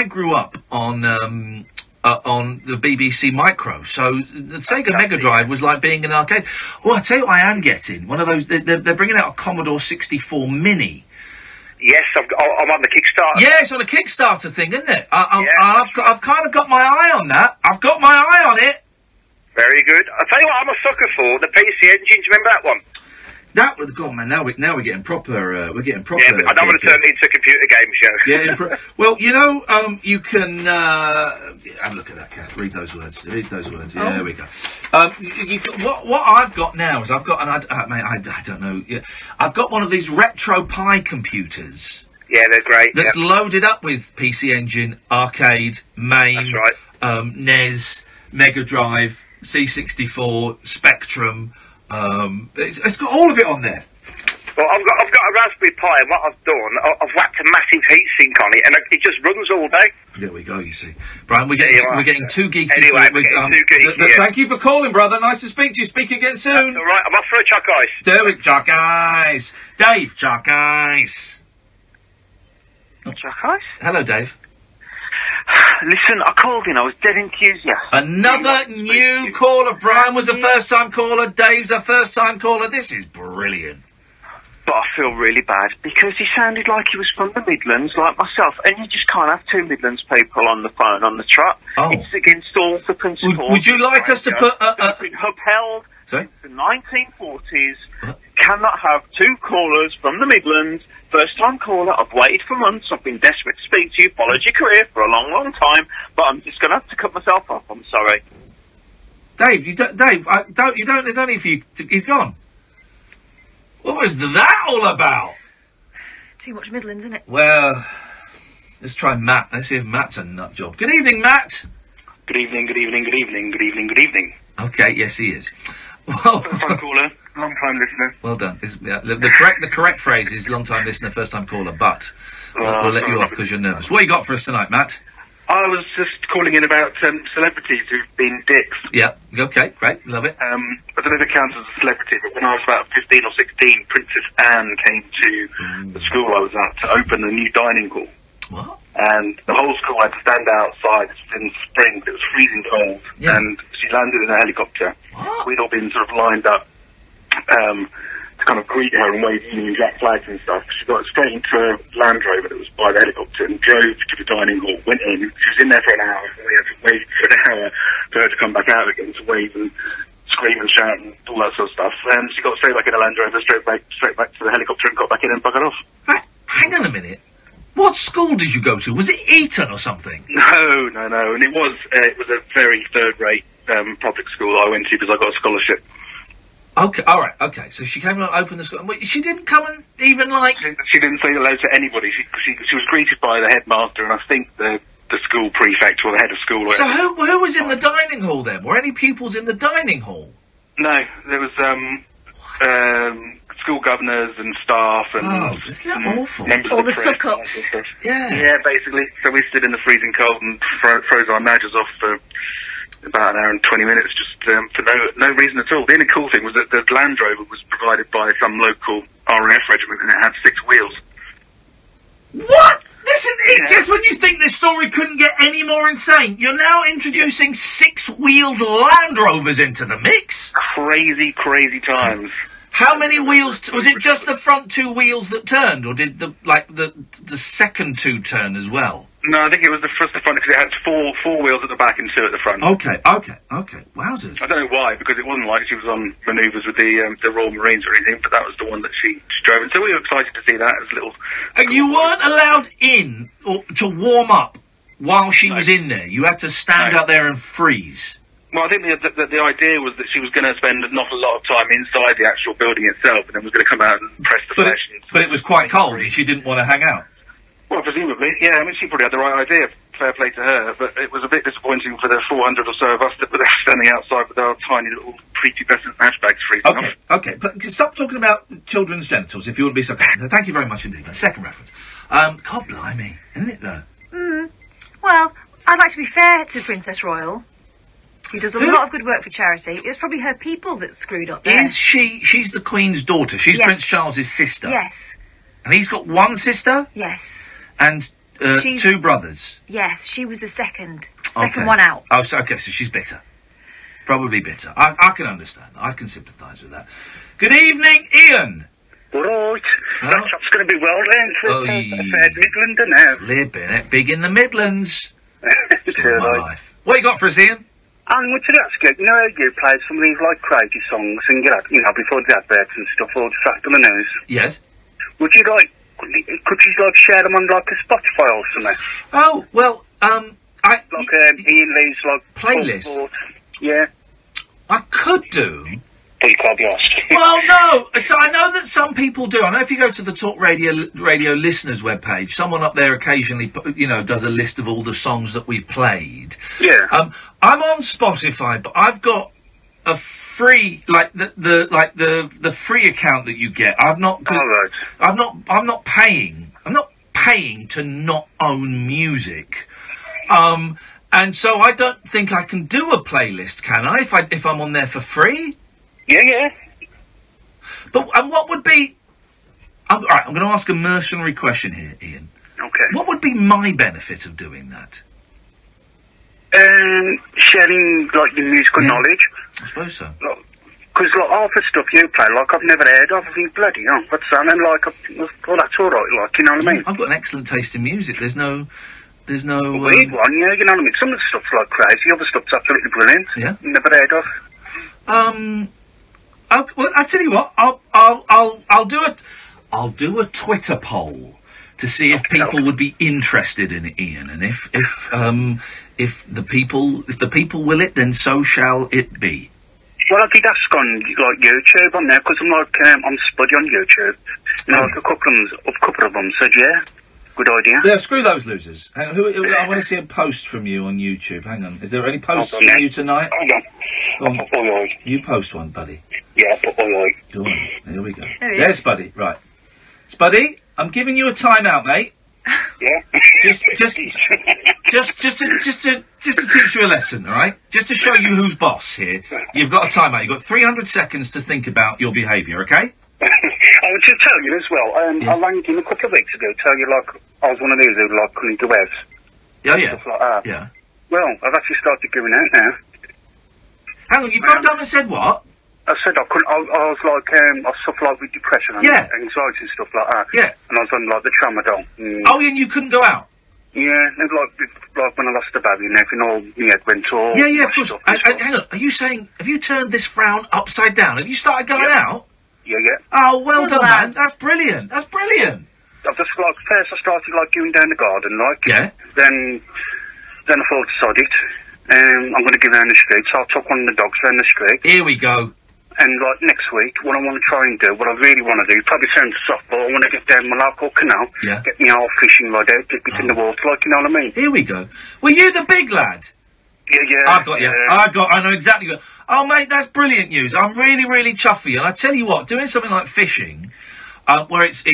grew up on the BBC Micro, so the Sega Mega Drive was like being an arcade. Oh, I tell you what I am getting. One of those, they're bringing out a Commodore 64 Mini. Yes, I'm on the Kickstarter. Yeah, it's on a Kickstarter thing, isn't it? I've kind of got my eye on that. I've got my eye on it. Very good. I'll tell you what I'm a sucker for, the PC Engine. Do you remember that one? That was, God, man, now we're getting proper, Yeah, but I don't want to turn it into a computer game show. Yeah, well, you know, you can, have a look at that, Kath, read those words, yeah, there we go. What I've got now is I've got, I don't know, I've got one of these Retro Pi computers. Yeah, they're great. That's loaded up with PC Engine, arcade, MAME, That's right. NES, Mega Drive, C64, Spectrum. It's got all of it on there. Well, I've got a Raspberry Pi, and what I've done, I've whacked a massive heatsink on it, and it just runs all day. There we go. You see, Brian, we're getting too geeky. Anyway, we're getting too geeky. Thank you for calling, brother. Nice to speak to you. Speak again soon. That's all right. I'm off for a chalk ice. Derek, chalk ice. Dave, chalk ice. Chalk ice. Hello, Dave. Listen, I called in. I was dead enthusiastic. Another new caller. Brian was a first-time caller. Dave's a first-time caller. This is brilliant. But I feel really bad because he sounded like he was from the Midlands, like myself, and you just can't have two Midlands people on the phone on the trot. Oh. It's against all the principles. Would you like us to put It's been upheld Sorry? since the 1940s. Cannot have two callers from the Midlands. First-time caller. I've waited for months. I've been desperate to speak to you. Followed your career for a long, long time. But I'm just going to have to cut myself off. I'm sorry. Dave, you don't. There's only a few. He's gone. What was that all about? Too much Midlands, isn't it? Well, let's try Matt. Let's see if Matt's a nut job. Good evening, Matt. Good evening, good evening, good evening, good evening, good evening. Okay, yes, he is. Well, first-time caller, long-time listener. Well done. The correct phrase is long-time listener, first-time caller, but we'll let you off because you're nervous. What you got for us tonight, Matt? I was just calling in about celebrities who've been dicks. Yeah, okay, great, love it. I don't know if it counts as a celebrity, but when I was about 15 or 16, Princess Anne came to the school I was at to open a new dining hall. What? And the whole school had to stand outside in spring, but it was freezing cold, and she landed in a helicopter. What? We'd all been sort of lined up to kind of greet her and wave Union Jack flags and stuff. She got straight into a Land Rover that was by the helicopter and drove to the dining hall, went in. She was in there for an hour, and we had to wait for an hour for her to come back out again to wave and scream and shout and all that sort of stuff. And she got straight back in the Land Rover, straight back to the helicopter and got back in and buggered off. Right, hang on a minute. What school did you go to? Was it Eton or something? No. And it was a very third-rate public school I went to because I got a scholarship. Okay, all right, okay. So she came and opened the school. Wait, she didn't come and even like. She didn't say hello to anybody. She was greeted by the headmaster and I think the school prefect or the head of school. So who was in the dining hall then? Were any pupils in the dining hall? No, there was school governors and staff and isn't that awful? All the suck-ups. Yeah, basically. So we stood in the freezing cold and froze our badges off for about an hour and 20 minutes just for no reason at all. The only cool thing was that the Land Rover was provided by some local RAF regiment and it had 6 wheels. What? This is it. Just when you think this story couldn't get any more insane, you're now introducing 6-wheeled Land Rovers into the mix? Crazy times. How many wheels? Was it just the front 2 wheels that turned, or did the second 2 turn as well? No, I think it was the front because it had four wheels at the back and 2 at the front. Okay. Wowzers. I don't know why, because it wasn't like she was on manoeuvres with the Royal Marines or anything, but that was the one that she drove. And so we were excited to see that as little. And you weren't allowed in to warm up while she was in there. You had to stand out there and freeze. Well, I think the idea was that she was going to spend an awful lot of time inside the actual building itself, and then was going to come out and press the flesh. But it was quite cold, and she didn't want to hang out. Well, presumably, yeah. I mean, she probably had the right idea. Fair play to her. But it was a bit disappointing for the 400 or so of us that were standing outside with our tiny little prepubescent hashbags freezing off. Okay. But stop talking about children's genitals, if you would be so kind. Thank you very much indeed. Second reference. God blimey, isn't it though? Well, I'd like to be fair to Princess Royal, who does a lot of good work for charity. It was probably her people that screwed up there. Is she? She's the Queen's daughter. She's Prince Charles's sister. Yes. And he's got one sister? Yes. And 2 brothers? Yes, she was the second one out. Oh, so she's bitter. Probably bitter. I can understand that. I can sympathise with that. Good evening, Ian. Right. That chap's going to be well then for fair Midland, isn't it? Flipping it. Big in the Midlands. Story of my life. What you got for us, Ian? I wanted to ask you, you know how you played some of these like crazy songs and before the adverts and stuff, or just after the news? Yes. Could you share them on like a Spotify or something? Oh, well, Ian Lee's like playlist. Yeah. I could do. But you can't be asked. Well, no. So I know that some people do. I know if you go to the talkRADIO listeners webpage, someone up there occasionally, does a list of all the songs that we've played. Yeah. I'm on Spotify, but I've got a free, the free account that you get. I'm not paying. I'm not paying to not own music. And so I don't think I can do a playlist, can I? If I'm on there for free? Yeah. But what would be? All right, I'm going to ask a mercenary question here, Ian. Okay. What would be my benefit of doing that? Sharing like your musical knowledge. I suppose so. Because Because, like, half the stuff you play, like, I've never heard of. I think, bloody hell, what's that? And, like, well, that's all right, like, you know what I mean? I've got an excellent taste in music. There's no... A weird one, yeah, you know what I mean? Some of the stuff's, like, crazy. Other stuff's absolutely brilliant. Yeah. Never heard of. Well, I tell you what, I'll do a Twitter poll to see if people would be interested in it, Ian, and if the people will it, then so shall it be. Well, I did ask on, like, YouTube on there, because I'm, like, I'm spuddy on YouTube. You know, like, a couple of them said, yeah, good idea. Yeah, screw those losers. Hang on, I want to see a post from you on YouTube. Hang on. Is there any posts from you tonight? Hold on. You post one, buddy. Yeah, but oi. Go on. Here we go. There he There's Buddy. Right. Spuddy, I'm giving you a timeout, mate. Yeah. Just to teach you a lesson, all right? Just to show you who's boss here. You've got a timeout. You've got 300 seconds to think about your behaviour, okay? I would just tell you as well. Yes. I rang in a couple of weeks ago. Tell you, like, I was one of these who, like, couldn't do ads. Oh yeah. Stuff like that. Yeah. Well, I've actually started going out now. Hang on, you've gone down and said what? I said I couldn't. I was like, I suffer like with depression and anxiety and stuff like that. Yeah. And I was on like the tramadol. Oh, and you couldn't go out? Yeah, and like when I lost the baby and everything, all my head went all. Yeah, of course. Hang on, are you saying, have you turned this frown upside down? Have you started going out? Yeah. Oh, well done, man. That's brilliant. That's brilliant. I've just like first I started like going down the garden, like. Yeah. Then I thought, sod it. I'm going to go down the street, so I took one of the dogs down the street. Here we go. And, like, next week, what I want to try and do, what I really want to do, probably sounds soft, but I want to get down my local canal, get me old fishing rod out, dip it in the water, like, you know what I mean? Here we go. Were you the big lad? Yeah. I got you. I know exactly what... Oh, mate, that's brilliant news. I'm really, really chuffed for you. And I tell you what, doing something like fishing, where it's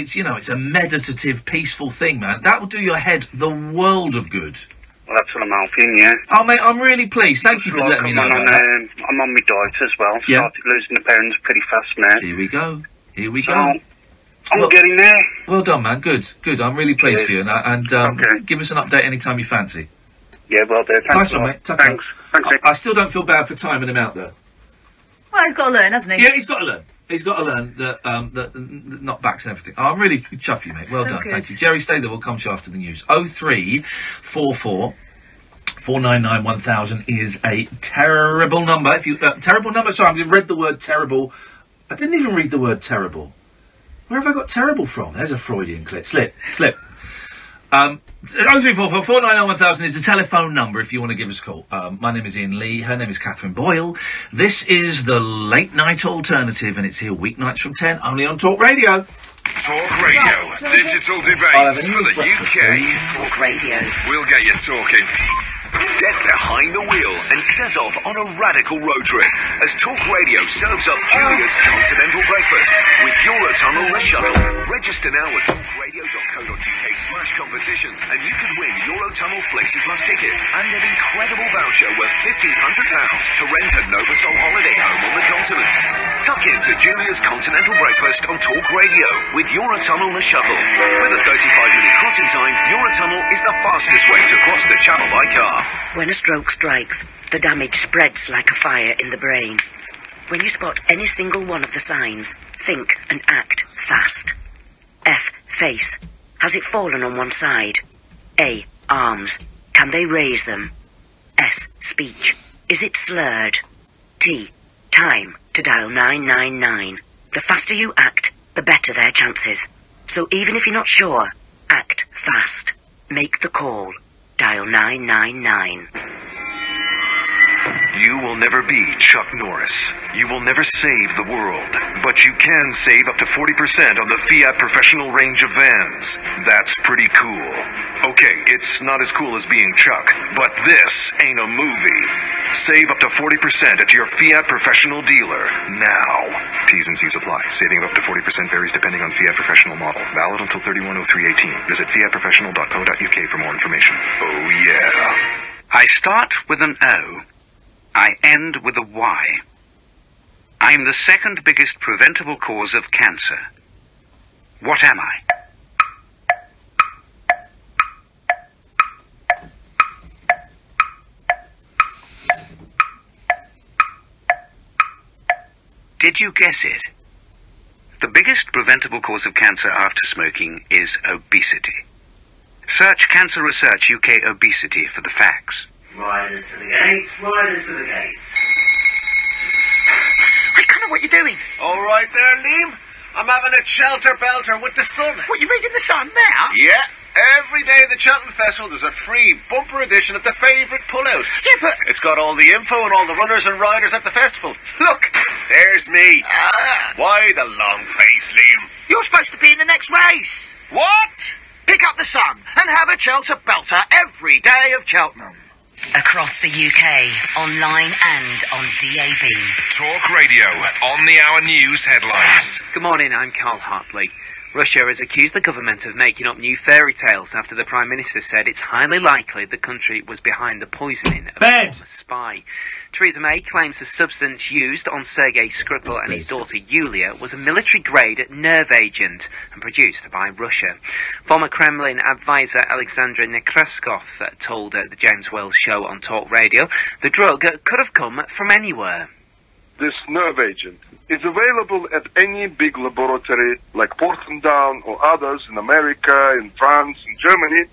a meditative, peaceful thing, man, that will do your head the world of good. Well, that's what I'm hoping, yeah. Oh, mate, I'm really pleased. Thank you for letting me know about that. I'm on my diet as well. Yeah. Started losing the pounds pretty fast now. Here we go. I'm getting there. Well done, man. Good. I'm really pleased for you. And give us an update anytime you fancy. Yeah, well done. Nice one, mate. Thanks. I still don't feel bad for timing him out, though. Well, he's got to learn, hasn't he? Yeah, he's got to learn. He's got to learn that knockbacks and everything. I'm really chuffed you, mate. Well done. Good. Thank you. Jerry, stay there. We'll come to you after the news. 0344 499 1000 is a terrible number. If you terrible number. Sorry, I read the word terrible. I didn't even read the word terrible. Where have I got terrible from? There's a Freudian slip. 0344 499 1000 is the telephone number if you want to give us a call. My name is Iain Lee. Her name is Catherine Boyle. This is the Late Night Alternative, and it's here weeknights from 10, only on Talk Radio. Talk Radio, digital debate for the UK. Talk Radio. We'll get you talking. Get behind the wheel and set off on a radical road trip as Talk Radio serves up Julia's continental breakfast with Eurotunnel the Shuttle. Register now at talkradio.co.uk/competitions and you can win Eurotunnel Flexi Plus tickets and an incredible voucher worth £1,500 to rent a Novasol holiday home on the continent. Tuck into Julia's continental breakfast on Talk Radio with Eurotunnel the Shuttle. With a 35-minute crossing time, Eurotunnel is the fastest way to cross the channel by car. When a stroke strikes, the damage spreads like a fire in the brain. When you spot any single one of the signs, think and act fast. F. Face. Has it fallen on one side? A. Arms. Can they raise them? S. Speech. Is it slurred? T. Time to dial 999. The faster you act, the better their chances. So even if you're not sure, act fast. Make the call. Dial 999. You will never be Chuck Norris. You will never save the world. But you can save up to 40% on the Fiat Professional range of vans. That's pretty cool. Okay, it's not as cool as being Chuck, but this ain't a movie. Save up to 40% at your Fiat Professional dealer now. T's and C's apply. Saving of up to 40% varies depending on Fiat Professional model. Valid until 31/03/18. Visit fiatprofessional.co.uk for more information. Oh yeah. I start with an O. I end with a Y. I'm the second biggest preventable cause of cancer. What am I? Did you guess it? The biggest preventable cause of cancer after smoking is obesity. Search Cancer Research UK Obesity for the facts. Riders to the gates, riders to the gates. Hey, Connor, what you doing? All right there, Liam. I'm having a shelter-belter with the sun. What, you reading the Sun now? Yeah. Every day at the Cheltenham Festival, there's a free bumper edition of the favourite pullout. Yeah, but... It's got all the info and all the runners and riders at the festival. Look, there's me. Why the long face, Liam? You're supposed to be in the next race. What? Pick up the Sun and have a shelter-belter every day of Cheltenham. Across the UK, online and on DAB. Talk Radio, on the hour news headlines. Good morning, I'm Carl Hartley. Russia has accused the government of making up new fairy tales after the Prime Minister said it's highly likely the country was behind the poisoning of a former spy. Theresa May claims the substance used on Sergei Skripal and his daughter Yulia was a military-grade nerve agent and produced by Russia. Former Kremlin advisor Alexander Nekrasov told the James Wells Show on Talk Radio the drug could have come from anywhere. This nerve agent is available at any big laboratory like Portsdown or others in America, in France, in Germany.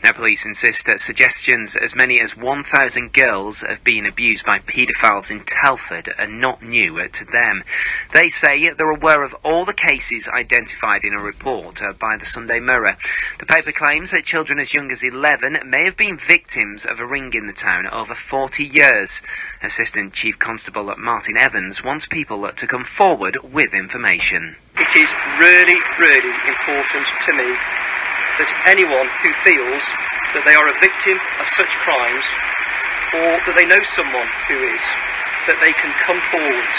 Now, police insist that suggestions as many as 1,000 girls have been abused by paedophiles in Telford are not new to them. They say they're aware of all the cases identified in a report by the Sunday Mirror. The paper claims that children as young as 11 may have been victims of a ring in the town over 40 years. Assistant Chief Constable Martin Evans wants people to come forward with information. It is really, really important to me that anyone who feels that they are a victim of such crimes or that they know someone who is, that they can come forward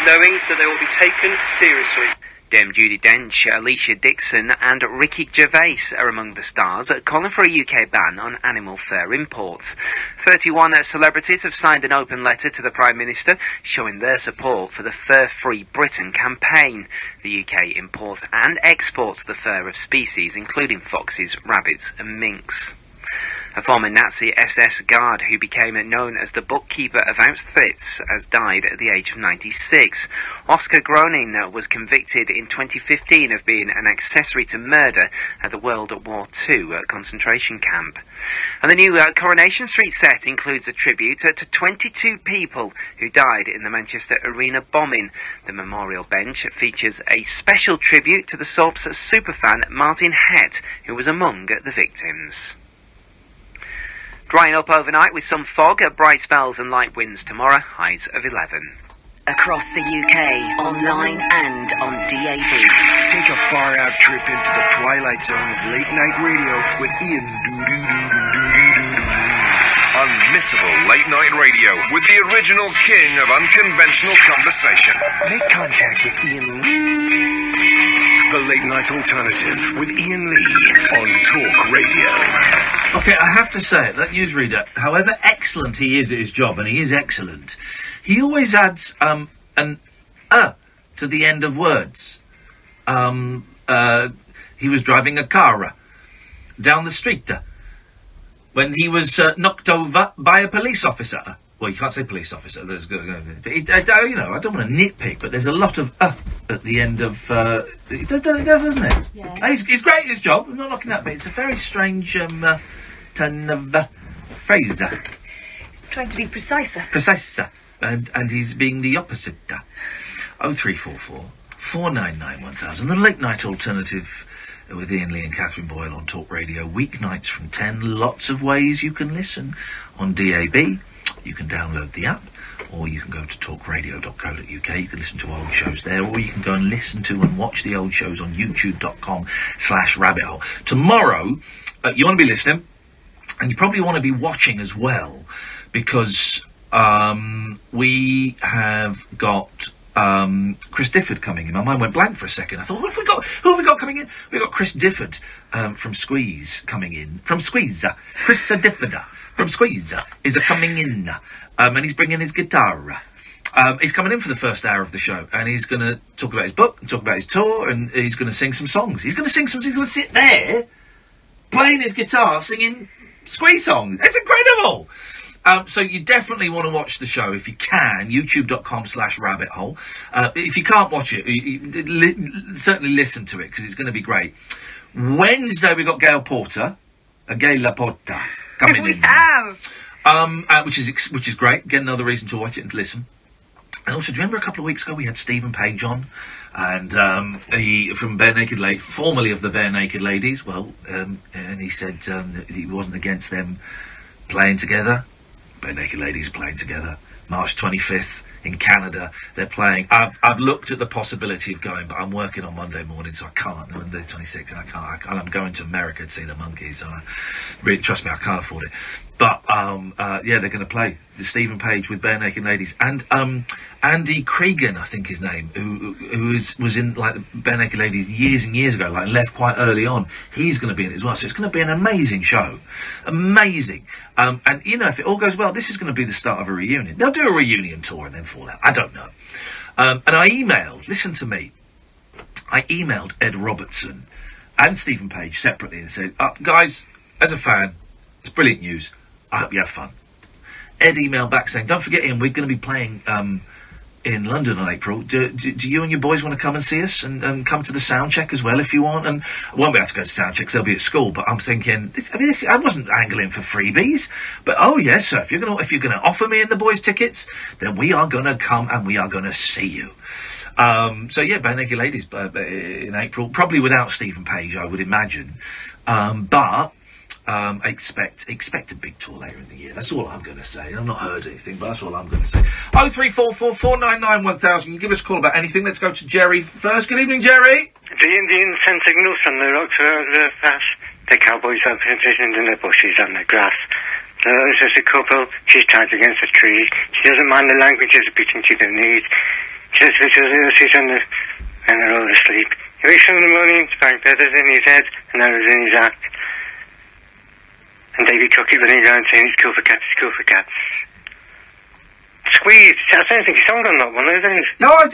knowing that they will be taken seriously. Dame Judi Dench, Alicia Dixon and Ricky Gervais are among the stars calling for a UK ban on animal fur imports. 31 celebrities have signed an open letter to the Prime Minister showing their support for the Fur-Free Britain campaign. The UK imports and exports the fur of species including foxes, rabbits and minks. A former Nazi SS guard who became known as the bookkeeper of Auschwitz has died at the age of 96. Oskar Groening was convicted in 2015 of being an accessory to murder at the World War II concentration camp. And the new Coronation Street set includes a tribute to 22 people who died in the Manchester Arena bombing. The memorial bench features a special tribute to the soap's superfan Martin Hett, who was among the victims. Drying up overnight with some fog, bright spells and light winds tomorrow, highs of 11. Across the UK, online and on DAB. Take a far-out trip into the twilight zone of late-night radio with Iain Unmissable late-night radio with the original king of unconventional conversation. Make contact with Iain Lee. The late-night alternative with Iain Lee on Talk Radio. Okay, I have to say, that newsreader, however excellent he is at his job, and he is excellent, he always adds an to the end of words. He was driving a car down the street when he was knocked over by a police officer. Well, you can't say police officer. There's, I don't want to nitpick, but there's a lot of at the end of. It does, doesn't it? Yeah. He's great at his job. I'm not knocking that, but it's a very strange turn of phrase. He's trying to be precise. Precise, and he's being the opposite. 0344 499 1000. The late night alternative with Iain Lee and Catherine Boyle on Talk Radio, weeknights from 10. Lots of ways you can listen on DAB. You can download the app, or you can go to talkradio.co.uk. You can listen to old shows there, or you can go and listen to and watch the old shows on youtube.com/rabbithole. Tomorrow, you want to be listening, and you probably want to be watching as well, because we have got Chris Difford coming in. My mind went blank for a second. I thought, who have we got coming in? We've got Chris Difford from Squeeze coming in. From Squeeze, Chris Difford from Squeeze is coming in, and he's bringing his guitar. He's coming in for the first hour of the show, and he's going to talk about his book, and talk about his tour, and he's going to sing some songs. He's going to sit there, playing his guitar, singing Squeeze songs. It's incredible! So you definitely want to watch the show if you can. YouTube.com/rabbithole. If you can't watch it, certainly listen to it because it's going to be great. Wednesday we got Gail Porter, Gail Laporta coming in. Which is great. Get another reason to watch it and to listen. And also, do you remember a couple of weeks ago we had Stephen Page on, and he from Bare Naked Ladies, formerly of the Bare Naked Ladies. Well, and he said that he wasn't against them playing together. Bare Naked Ladies playing together. March 25th in Canada, they're playing. I've looked at the possibility of going, but I'm working on Monday morning, so I can't. Monday 26th, and I can't. I'm going to America to see the Monkeys, and really, trust me, I can't afford it. But yeah, they're going to play the Stephen Page with Bare Naked Ladies, and Andy Cregan, I think his name, who was in like the Bare Naked Ladies years and years ago, like left quite early on. He's going to be in it as well, so it's going to be an amazing show, amazing. And you know, if it all goes well, this is going to be the start of a reunion. They'll do a reunion tour and then fall out. I don't know. And I emailed. Listen to me. I emailed Ed Robertson and Stephen Page separately and said, guys, as a fan, it's brilliant news. I hope you have fun. Ed emailed back saying, don't forget, Ian, we're going to be playing in London in April. Do you and your boys want to come and see us and come to the sound check as well if you want? And I won't be able to go to sound check because they'll be at school, but I'm thinking, I wasn't angling for freebies, but oh yes, sir, if you're going to offer me and the boys tickets, then we are going to come and we are going to see you. So yeah, Bare Naked Ladies in April, probably without Stephen Page, I would imagine, but expect a big tour later in the year. That's all I'm going to say. I've not heard anything, but that's all I'm going to say. 0344 499 1000. You give us a call about anything. Let's go to Jerry first. Good evening, Jerry. The Indians send signals from the rocks around the fast. The cowboys are positioned in the bushes on the grass. There's just a couple. She's tied against a tree. She doesn't mind the languages beating to their knees. Just she's on the and they're all asleep. He wakes up in the morning, find feathers in his head and arrows in his act. And Davy Crockett running around saying it's cool for cats, it's cool for cats. Sweet. I don't think he's sung on that one, is it? No, I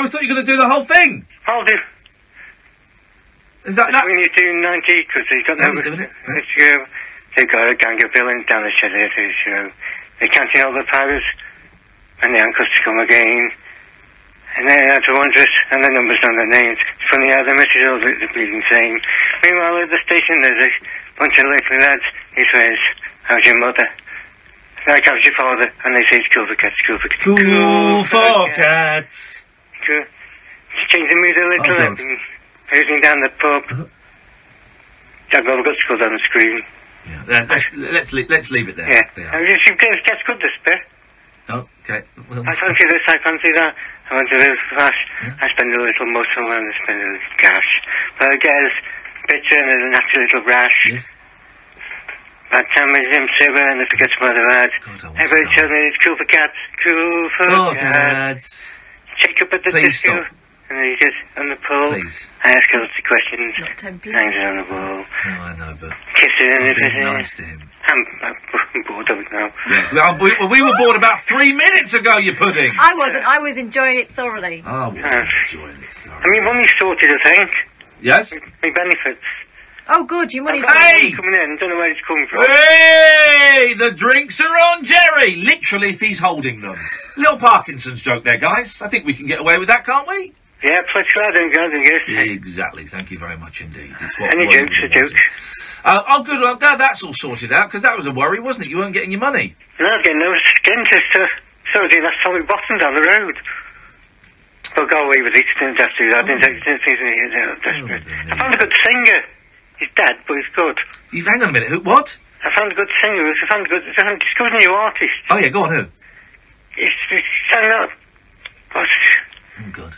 thought you were going to do the whole thing. I'll do. Is that when you're doing 90, because he's got no... doing it. They've got a gang of villains down the shed here, they're counting all the powers, and the uncles to come again. And then after wonders, and the numbers on their names. It's funny how the message all the bleeding same. Meanwhile, at the station, there's a bunch of little lads. He says, how's your mother? Like, how's your father? And they say, it's cool for cats, cool for cats. Cool for cats. Cool. She changed the mood a little, and cruising down the pub. Jack Bell got to go down the screen. Yeah, let's leave it there. Yeah. That's good, this bit. Oh, okay. Well, I fancy this, I fancy that. I want to live fast. I spend a little muscle and I spend a little cash. But I get as bitter and as a natural little rash. Yes. Bad time is him sober and I forget about the lad. Everybody tells me it's cool for cats. Cool for cats. Check up at the disco. Stop. And then he says, on the pole. Please. I ask her lots of questions. It's not tempting. Hangs it on the wall. No, I know, but... Kiss her and being nice to him. I'm bored of it now. Yeah. We were bored about 3 minutes ago, you pudding. I wasn't. I was enjoying it thoroughly. I wasn't enjoying it thoroughly. I mean, money's sorted, I think. Yes? My benefits. Oh, good. Your money's money coming in. Don't know where it's coming from. Hey! The drinks are on Jerry! Literally, if he's holding them. Little Parkinson's joke there, guys. I think we can get away with that, can't we? Yeah, plus I guess. Exactly. Thank you very much indeed. Any jokes are jokes. Oh, good. Well, glad that's all sorted out, because that was a worry, wasn't it? You weren't getting your money. No, I was getting no skin to do that solid bottom down the road. But go away with it. Didn't have to do that. Didn't desperate. I found a good singer. He's dead, but he's good. Hang on a minute. Who? What? I found a good singer. I found a discovered a new artist. Oh, yeah, go on, who? He's sang that. What? Oh, God.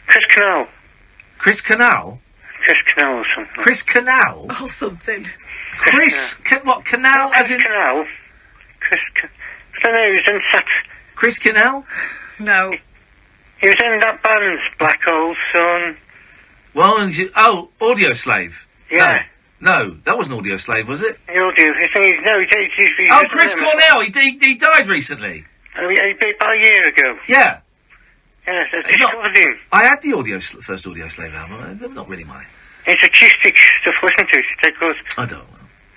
Chris Canal. Chris Canal? Chris Canal or something. Chris Canal? Oh, something. Chris, what, Canal as in... Canal. I don't know, he was in that... Chris Canal? No. He was in that band's Black Hole Sun. Well, Audio Slave? Yeah. No, that wasn't Audio Slave, was it? He's Chris Cornell, he died recently. Oh, about a year ago. Yeah. Yes, I discovered him. I had the first Audio Slave album. Not really mine. It's acoustic stuff, wasn't it? It goes... I don't know.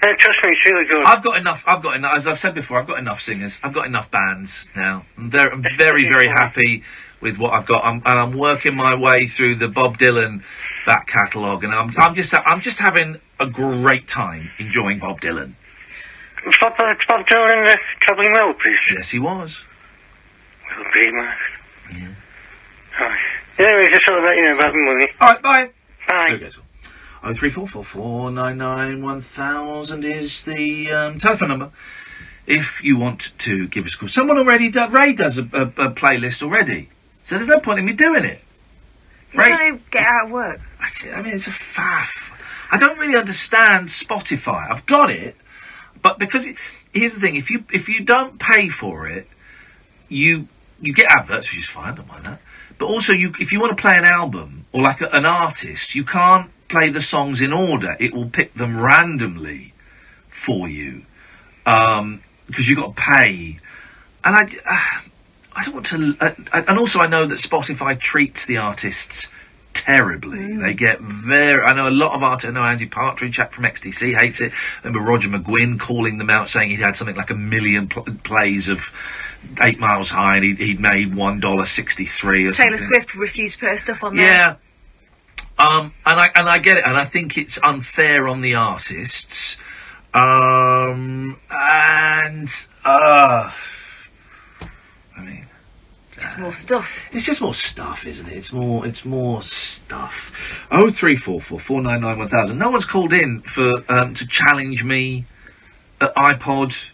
Trust me, it's really good. I've got enough, as I've said before, I've got enough singers, I've got enough bands now. I'm very, very happy with what I've got. I'm working my way through the Bob Dylan back catalogue, and I'm just having a great time enjoying Bob Dylan. Was Bob Dylan travelling well, please? Yes, he was. Well, big man. Yeah. Right. Anyway, just sort of let you know about the money. Alright, bye. Bye. Okay, so 03444991000 is the telephone number if you want to give us a call. Someone already Ray does a playlist already, so there's no point in me doing it. Ray, you're trying to get out of work. I mean, it's a faff. I don't really understand Spotify. I've got it, but because here's the thing: if you don't pay for it, you get adverts, which is fine. I don't mind that. But also, if you want to play an album or like an artist, you can't play the songs in order. It will pick them randomly for you because you've got to pay. And I don't want to. And also, I know that Spotify treats the artists terribly. They get I know a lot of artists. I know Andy Partridge, chap from XTC, hates it. I remember Roger McGuinn calling them out, saying he'd had something like 1 million plays of 8 Miles High, and he'd made $1.63 or something. Taylor Swift refused to put her stuff on there. Yeah. And I get it, and I think it's unfair on the artists. I mean, just more stuff. It's just more stuff, isn't it? It's more stuff. 03444991000. No one's called in for to challenge me at iPod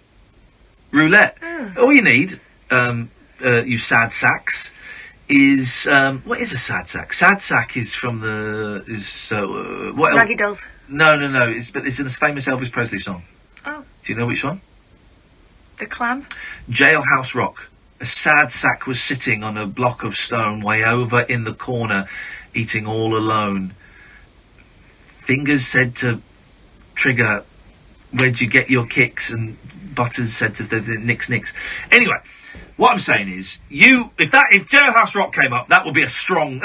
roulette. All you need, you sad sacks, is what is a sad sack? Sad sack is from what? Raggy Dolls. No. It's in a famous Elvis Presley song. Oh. Do you know which one? The Clam. Jailhouse Rock. A sad sack was sitting on a block of stone way over in the corner, eating all alone. Fingers said to Trigger, "Where'd you get your kicks?" And Butters said to the Nix. Anyway, what I'm saying is, if Jailhouse Rock came up, that would be a strong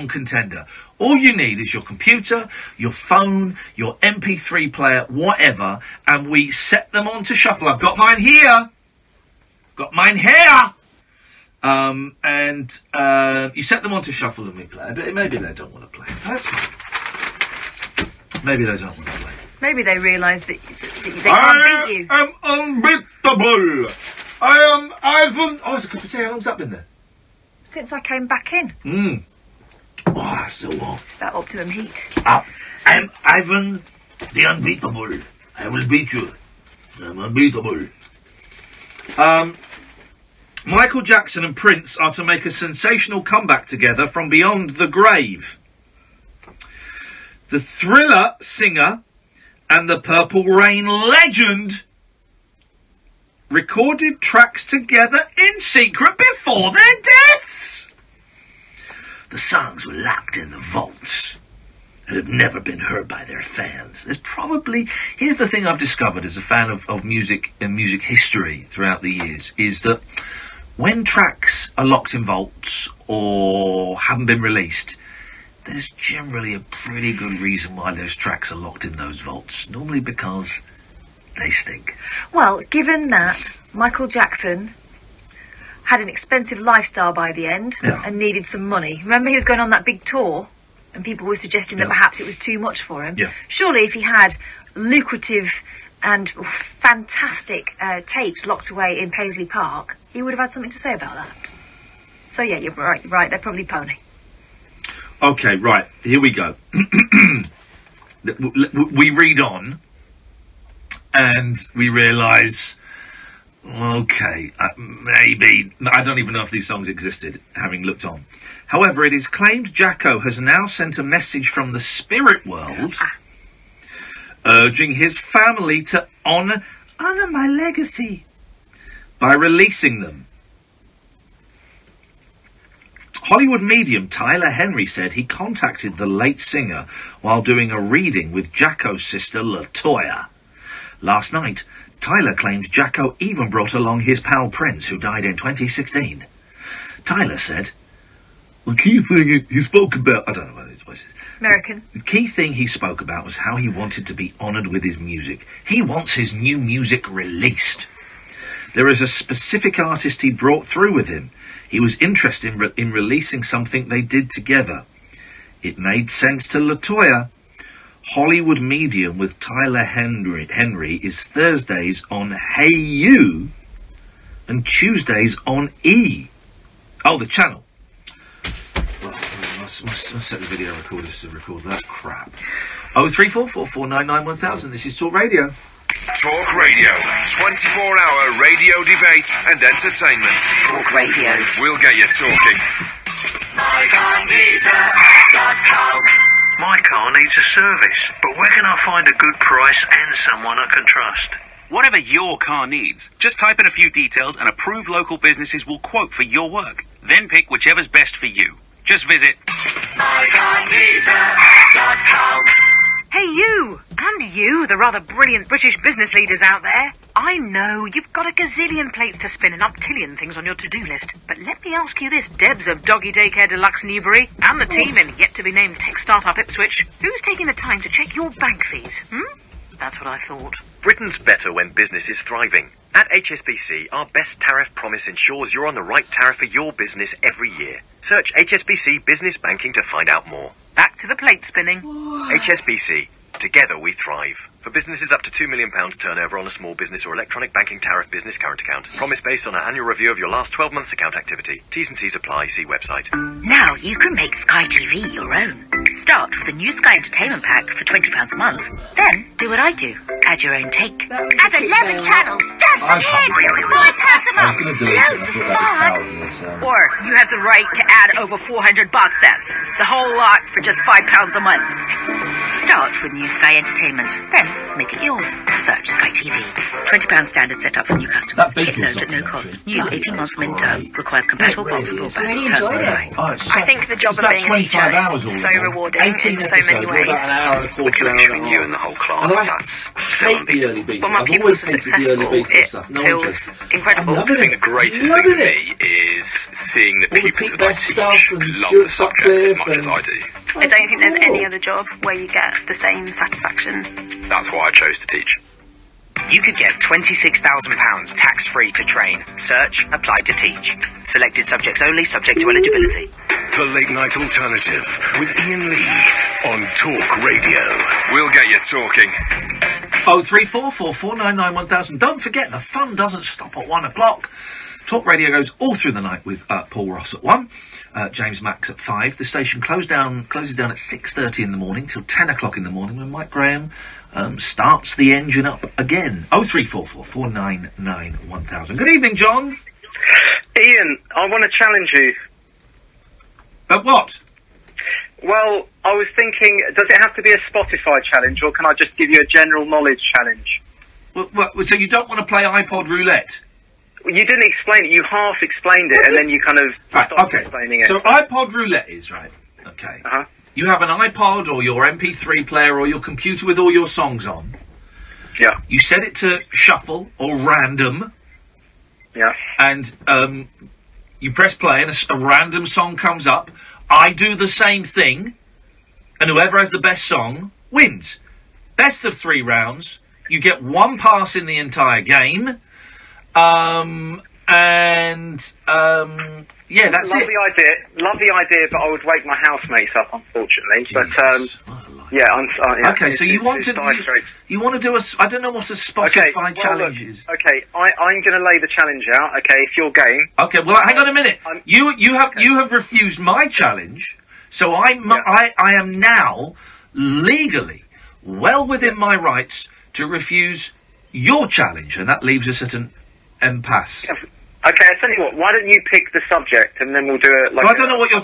contender. All you need is your computer, your phone, your MP3 player, whatever, and we set them on to shuffle. I've got mine here. And you set them on to shuffle and we play. But maybe they don't want to play. That's fine. Maybe they don't want to play. Maybe they realise that they can't beat you. I am unbeatable. I am Ivan. Oh, there's a cup of tea. How long's that been there? Since I came back in. Oh, that's so warm. It's about optimum heat. I am Ivan the Unbeatable. I will beat you. I'm unbeatable. Michael Jackson and Prince are to make a sensational comeback together from beyond the grave. The Thriller singer and the Purple Rain legend recorded tracks together in secret before their deaths. The songs were locked in the vaults and have never been heard by their fans. Here's the thing I've discovered as a fan of music and music history throughout the years, is that when tracks are locked in vaults or haven't been released, there's generally a pretty good reason why those tracks are locked in those vaults. Normally because they stink. Well, given that Michael Jackson had an expensive lifestyle by the end and needed some money. Remember, he was going on that big tour and people were suggesting that perhaps it was too much for him. Yeah. Surely if he had lucrative and fantastic tapes locked away in Paisley Park, he would have had something to say about that. So yeah, you're right, they're probably pony. Okay, right, here we go. We read on and we realise, okay, maybe, I don't even know if these songs existed, having looked on. However, it is claimed Jacko has now sent a message from the spirit world urging his family to honour my legacy by releasing them. Hollywood medium Tyler Henry said he contacted the late singer while doing a reading with Jacko's sister LaToya. Last night, Tyler claimed Jacko even brought along his pal Prince, who died in 2016. Tyler said, "The key thing he spoke about..." I don't know what it is. voices. American. The key thing he spoke about was how he wanted to be honoured with his music. He wants his new music released. There is a specific artist he brought through with him. He was interested in releasing something they did together. It made sense to LaToya. Hollywood Medium with Tyler Henry is Thursdays on Hey You and Tuesdays on E. Oh, the channel. Well, I must set the video recorders to record that crap. 03444991000. This is Talk Radio. Talk Radio. 24-hour radio debate and entertainment. Talk Radio. We'll get you talking. MyCarMeter.com. My car needs a service, but where can I find a good price and someone I can trust? Whatever your car needs, just type in a few details and approved local businesses will quote for your work. Then pick whichever's best for you. Just visit MyCarMeter.com. Hey you! And you, the rather brilliant British business leaders out there. I know you've got a gazillion plates to spin and octillion things on your to-do list. But let me ask you this, Debs of Doggy Daycare Deluxe Newbury, and the team in yet-to-be-named tech startup Ipswich, who's taking the time to check your bank fees? That's what I thought. Britain's better when business is thriving. At HSBC, our best tariff promise ensures you're on the right tariff for your business every year. Search HSBC Business Banking to find out more. Back to the plate spinning. HSBC. Together we thrive. For businesses up to £2 million turnover on a small business or electronic banking tariff business current account. Promise based on an annual review of your last 12 months account activity. T's and C's apply. See website. Now you can make Sky TV your own. Start with a new Sky Entertainment Pack for £20 a month. Then do what I do. Add your own take. Add 11 channels just for kids. £5 a month. Loads of fun. Or you have the right to add over 400 box sets. The whole lot for just £5 a month. Start with new Sky Entertainment. Then make it yours. Search Sky TV. £20 standard setup for new customers. Hit load at no cost. New 18-month min term. Requires compatible box and broadband. Terms apply. I think the job of being a teacher is so rewarding in so many ways. The connection between you and the whole class, that's still unbeatable. When my pupils are successful, it feels incredible. I think the greatest thing for me is seeing the pupils that I teach love the subject as much as I do. I don't think there's any other job where you get the same satisfaction. That's why I chose to teach. You could get £26,000 tax-free to train. Search, apply to teach. Selected subjects only, subject to eligibility. The Late Night Alternative with Iain Lee on Talk Radio. We'll get you talking. 03444991000. Don't forget, the fun doesn't stop at 1 o'clock. Talk Radio goes all through the night with Paul Ross at 1, James Max at 5. The station closes down at 6:30 in the morning till 10 o'clock in the morning when Mike Graham starts the engine up again. 03444991000. Good evening, John. Ian, I want to challenge you. What? Well, I was thinking, does it have to be a Spotify challenge, or can I just give you a general knowledge challenge? Well, so you don't want to play iPod roulette? Well, you didn't explain it. You half explained it, and then you kind of stopped explaining it. So iPod roulette is, right, okay. You have an iPod or your MP3 player or your computer with all your songs on. Yeah. You set it to shuffle or random. Yeah. And you press play and a random song comes up. I do the same thing, and whoever has the best song wins. Best of 3 rounds. You get 1 pass in the entire game. Yeah, that's Love the idea, but I would wake my housemates up, unfortunately. Jesus. But, yeah. Okay, so you want to do I don't know what a Spotify challenge is. Okay, I'm going to lay the challenge out, okay, if you're game. Okay, well, hang on a minute. You have refused my challenge, so I am now legally well within my rights to refuse your challenge, and that leaves us at an impasse. Okay, I tell you what. Why don't you pick the subject, and then we'll do it. Like I don't know what your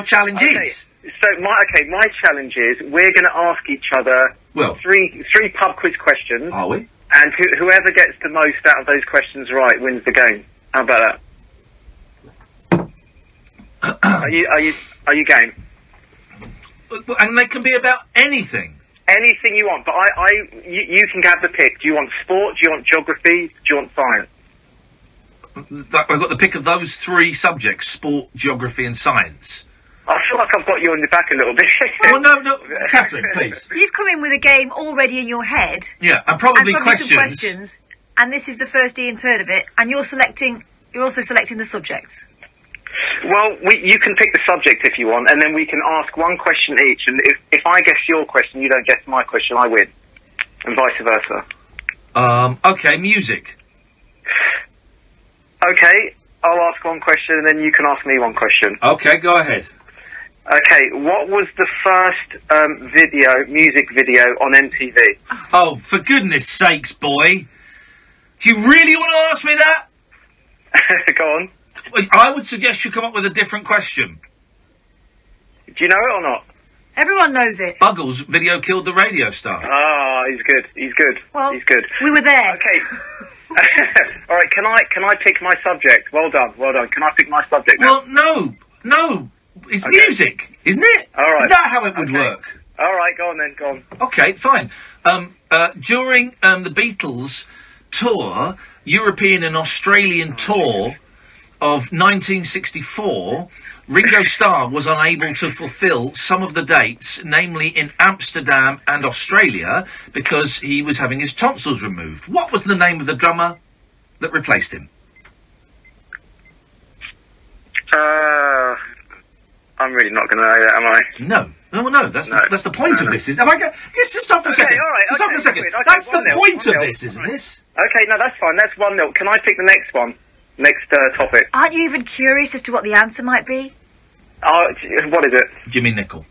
challenge is. So my challenge is we're going to ask each other three pub quiz questions. Are we? And whoever gets the most out of those questions right wins the game. How about that? Are you game? And they can be about anything. Anything you want, but you can have the pick. Do you want sport? Do you want geography? Do you want science? I've got the pick of those 3 subjects: sport, geography, and science. I feel like I've got you on the back a little bit. Well, no, Catherine, please. You've come in with a game already in your head. Yeah, and probably some questions. And this is the first Ian's heard of it, and you're also selecting the subject. Well, you can pick the subject if you want, and then we can ask one question each, and if I guess your question, you don't guess my question, I win. And vice versa. Okay, music. Okay, I'll ask one question, and then you can ask me one question. Okay, go ahead. Okay, what was the first music video on MTV? Oh, for goodness sakes, boy. Do you really want to ask me that? Go on. I would suggest you come up with a different question. Do you know it or not? Everyone knows it. Buggles' video killed the radio star. Ah, he's good. Well, he's good. We were there. Okay. All right, can I pick my subject? Well done. Can I pick my subject now? Well, no. It's music, isn't it? All right. Is that how it would work? All right, go on then, go on. Okay, fine. During the Beatles' tour, European and Australian tour of 1964, Ringo Starr was unable to fulfil some of the dates, namely in Amsterdam and Australia, because he was having his tonsils removed. What was the name of the drummer that replaced him? I'm really not going to know that, am I? No. That's the point of this. Just stop for a second. All right, stop for a second. That's the point of this, isn't this? Okay, no, that's fine. That's 1-0. Can I pick the next one? Next topic. Aren't you even curious as to what the answer might be? What is it? Jimmy Nicol.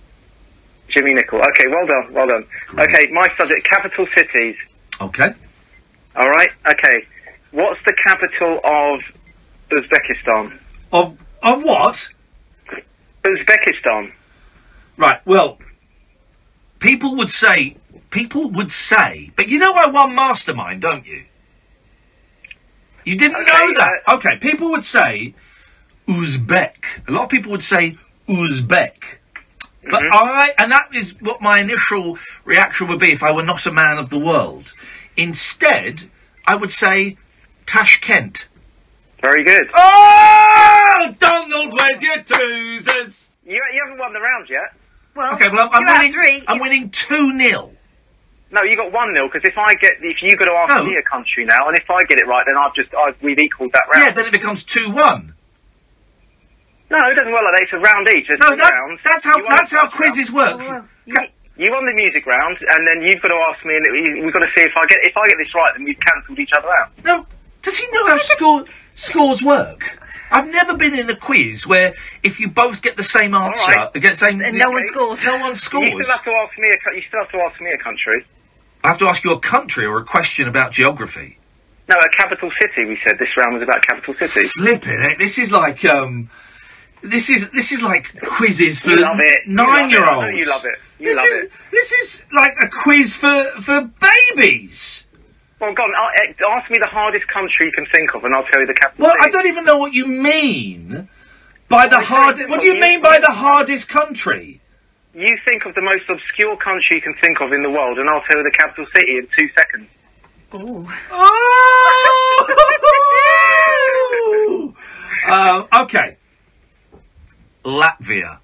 Okay, well done. Great. Okay, my subject, capital cities. Okay. All right, okay. What's the capital of Uzbekistan? Of what? Uzbekistan. Right, well, people would say, but you know I won Mastermind, don't you? You didn't know that? Okay, people would say Uzbek. A lot of people would say Uzbek. But and that is what my initial reaction would be if I were not a man of the world. Instead, I would say Tashkent. Very good. Oh, Donald, where's your tweezers? You haven't won the round yet. Well, okay, well, I'm winning 2-0. No, you got 1-0 because if you got to ask me a country now, and if I get it right, then we've equalled that round. Yeah, then it becomes 2-1. No, it doesn't work like that. It's a round each. There's two rounds. That's how quizzes work. You won the music round, and then you've got to ask me, and we've got to see if I get this right, then we've cancelled each other out. No, does he know how scores work? I've never been in a quiz where if you both get the same answer, and no one scores. No one scores. You still have to ask me a country. I have to ask you a country or a question about geography. No, a capital city. We said this round was about capital cities. Flipping it! This is like this is like quizzes for 9-year-olds. You love it. This is like a quiz for babies. Well, go on. Ask me the hardest country you can think of, and I'll tell you the capital. Well, I don't even know what you mean by the hardest. What do you mean by the hardest country? You think of the most obscure country you can think of in the world, and I'll tell you the capital city in 2 seconds. Okay. Latvia.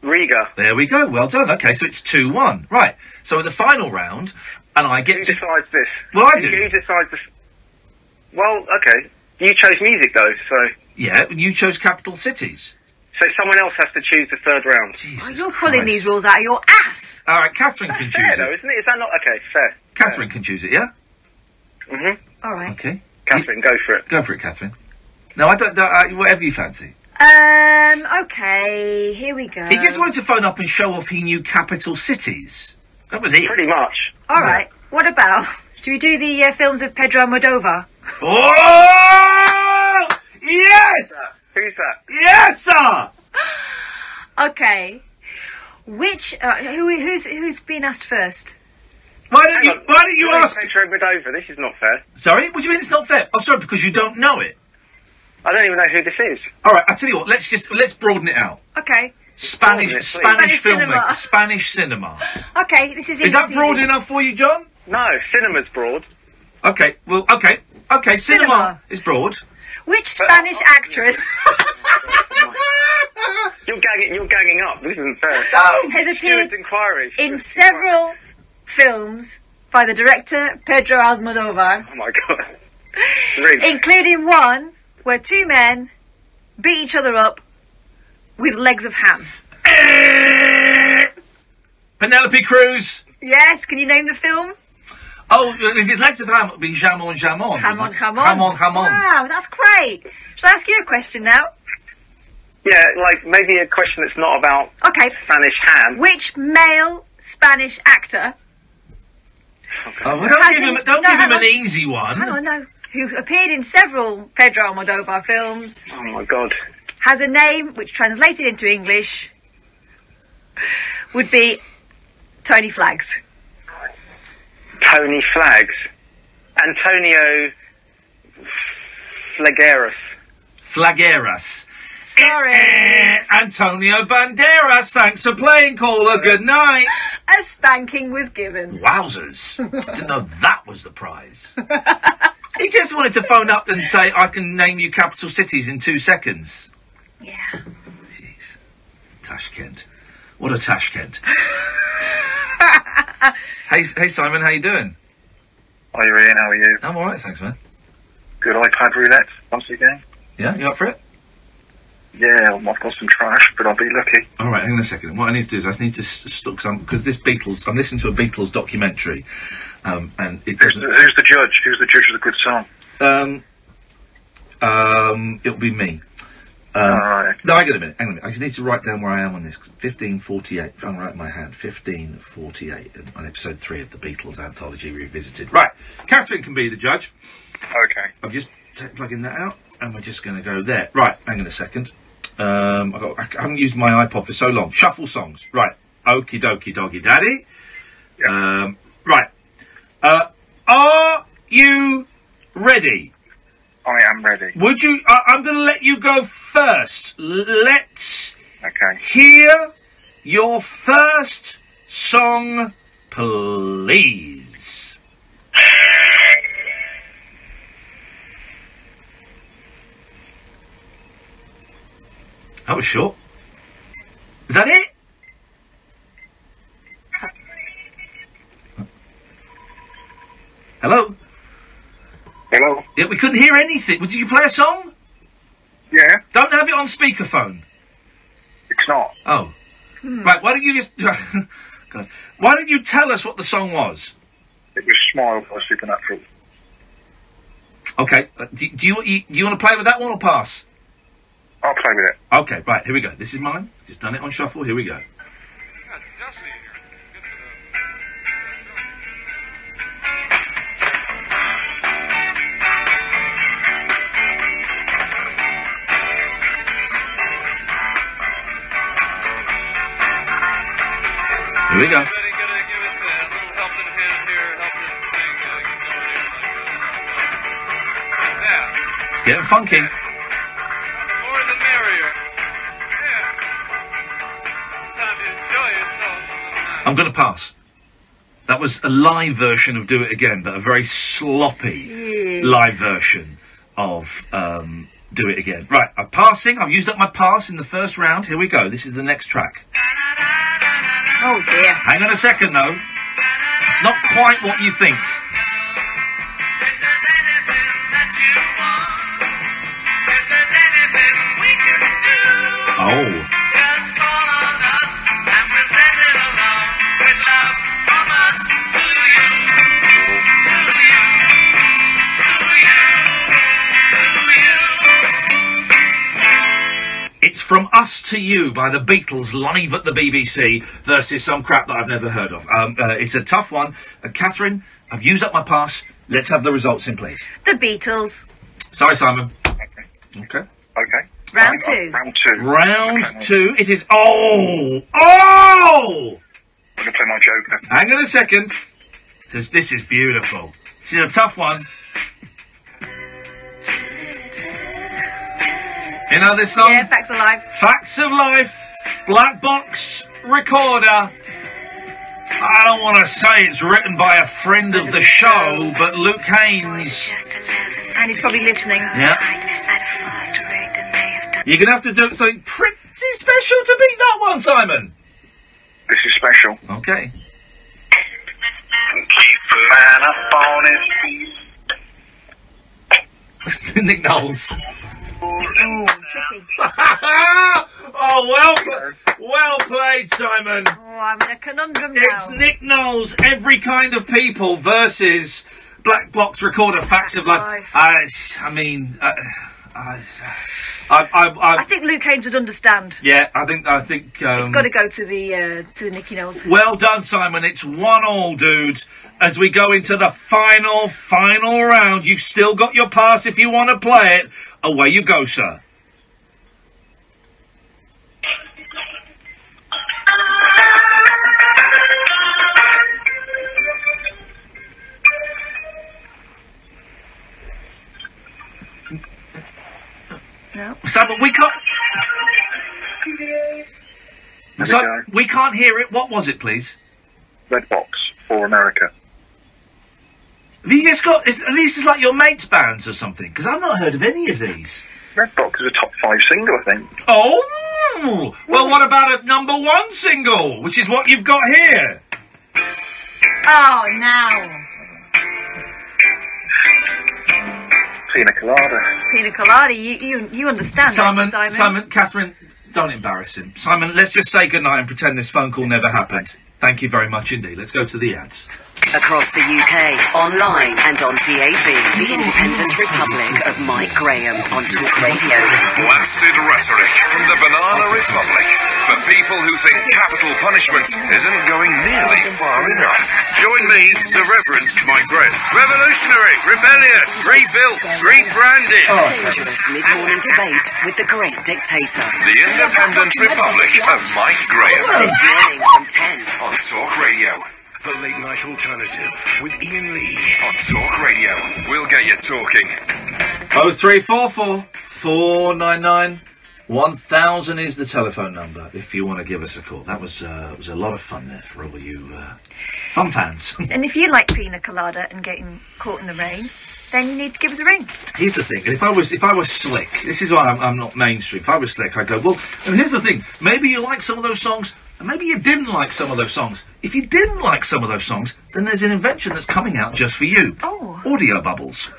Riga. There we go. Well done. Okay, so it's 2-1. Right. So in the final round, and I get Who decides this? Well, I do. Who decides this? Well, okay. You chose music, though, so... Yeah, you chose capital cities. So someone else has to choose the third round. You're pulling these rules out of your ass. All right, Catherine can choose fair, it. Though, isn't it? Is that not... Okay, fair. Catherine can choose it, yeah? All right. Okay. Catherine, go for it. Go for it, Catherine. No, I don't whatever you fancy. Okay, here we go. He just wanted to phone up and show off he knew capital cities. That was it. Pretty much. All right. What about... Should we do the films of Pedro Almodovar? Oh! Yes! Who's that? Yes, sir! Okay. Which... who's been asked first? Why don't you ask... Pedro Almodovar, this is not fair. Sorry? What do you mean it's not fair? Oh, sorry, because you don't know it. I don't even know who this is. All right, I tell you what. Let's broaden it out. Okay. Spanish filmmaker. cinema. Spanish cinema. Okay, this is... Is that broad enough for you, John? No, cinema's broad. Okay, well, okay, cinema is broad. Which Spanish actress... Do You're ganging up. This isn't fair. Has appeared in several films by the director Pedro Almodovar. Oh my god. Really? Including one where two men beat each other up with legs of ham. Penelope Cruz. Yes, can you name the film? Oh, if it's legs of ham, it would be jamon. Jamon. Jamon. Wow, that's great. Shall I ask you a question now? Yeah, like maybe a question that's not about Spanish ham. Which male Spanish actor? Oh, well, don't give him an easy one. Hang on, no. Who appeared in several Pedro Almodovar films. Oh my god. Has a name which translated into English would be Tony Flags. Tony Flags. Antonio Flagueras. Sorry. Antonio Banderas. Thanks for playing, caller. Good night. A spanking was given. Wowzers. Didn't know that was the prize. He just wanted to phone up and say, I can name you capital cities in 2 seconds. Yeah. Jeez. Tashkent. What a Tashkent. Hey, Simon, how you doing? Hi, Ian, how are you? I'm alright, thanks, man. Good iPad roulette once again. Yeah, you up for it? Yeah, I've got some trash, but I'll be lucky. Alright, hang on a second. What I need to do is I need to because this Beatles, I'm listening to a Beatles documentary, and it doesn't... Who's the judge? Who's the judge of the good song? It'll be me. Alright. No, hang on a minute. I just need to write down where I am on this. 1548. If I'm right in my hand. 1548 on episode 3 of the Beatles Anthology Revisited. Right. Catherine can be the judge. Okay. I'm just plugging that out, and we're just going to go there. Right. Hang on a second. I haven't used my iPod for so long. Shuffle songs. Right. Okie dokie doggy daddy. Yeah. Right. Are you ready? I am ready. Would you... I'm going to let you go first. Let's Okay. hear your first song, please. That was short. Is that it? Hello? Hello? Yeah, we couldn't hear anything. Did you play a song? Yeah. Don't have it on speakerphone. It's not. Oh. Right, why don't you just... God. Why don't you tell us what the song was? It was Smile by Supernatural. Okay. Do you want to play with that one or pass? I'll play with it. Okay, right, here we go. This is mine. Just done it on shuffle. Here we go. Here we go. It's getting funky. More the merrier. Yeah. It's time to enjoy yourselves on the night. I'm going to pass. That was a live version of Do It Again, but a very sloppy live version of Do It Again. Right, I'm passing. I've used up my pass in the first round. Here we go. This is the next track. Oh dear. Hang on a second, though. It's not quite what you think. Oh. Just call on us and we'll send it along with love from us to you, to you, to you, to you. It's From Us to You by the Beatles live at the BBC versus some crap that I've never heard of. It's a tough one. Catherine, I've used up my pass. Let's have the results in, please. The Beatles. Sorry, Simon. Okay. Okay. Round two. Round two. Round Okay. two. It is... Oh! Oh! I'm going to play my Joker. Hang on a second. This is beautiful. This is a tough one. You know this song? Yeah, Facts of Life. Facts of Life. Black Box Recorder. I don't want to say it's written by a friend of the show, but Luke Haynes. And he's probably listening. Yeah. You're going to have to do something pretty Is it special to beat that one, Simon? This is special. Okay. Keep a man up on his feet. Nick Knowles. Oh, tricky. Oh, well played, Simon. Oh, I'm in a conundrum now. It's Nick Knowles, Every Kind of People versus Black Box Recorder, Facts of Life. I think Luke Haynes would understand. Yeah, I think. It's got to go to the Nicky Knowles. Well done, Simon. It's 1-1, dudes. As we go into the final round, you've still got your pass if you want to play it. Away you go, sir. No. Simon, we can't. We can't hear it. What was it, please? Red Box for America. Have you just got? At least it's like your mates' bands or something. Because I've not heard of any of these. Red Box is a top 5 single, I think. Oh, well, what about a number 1 single, which is what you've got here? Oh, now. Pina Colada. Pina Colada, you understand, Simon, don't you, Simon? Catherine, don't embarrass him. Simon, let's just say goodnight and pretend this phone call never happened. Thank you very much indeed. Let's go to the ads. Across the UK, online and on DAB, the Independent Republic of Mike Graham on talkRADIO. Blasted rhetoric from the Banana Republic for people who think capital punishment isn't going nearly far enough. Join me, the Reverend Mike Graham. Revolutionary, rebellious, rebuilt, rebranded. Dangerous mid-morning debate with the great dictator. The Independent Republic of Mike Graham. This morning from 10 on talkRADIO. The Late Night Alternative with Iain Lee on talkRADIO. We'll get you talking. 0344 499 1000 is the telephone number if you want to give us a call. That was a lot of fun there for all you fun fans. And if you like Pina Colada and getting caught in the rain, then you need to give us a ring. Here's the thing, if I was slick, this is why I'm not mainstream. If I was slick, I'd go, well, and here's the thing, maybe you like some of those songs, and maybe you didn't like some of those songs. If you didn't like some of those songs, then there's an invention that's coming out just for you. Oh. Audio bubbles.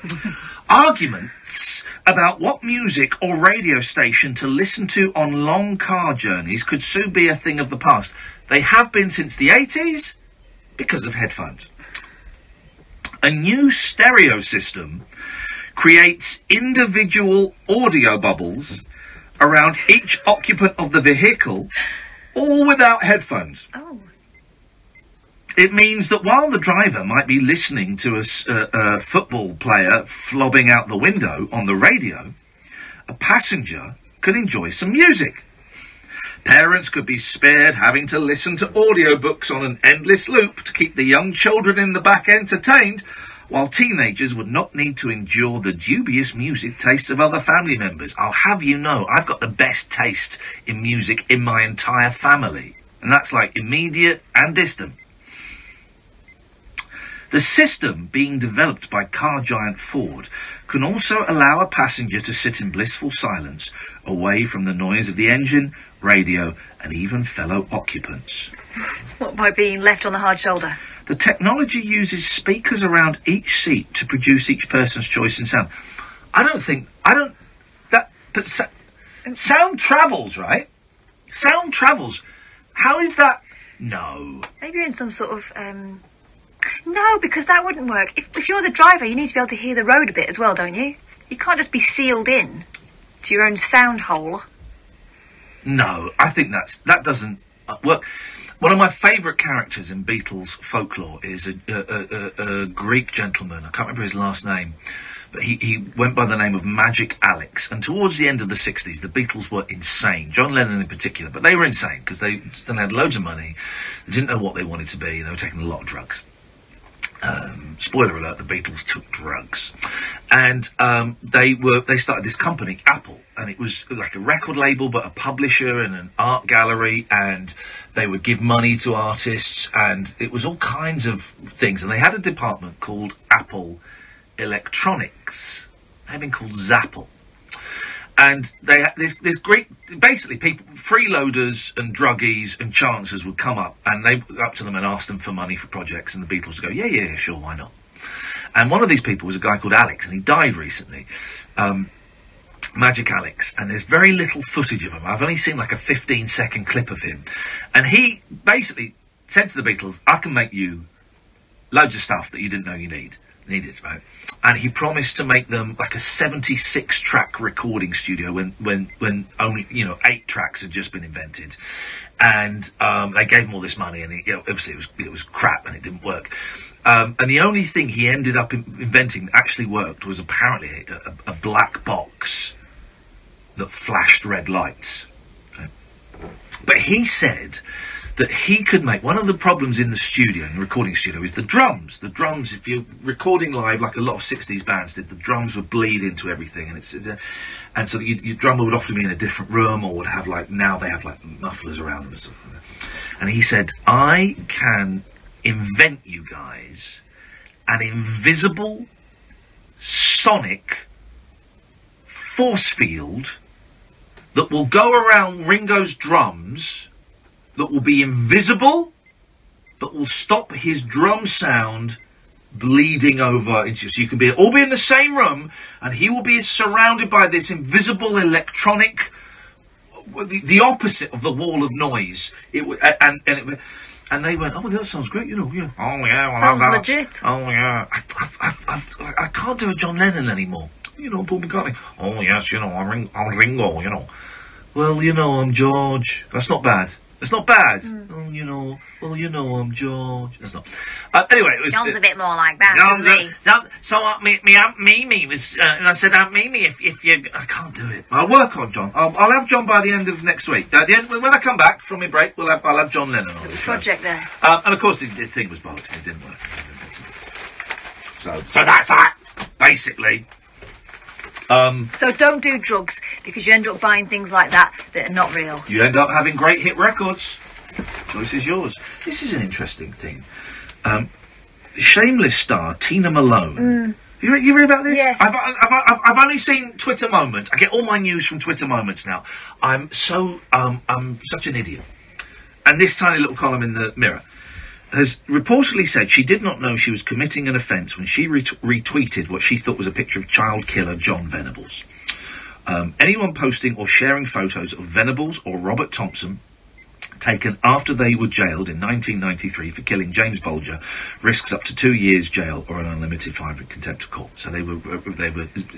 Arguments about what music or radio station to listen to on long car journeys could soon be a thing of the past. They have been since the 80s because of headphones. A new stereo system creates individual audio bubbles around each occupant of the vehicle, all without headphones. Oh. It means that while the driver might be listening to a football player flobbing out the window on the radio, a passenger can enjoy some music. Parents could be spared having to listen to audiobooks on an endless loop to keep the young children in the back entertained, while teenagers would not need to endure the dubious music tastes of other family members. I'll have you know, I've got the best taste in music in my entire family. And that's like immediate and distant. The system being developed by car giant Ford can also allow a passenger to sit in blissful silence, away from the noise of the engine, radio, and even fellow occupants. What, by being left on the hard shoulder? The technology uses speakers around each seat to produce each person's choice in sound. Sound travels, right? Sound travels. How is that? No. Maybe you're in some sort of, No, because that wouldn't work. If you're the driver, you need to be able to hear the road a bit as well, don't you? You can't just be sealed in to your own sound hole. No, I think that doesn't work. One of my favourite characters in Beatles folklore is a Greek gentleman. I can't remember his last name, but he went by the name of Magic Alex. And towards the end of the 60s, the Beatles were insane. John Lennon in particular, but they were insane because they still had loads of money. They didn't know what they wanted to be, and they were taking a lot of drugs. Spoiler alert, the Beatles took drugs. And they started this company, Apple, and it was like a record label but a publisher and an art gallery, and they would give money to artists, and it was all kinds of things. And they had a department called Apple Electronics. It had been called Zapple. And they had this great, basically people, freeloaders and druggies and chancers would come up and they would up to them and ask them for money for projects, and the Beatles would go, yeah, sure, why not? And one of these people was a guy called Alex, and he died recently, Magic Alex, and there's very little footage of him. I've only seen like a 15-second clip of him, and he basically said to the Beatles, I can make you loads of stuff that you didn't know you needed, right? And he promised to make them like a 76-track recording studio when only 8 tracks had just been invented, and they gave him all this money, and obviously it was crap and it didn't work. And the only thing he ended up inventing that actually worked was apparently a black box that flashed red lights. Okay? But he said that he could make, one of the problems in the studio, in the recording studio, is the drums. The drums, if you're recording live, like a lot of 60s bands did, the drums would bleed into everything, and and so your drummer would often be in a different room, or would have now they have like mufflers around them and stuff like that. And he said, I can invent you guys an invisible sonic force field that will go around Ringo's drums, that will be invisible, but will stop his drum sound bleeding over into you. So you can all be in the same room, and he will be surrounded by this invisible electronic, the opposite of the wall of noise. And they went, oh, that sounds great, yeah. Oh, yeah. Well, sounds legit. Oh, yeah. I can't do a John Lennon anymore. Paul McCartney. Oh, yes, I'm Ringo, Well, I'm George. That's not bad. It's not bad. Oh, I'm George. That's not. Anyway. John's a bit more like that, isn't he? So me Aunt Mimi was, and I said, Aunt Mimi, if you, I can't do it. I'll work on John. I'll have John by the end of next week. When I come back from my break, I'll have John Lennon on the project there. And of course, the thing was bollocks, and it didn't work. So that's that, basically. So don't do drugs, because you end up buying things like that are not real. You end up having great hit records. Choice is yours. This is an interesting thing. Shameless star Tina Malone. You read about this? Yes. I've only seen Twitter moments. I get all my news from Twitter moments now. I'm such an idiot. And this tiny little column in the Mirror has reportedly said she did not know she was committing an offence when she retweeted what she thought was a picture of child killer John Venables. Anyone posting or sharing photos of Venables or Robert Thompson taken after they were jailed in 1993 for killing James Bolger risks up to 2 years jail or an unlimited fine for contempt of court. So they were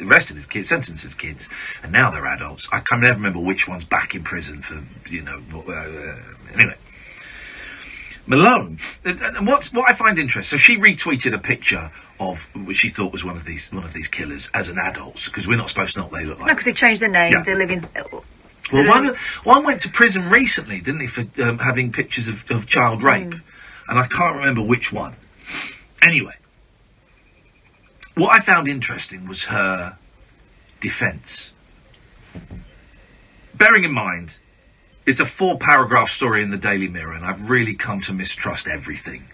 arrested as kids, sentenced as kids, and now they're adults. I can never remember which one's back in prison for anyway. Malone, and what I find interesting, so she retweeted a picture of which she thought was one of these killers as an adult, because we're not supposed to know what they look like. No, because they changed their name. Yeah. They live in. Well, one went to prison recently, didn't he, for having pictures of child rape, and I can't remember which one. Anyway, what I found interesting was her defence. Bearing in mind, it's a 4-paragraph story in the Daily Mirror, and I've really come to mistrust everything.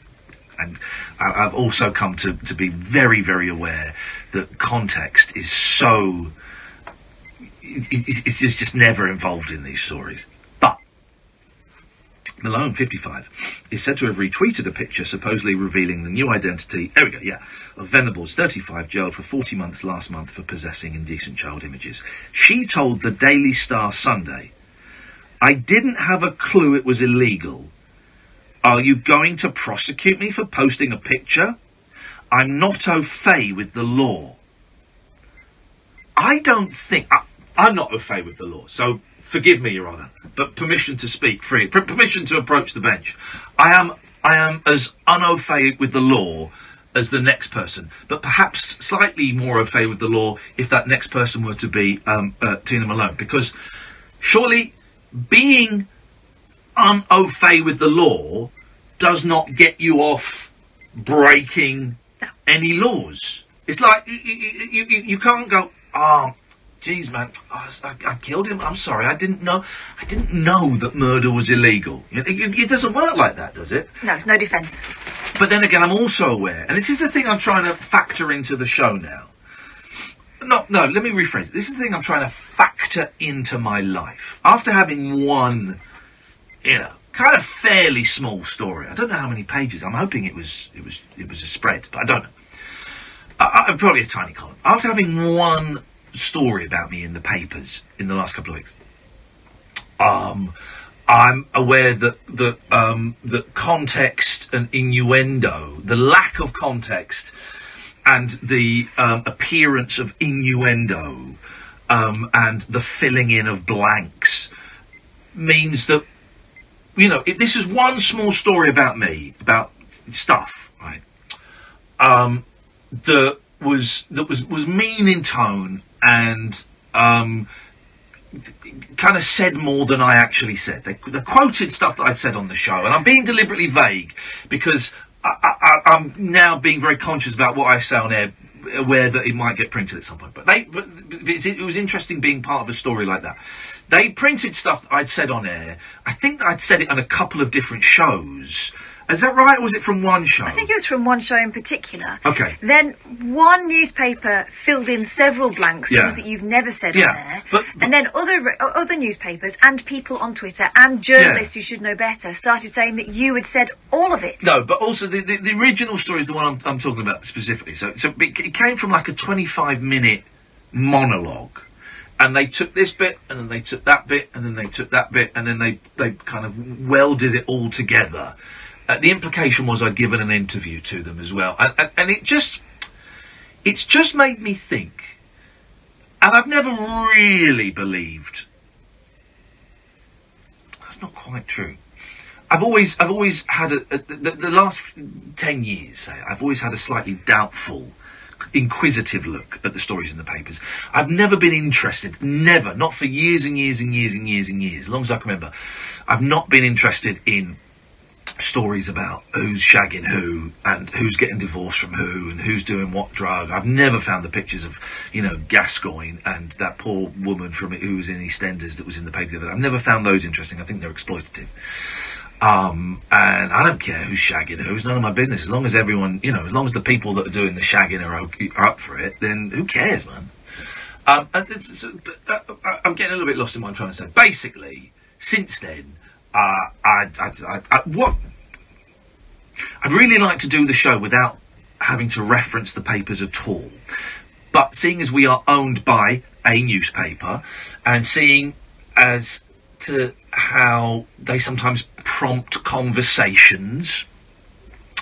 And I've also come to be very, very aware that context is so... It's just never involved in these stories. But Malone, 55, is said to have retweeted a picture supposedly revealing the new identity, there we go, yeah, of Venables, 35, jailed for 40 months last month for possessing indecent child images. She told the Daily Star Sunday, I didn't have a clue it was illegal. Are you going to prosecute me for posting a picture? I'm not au fait with the law. I don't think... I'm not au fait with the law, so forgive me, Your Honour, but permission to speak freely, permission to approach the bench. I am as un-au fait with the law as the next person, but perhaps slightly more au fait with the law if that next person were to be Tina Malone, because surely being un-au fait with the law does not get you off breaking any laws. It's like you can't go, oh, geez, man, I killed him. I'm sorry, I didn't know that murder was illegal. It doesn't work like that, does it? No, it's no defence. But then again, I'm also aware, and this is the thing I'm trying to factor into the show now. No, let me rephrase it. This is the thing I'm trying to factor factor into my life, after having one, you know, kind of fairly small story. I don't know how many pages. I'm hoping it was a spread, but I don't know. Probably a tiny column. After having one story about me in the papers in the last couple of weeks, I'm aware that context and innuendo, the lack of context and the appearance of innuendo and the filling in of blanks means that, you know, this is one small story about me, about stuff, right? That was mean in tone and kind of said more than I actually said. They quoted stuff that I'd said on the show, and I'm being deliberately vague because I'm now being very conscious about what I say on air, aware that it might get printed at some point. But it was interesting being part of a story like that. They printed stuff that I'd said on air. I think that I'd said it on a couple of different shows. Is that right, or was it from one show? I think it was from one show in particular. Okay. Then one newspaper filled in several blanks, things that you've never said on there. And then other newspapers and people on Twitter and journalists who should know better started saying that you had said all of it. No, but also the original story is the one I'm talking about specifically. So it came from like a 25-minute monologue. And they took this bit, and then they took that bit, and then they took that bit, and then they kind of welded it all together. The implication was I'd given an interview to them as well, and it's just made me think. And I've never really believed. That's not quite true. I've always had the last 10 years, say, I've always had a slightly doubtful, inquisitive look at the stories in the papers. I've never been interested, not for years and years and years and years and years, as long as I can remember. I've not been interested in stories about who's shagging who and who's getting divorced from who and who's doing what drug. I've never found the pictures of, you know, Gascoigne and that poor woman from who was in EastEnders that was in the paper the other day. I've never found those interesting. I think they're exploitative. And I don't care who's shagging who. It's none of my business. As long as everyone, you know, as long as the people that are doing the shagging are up for it, then who cares, man? I'm getting a little bit lost in what I'm trying to say. Basically, since then, I'd really like to do the show without having to reference the papers at all. But seeing as we are owned by a newspaper, and seeing as to how they sometimes prompt conversations,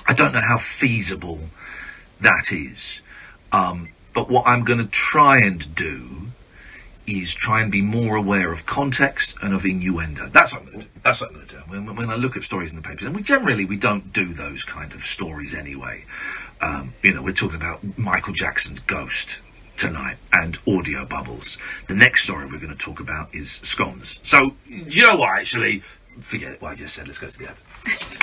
I don't know how feasible that is. But what I'm going to try and do is try and be more aware of context and of innuendo. That's what I'm going to do. That's what I'm going to do. When I look at stories in the papers, and we don't do those kind of stories anyway. You know, we're talking about Michael Jackson's Ghost tonight and audio bubbles. The next story we're going to talk about is scones. So, you know what, actually, forget what I just said. Let's go to the ad.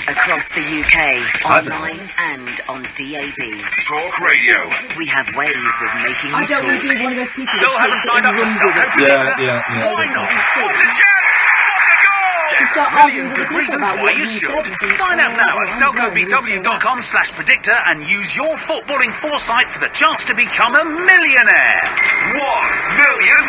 Across the UK, online and on DAB. Talk Radio. We have ways of making you I don't want talk. to be one of those people Still that haven't takes it signed and up to runs with Selco it. Predictor? Why not? What a chance! What a goal! You start There's a arguing million with good the people reasons about why what you you should. said and think, Sign up now at I'm selcobw.com/predictor and use your footballing foresight for the chance to become a millionaire. £1 million!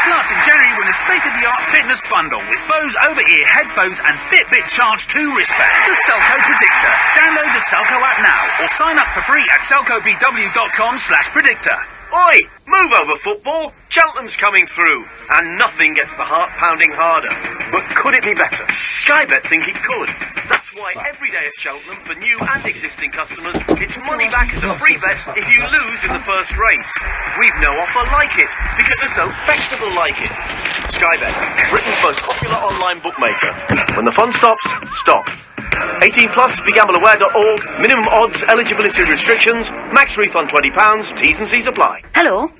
Plus, in January, win a state-of-the-art fitness bundle with Bose over-ear headphones and Fitbit Charge 2 wristband. The Selco Predictor. Download the Selco app now or sign up for free at selcobw.com/predictor. Oi! Move over, football! Cheltenham's coming through, and nothing gets the heart pounding harder. But could it be better? Sky Bet think it could. That's why every day at Cheltenham, for new and existing customers, it's money back as a free bet if you lose in the first race. We've no offer like it, because there's no festival like it. Sky Bet, Britain's most popular online bookmaker. When the fun stops, stop. 18 plus, begambleaware.org, minimum odds, eligibility restrictions, max refund £20, T's and C's apply. Hello,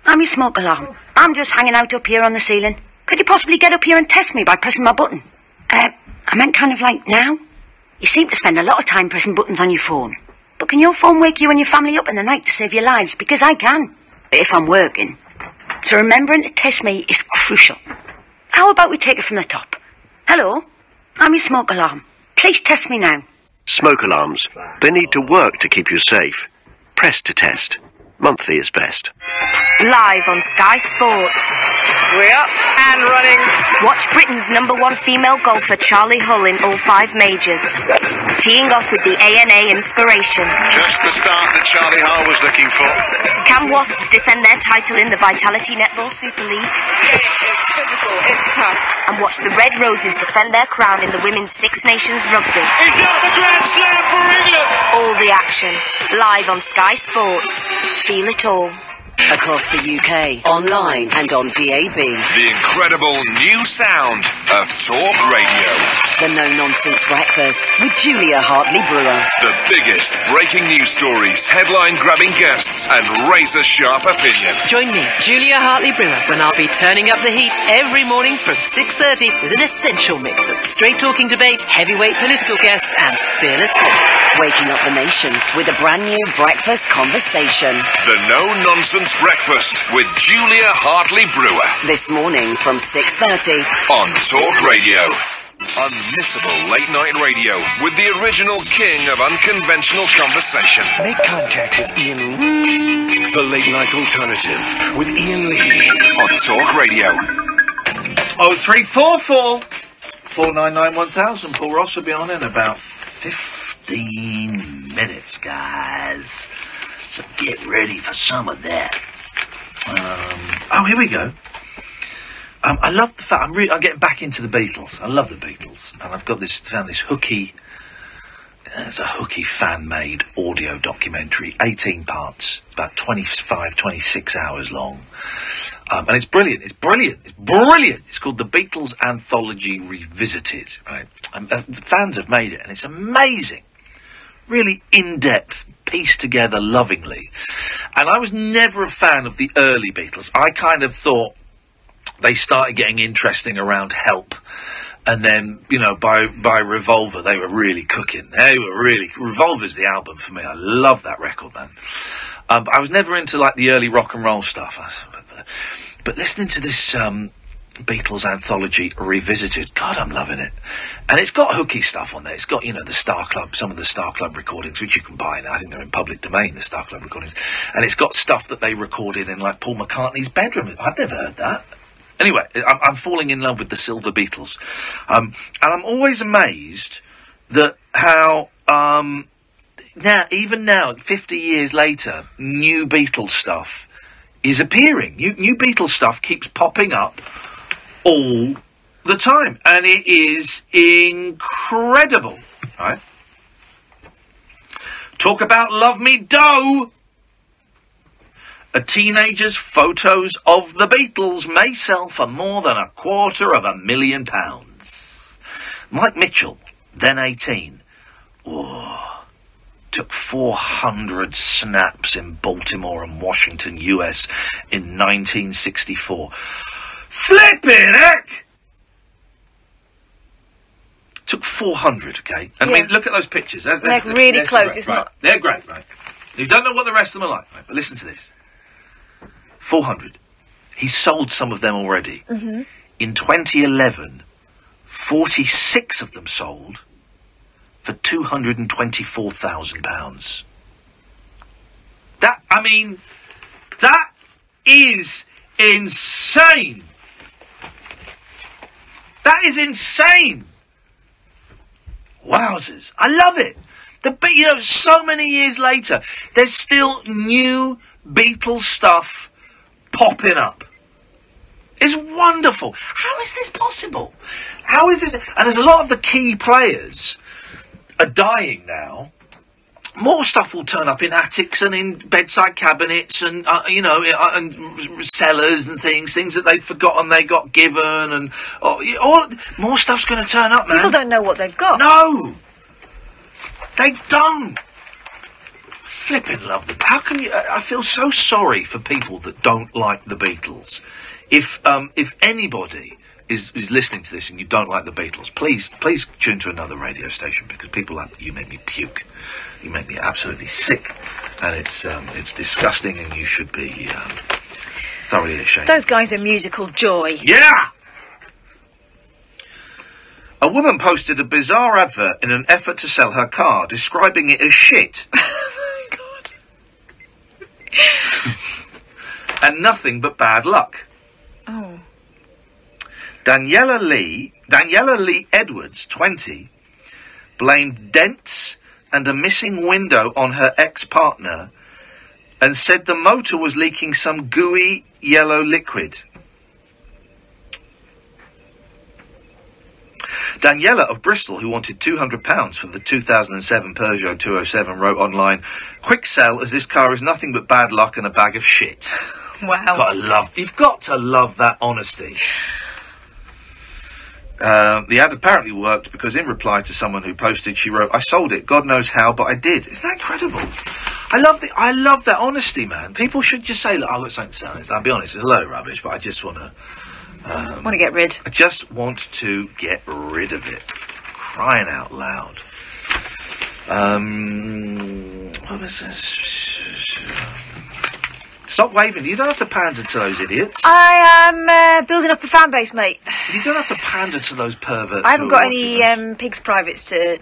I'm your smoke alarm. I'm just hanging out up here on the ceiling. Could you possibly get up here and test me by pressing my button? I meant kind of like now. You seem to spend a lot of time pressing buttons on your phone. But can your phone wake you and your family up in the night to save your lives? Because I can, if I'm working. So remembering to test me is crucial. How about we take it from the top? Hello, I'm your smoke alarm. Please test me now. Smoke alarms. They need to work to keep you safe. Press to test. Monthly is best. Live on Sky Sports. We're up and running. Watch Britain's #1 female golfer Charlie Hull in all 5 majors. Teeing off with the ANA Inspiration. Just the start that Charlie Hull was looking for. Can Wasps defend their title in the Vitality Netball Super League? It's physical, it's tough. And watch the Red Roses defend their crown in the Women's Six Nations Rugby. Is that the Grand Slam for England? All the action. Live on Sky Sports. Feel it all. Across the UK, online and on DAB. The incredible new sound of Talk Radio. The No Nonsense Breakfast with Julia Hartley-Brewer. The biggest breaking news stories, headline-grabbing guests, and razor-sharp opinion. Join me, Julia Hartley-Brewer, when I'll be turning up the heat every morning from 6:30 with an essential mix of straight-talking debate, heavyweight political guests, and fearless thought. Waking up the nation with a brand new breakfast conversation. The No Nonsense Breakfast with Julia Hartley-Brewer. This morning from 6:30 on Talk Radio. Unmissable late-night radio with the original king of unconventional conversation. Make contact with Iain Lee. The late-night alternative with Iain Lee on Talk Radio. 0344 499 1000. Paul Ross will be on in about 15 minutes, guys. So get ready for some of that. Here we go. I love the fact I'm getting back into the Beatles. I love the Beatles, and I've got found this hooky. It's a hooky fan-made audio documentary, 18 parts, about 25, 26 hours long, and it's brilliant. It's brilliant. It's brilliant. It's called The Beatles Anthology Revisited. Right, the fans have made it, and it's amazing. Really in-depth, pieced together lovingly. And I was never a fan of the early Beatles. I kind of thought they started getting interesting around Help. And then, by Revolver, they were really cooking. Revolver's the album for me. I love that record, man. But I was never into, the early rock and roll stuff. But listening to this Beatles Anthology Revisited, God, I'm loving it. And it's got hooky stuff on there. It's got, the Star Club, some of the Star Club recordings, which you can buy now. I think they're in public domain, the Star Club recordings. And it's got stuff that they recorded in, Paul McCartney's bedroom. I've never heard that. Anyway, I'm falling in love with the Silver Beatles. And I'm always amazed that how, even now, 50 years later, new Beatles stuff is appearing. New Beatles stuff keeps popping up all the time. And it is incredible, right? Talk about Love Me Do! A teenager's photos of the Beatles may sell for more than £250,000. Mike Mitchell, then 18, took 400 snaps in Baltimore and Washington, US in 1964. Flippin' heck! Took 400, okay? And I mean, look at those pictures. They're really close, it's not... They're great, right? You don't know what the rest of them are like, right? But listen to this. 400. He's sold some of them already. Mm-hmm. In 2011, 46 of them sold for £224,000. That is insane. That is insane. Wowzers. I love it. So many years later, there's still new Beatles stuff popping up. It's wonderful. How is this possible? How is this? And there's a lot of the key players are dying now. More stuff will turn up in attics and in bedside cabinets and, and cellars and things that they'd forgotten they got given, and more stuff's going to turn up, man. People don't know what they've got. No! They don't! Flipping love them. How can you... I feel so sorry for people that don't like the Beatles. If anybody is listening to this and you don't like the Beatles, please tune to another radio station, because people like you make me puke. You make me absolutely sick, and it's disgusting, and you should be thoroughly ashamed. Those guys are musical joy. Yeah! A woman posted a bizarre advert in an effort to sell her car, describing it as shit. and nothing but bad luck. Oh. Daniela Lee Edwards, 20, blamed dents and a missing window on her ex-partner and said the motor was leaking some gooey yellow liquid. Daniela of Bristol, who wanted £200 for the 2007 Peugeot 207, wrote online, "Quick sell, as this car is nothing but bad luck and a bag of shit." Wow. You've got to love that honesty. The ad apparently worked because in reply to someone who posted, she wrote, "I sold it, God knows how, but I did." Isn't that incredible? I love that honesty, man. People should just say, "Look, I've got something to sell." I'll be honest, it's a load of rubbish, but I just want to... want to get rid. I just want to get rid of it. Crying out loud. What was this? Stop waving. You don't have to pander to those idiots. I am building up a fan base, mate. You don't have to pander to those perverts. I haven't got any pigs privates to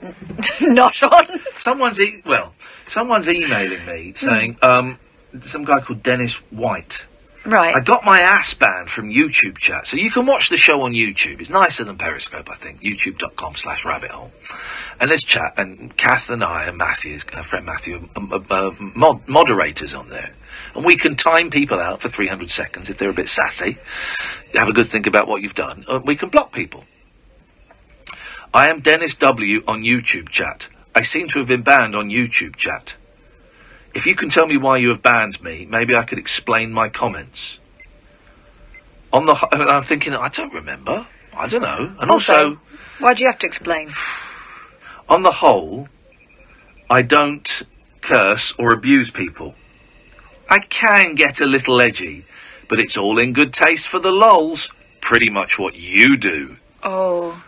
not on. Someone's emailing me saying, some guy called Dennis White. Right. I got my ass banned from YouTube chat, so you can watch the show on YouTube. It's nicer than Periscope, I think. YouTube.com/rabbithole. And there's chat, and Kath and I and Matthew, our friend Matthew, moderators on there. And we can time people out for 300 seconds if they're a bit sassy. Have a good think about what you've done. We can block people. I am Dennis W. on YouTube chat. I seem to have been banned on YouTube chat. If you can tell me why you have banned me, maybe I could explain my comments. I'm thinking, I don't remember. I don't know. And also, why do you have to explain? On the whole, I don't curse or abuse people. I can get a little edgy, but it's all in good taste for the lols. Pretty much what you do. Oh.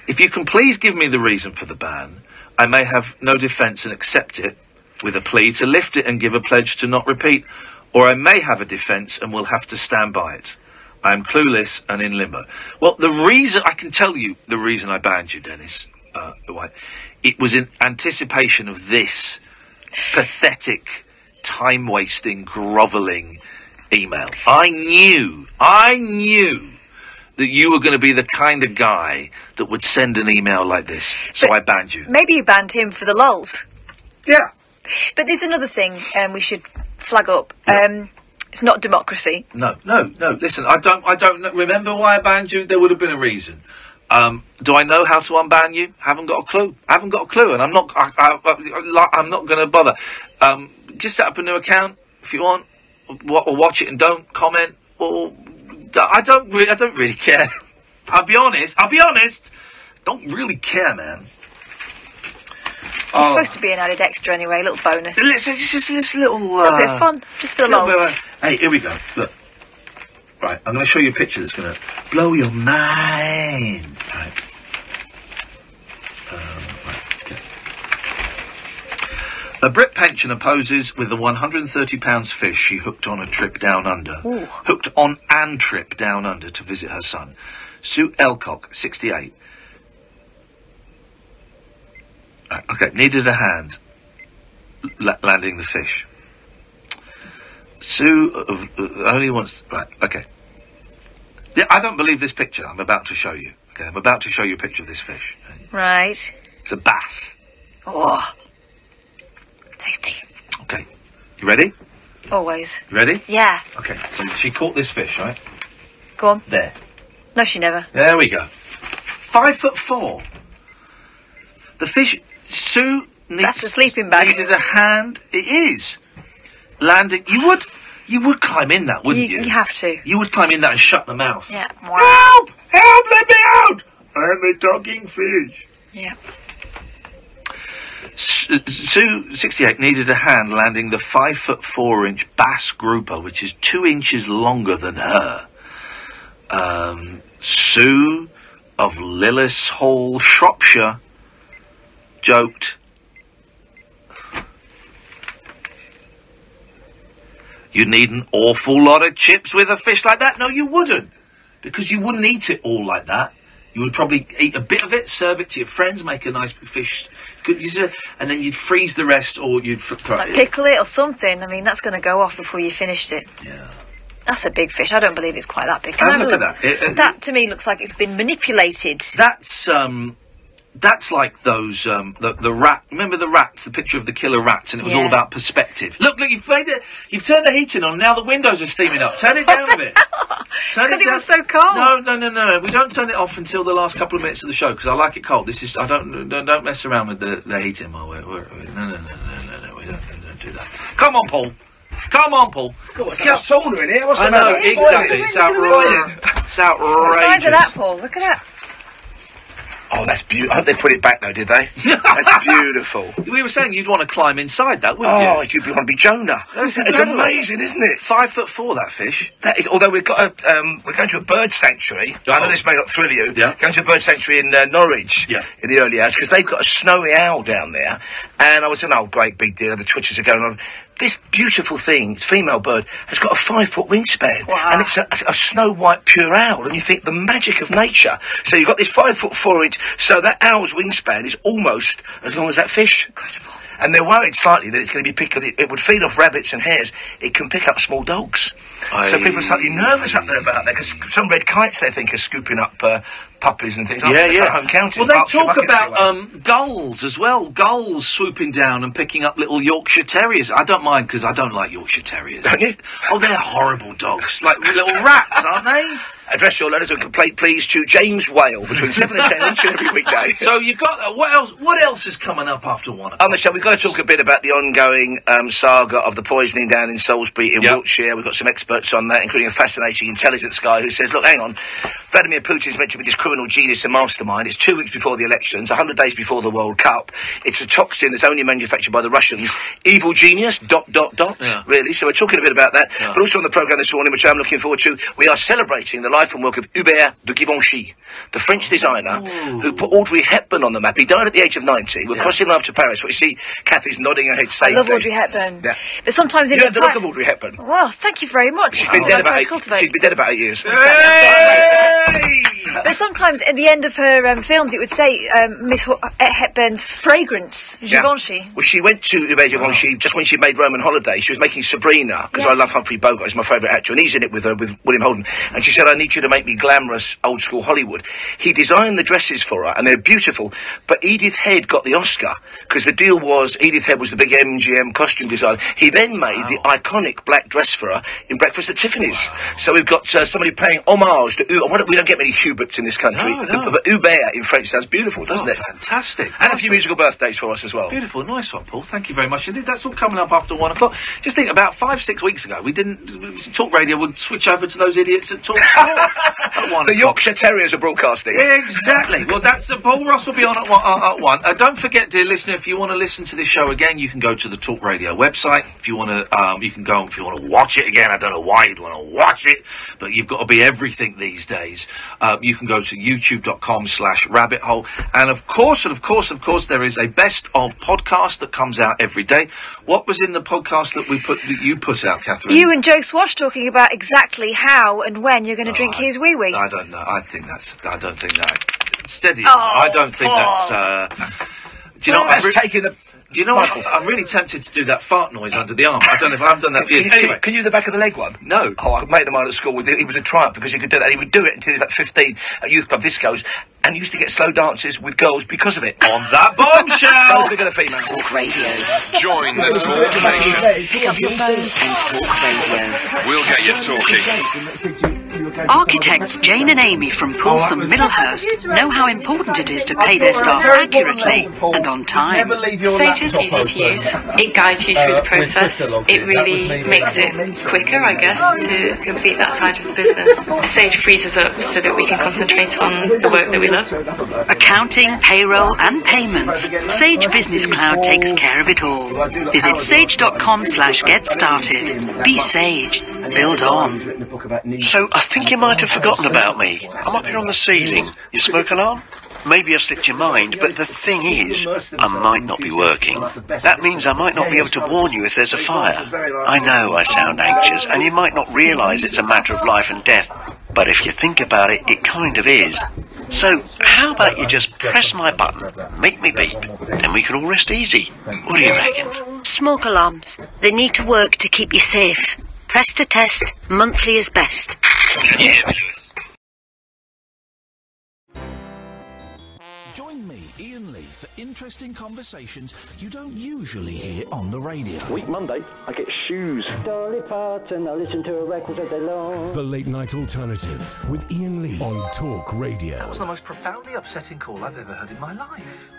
If you can please give me the reason for the ban, I may have no defence and accept it, with a plea to lift it and give a pledge to not repeat, or I may have a defence and will have to stand by it. I am clueless and in limbo. Well, I can tell you the reason I banned you, Dennis. It was in anticipation of this pathetic, time-wasting, grovelling email. I knew that you were going to be the kind of guy that would send an email like this, so I banned you. Maybe you banned him for the lulz. Yeah. But there's another thing we should flag up. Yeah. It's not democracy. No. Listen, I don't remember why I banned you. There would have been a reason. Do I know how to unban you? Haven't got a clue, and I'm not going to bother. Just set up a new account if you want, or watch it and don't comment. Or I don't really care. I'll be honest. Don't really care, man. It's supposed to be an added extra anyway, a little bonus. Just a little... a bit of fun, just for the lols. Hey, here we go. Look. Right, I'm going to show you a picture that's going to blow your mind. Right. Okay. A Brit pensioner poses with a £130 fish she hooked on a trip down under. Ooh. Hooked on an trip down under to visit her son. Sue Elcock, 68. Right, okay, needed a hand landing the fish. Sue only wants... Right, okay. Yeah, I don't believe this picture I'm about to show you. Okay, I'm about to show you a picture of this fish. Right. It's a bass. Oh. Tasty. Okay. You ready? Always. You ready? Yeah. Okay, so she caught this fish, right? Go on. There. No, she never. There we go. 5'4". The fish... Sue needs... That's a sleeping bag. Needed a hand. It is. Landing... You would climb in that, wouldn't you? You have to. You would climb in that and shut the mouth. Yeah. Help! Help! Let me out! I'm a talking fish. Yeah. Sue, 68, needed a hand landing the 5'4" bass grouper, which is 2 inches longer than her. Sue of Lillishall, Shropshire, joked, "You'd need an awful lot of chips with a fish like that." No, you wouldn't, because you wouldn't eat it all like that. You would probably eat a bit of it, serve it to your friends, make a nice fish, and then you'd freeze the rest, or you'd throw Like it. pickle it or something. I mean, that's going to go off before you finished it. Yeah. That's a big fish. I don't believe it's quite that big. Can I have a Look at that. That to me looks like it's been manipulated. That's like those the rat. Remember the rats? The picture of the killer rats, and it was all about perspective. Look, you've made it. You've turned the heating on. Now the windows are steaming up. Turn it down a bit. Because it was so cold. No. We don't turn it off until the last couple of minutes of the show because I like it cold. This is. I don't mess around with the heating while we're no. We don't do that. Come on, Paul. God, it's like a sauna in here. What's I the matter? know, exactly. It's outrageous. It's outrageous. What size of that, Paul? Look at that. Oh, that's beautiful. I hope they put it back though, did they? That's beautiful. We were saying you'd want to climb inside that, wouldn't you? Oh, you'd want to be Jonah. It's amazing, isn't it? 5'4", that fish. That is. Although we've got we're going to a bird sanctuary. I know this may not thrill you. Yeah. Going to a bird sanctuary in Norwich. Yeah. In the early hours because they've got a snowy owl down there, and I was saying, oh, great big deal. The twitches are going on. This beautiful thing, female bird, has got a 5-foot wingspan. Wow. And it's a snow white pure owl. And you think the magic of nature. So you've got this 5'4" so that owl's wingspan is almost as long as that fish. Incredible. And they're worried slightly that it's going to be picked. It would feed off rabbits and hares. It can pick up small dogs. So people are slightly nervous up there about that because some red kites they think are scooping up puppies and things. Yeah. Home counties. Well, they talk about gulls as well. Gulls swooping down and picking up little Yorkshire Terriers. I don't mind because I don't like Yorkshire Terriers. Don't you? Oh, they're horrible dogs. Like little rats, aren't they? Address your letters and complaint, please, to James Whale between 7 and 10 each and every weekday. So you've got what else is coming up after 1 o'clock? On the show, we've got to talk a bit about the ongoing saga of the poisoning down in Salisbury in Wiltshire. We've got some experts on that, including a fascinating intelligence guy who says, look, hang on, Vladimir Putin's meant to be this criminal genius and mastermind. It's 2 weeks before the elections, 100 days before the World Cup. It's a toxin that's only manufactured by the Russians. Evil genius, ... really. So we're talking a bit about that. But also on the programme this morning, which I'm looking forward to, we are celebrating the life and work of Hubert de Givenchy, the French designer who put Audrey Hepburn on the map. He died at the age of 90. We're crossing love to Paris. What you see, Kathy's nodding her head saying. I love Audrey Hepburn. Yeah. But sometimes in you have the look of Audrey Hepburn. Well, thank you very much. She's been dead about 8 years. But sometimes at the end of her films, it would say Miss Hepburn's fragrance, Givenchy. Well, she went to Hubert Givenchy just when she made Roman Holiday. She was making Sabrina because I love Humphrey Bogart. He's my favourite actor, and he's in it with William Holden. And she said, "I need you to make me glamorous, old school Hollywood." He designed the dresses for her, and they're beautiful. But Edith Head got the Oscar because the deal was Edith Head was the big MGM costume designer. He then made the iconic black dress for her in Breakfast at Tiffany's. So we've got somebody paying homage to we don't get many Huberts in this country. But Hubert in French sounds beautiful, doesn't it? Fantastic. And a few musical birthdays for us as well. Beautiful, nice one, Paul. Thank you very much indeed. That's all coming up after 1 o'clock. Just think, about 5-6 weeks ago, Talk Radio would switch over to those idiots at Talk Sport at 1 The Yorkshire Terriers are broadcasting. Exactly. Well, that's Paul Ross will be on at 1. Don't forget, dear listener, if you want to listen to this show again, you can go to the Talk Radio website. If you want to, you can go. If you want to watch it again, I don't know why you'd want to watch it, but you've got to be everything these days. You can go to youtube.com/rabbit hole, and of course, there is a best of podcast that comes out every day. What was in the podcast that you put out, Catherine? You and Joe Swash talking about exactly how and when you're going to drink his wee wee. I don't know. I don't think that. Steady. I don't think that's. Do you know? Do you know what? I'm really tempted to do that fart noise under the arm. I don't know if I haven't done that for years. Anyway, can you do the back of the leg one? No. Oh, I made a mine at school. He was a triumph because you could do that. He would do it until he was about 15 at youth club discos, and used to get slow dances with girls because of it. On that bombshell. So big of a female. Talk Radio. Join the Talk Nation. Pick up your phone and Talk Radio. We'll get you talking. Architects Jane and Amy from Poulsome, Middlehurst know how important it is to pay their staff accurately and on time. Sage is easy to use. It guides you through the process. It really makes it quicker, I guess, to complete that side of the business. Sage frees us up so that we can concentrate on the work that we love. Accounting, payroll and payments. Sage Business Cloud takes care of it all. Visit sage.com/get started. Be Sage. Build on. So, I think you might have forgotten about me. I'm up here on the ceiling. Your smoke alarm? Maybe I've slipped your mind, but the thing is, I might not be working. That means I might not be able to warn you if there's a fire. I know I sound anxious, and you might not realise it's a matter of life and death, but if you think about it, it kind of is. So, how about you just press my button, make me beep, then we can all rest easy. What do you reckon? Smoke alarms. They need to work to keep you safe. Press to test. Monthly is best. Can you hear me, Lewis? Join me, Iain Lee, for interesting conversations you don't usually hear on the radio. Week Monday, I get shoes. Dolly Parton, I listen to a record all day long. The Late Night Alternative with Iain Lee on Talk Radio. That was the most profoundly upsetting call I've ever heard in my life.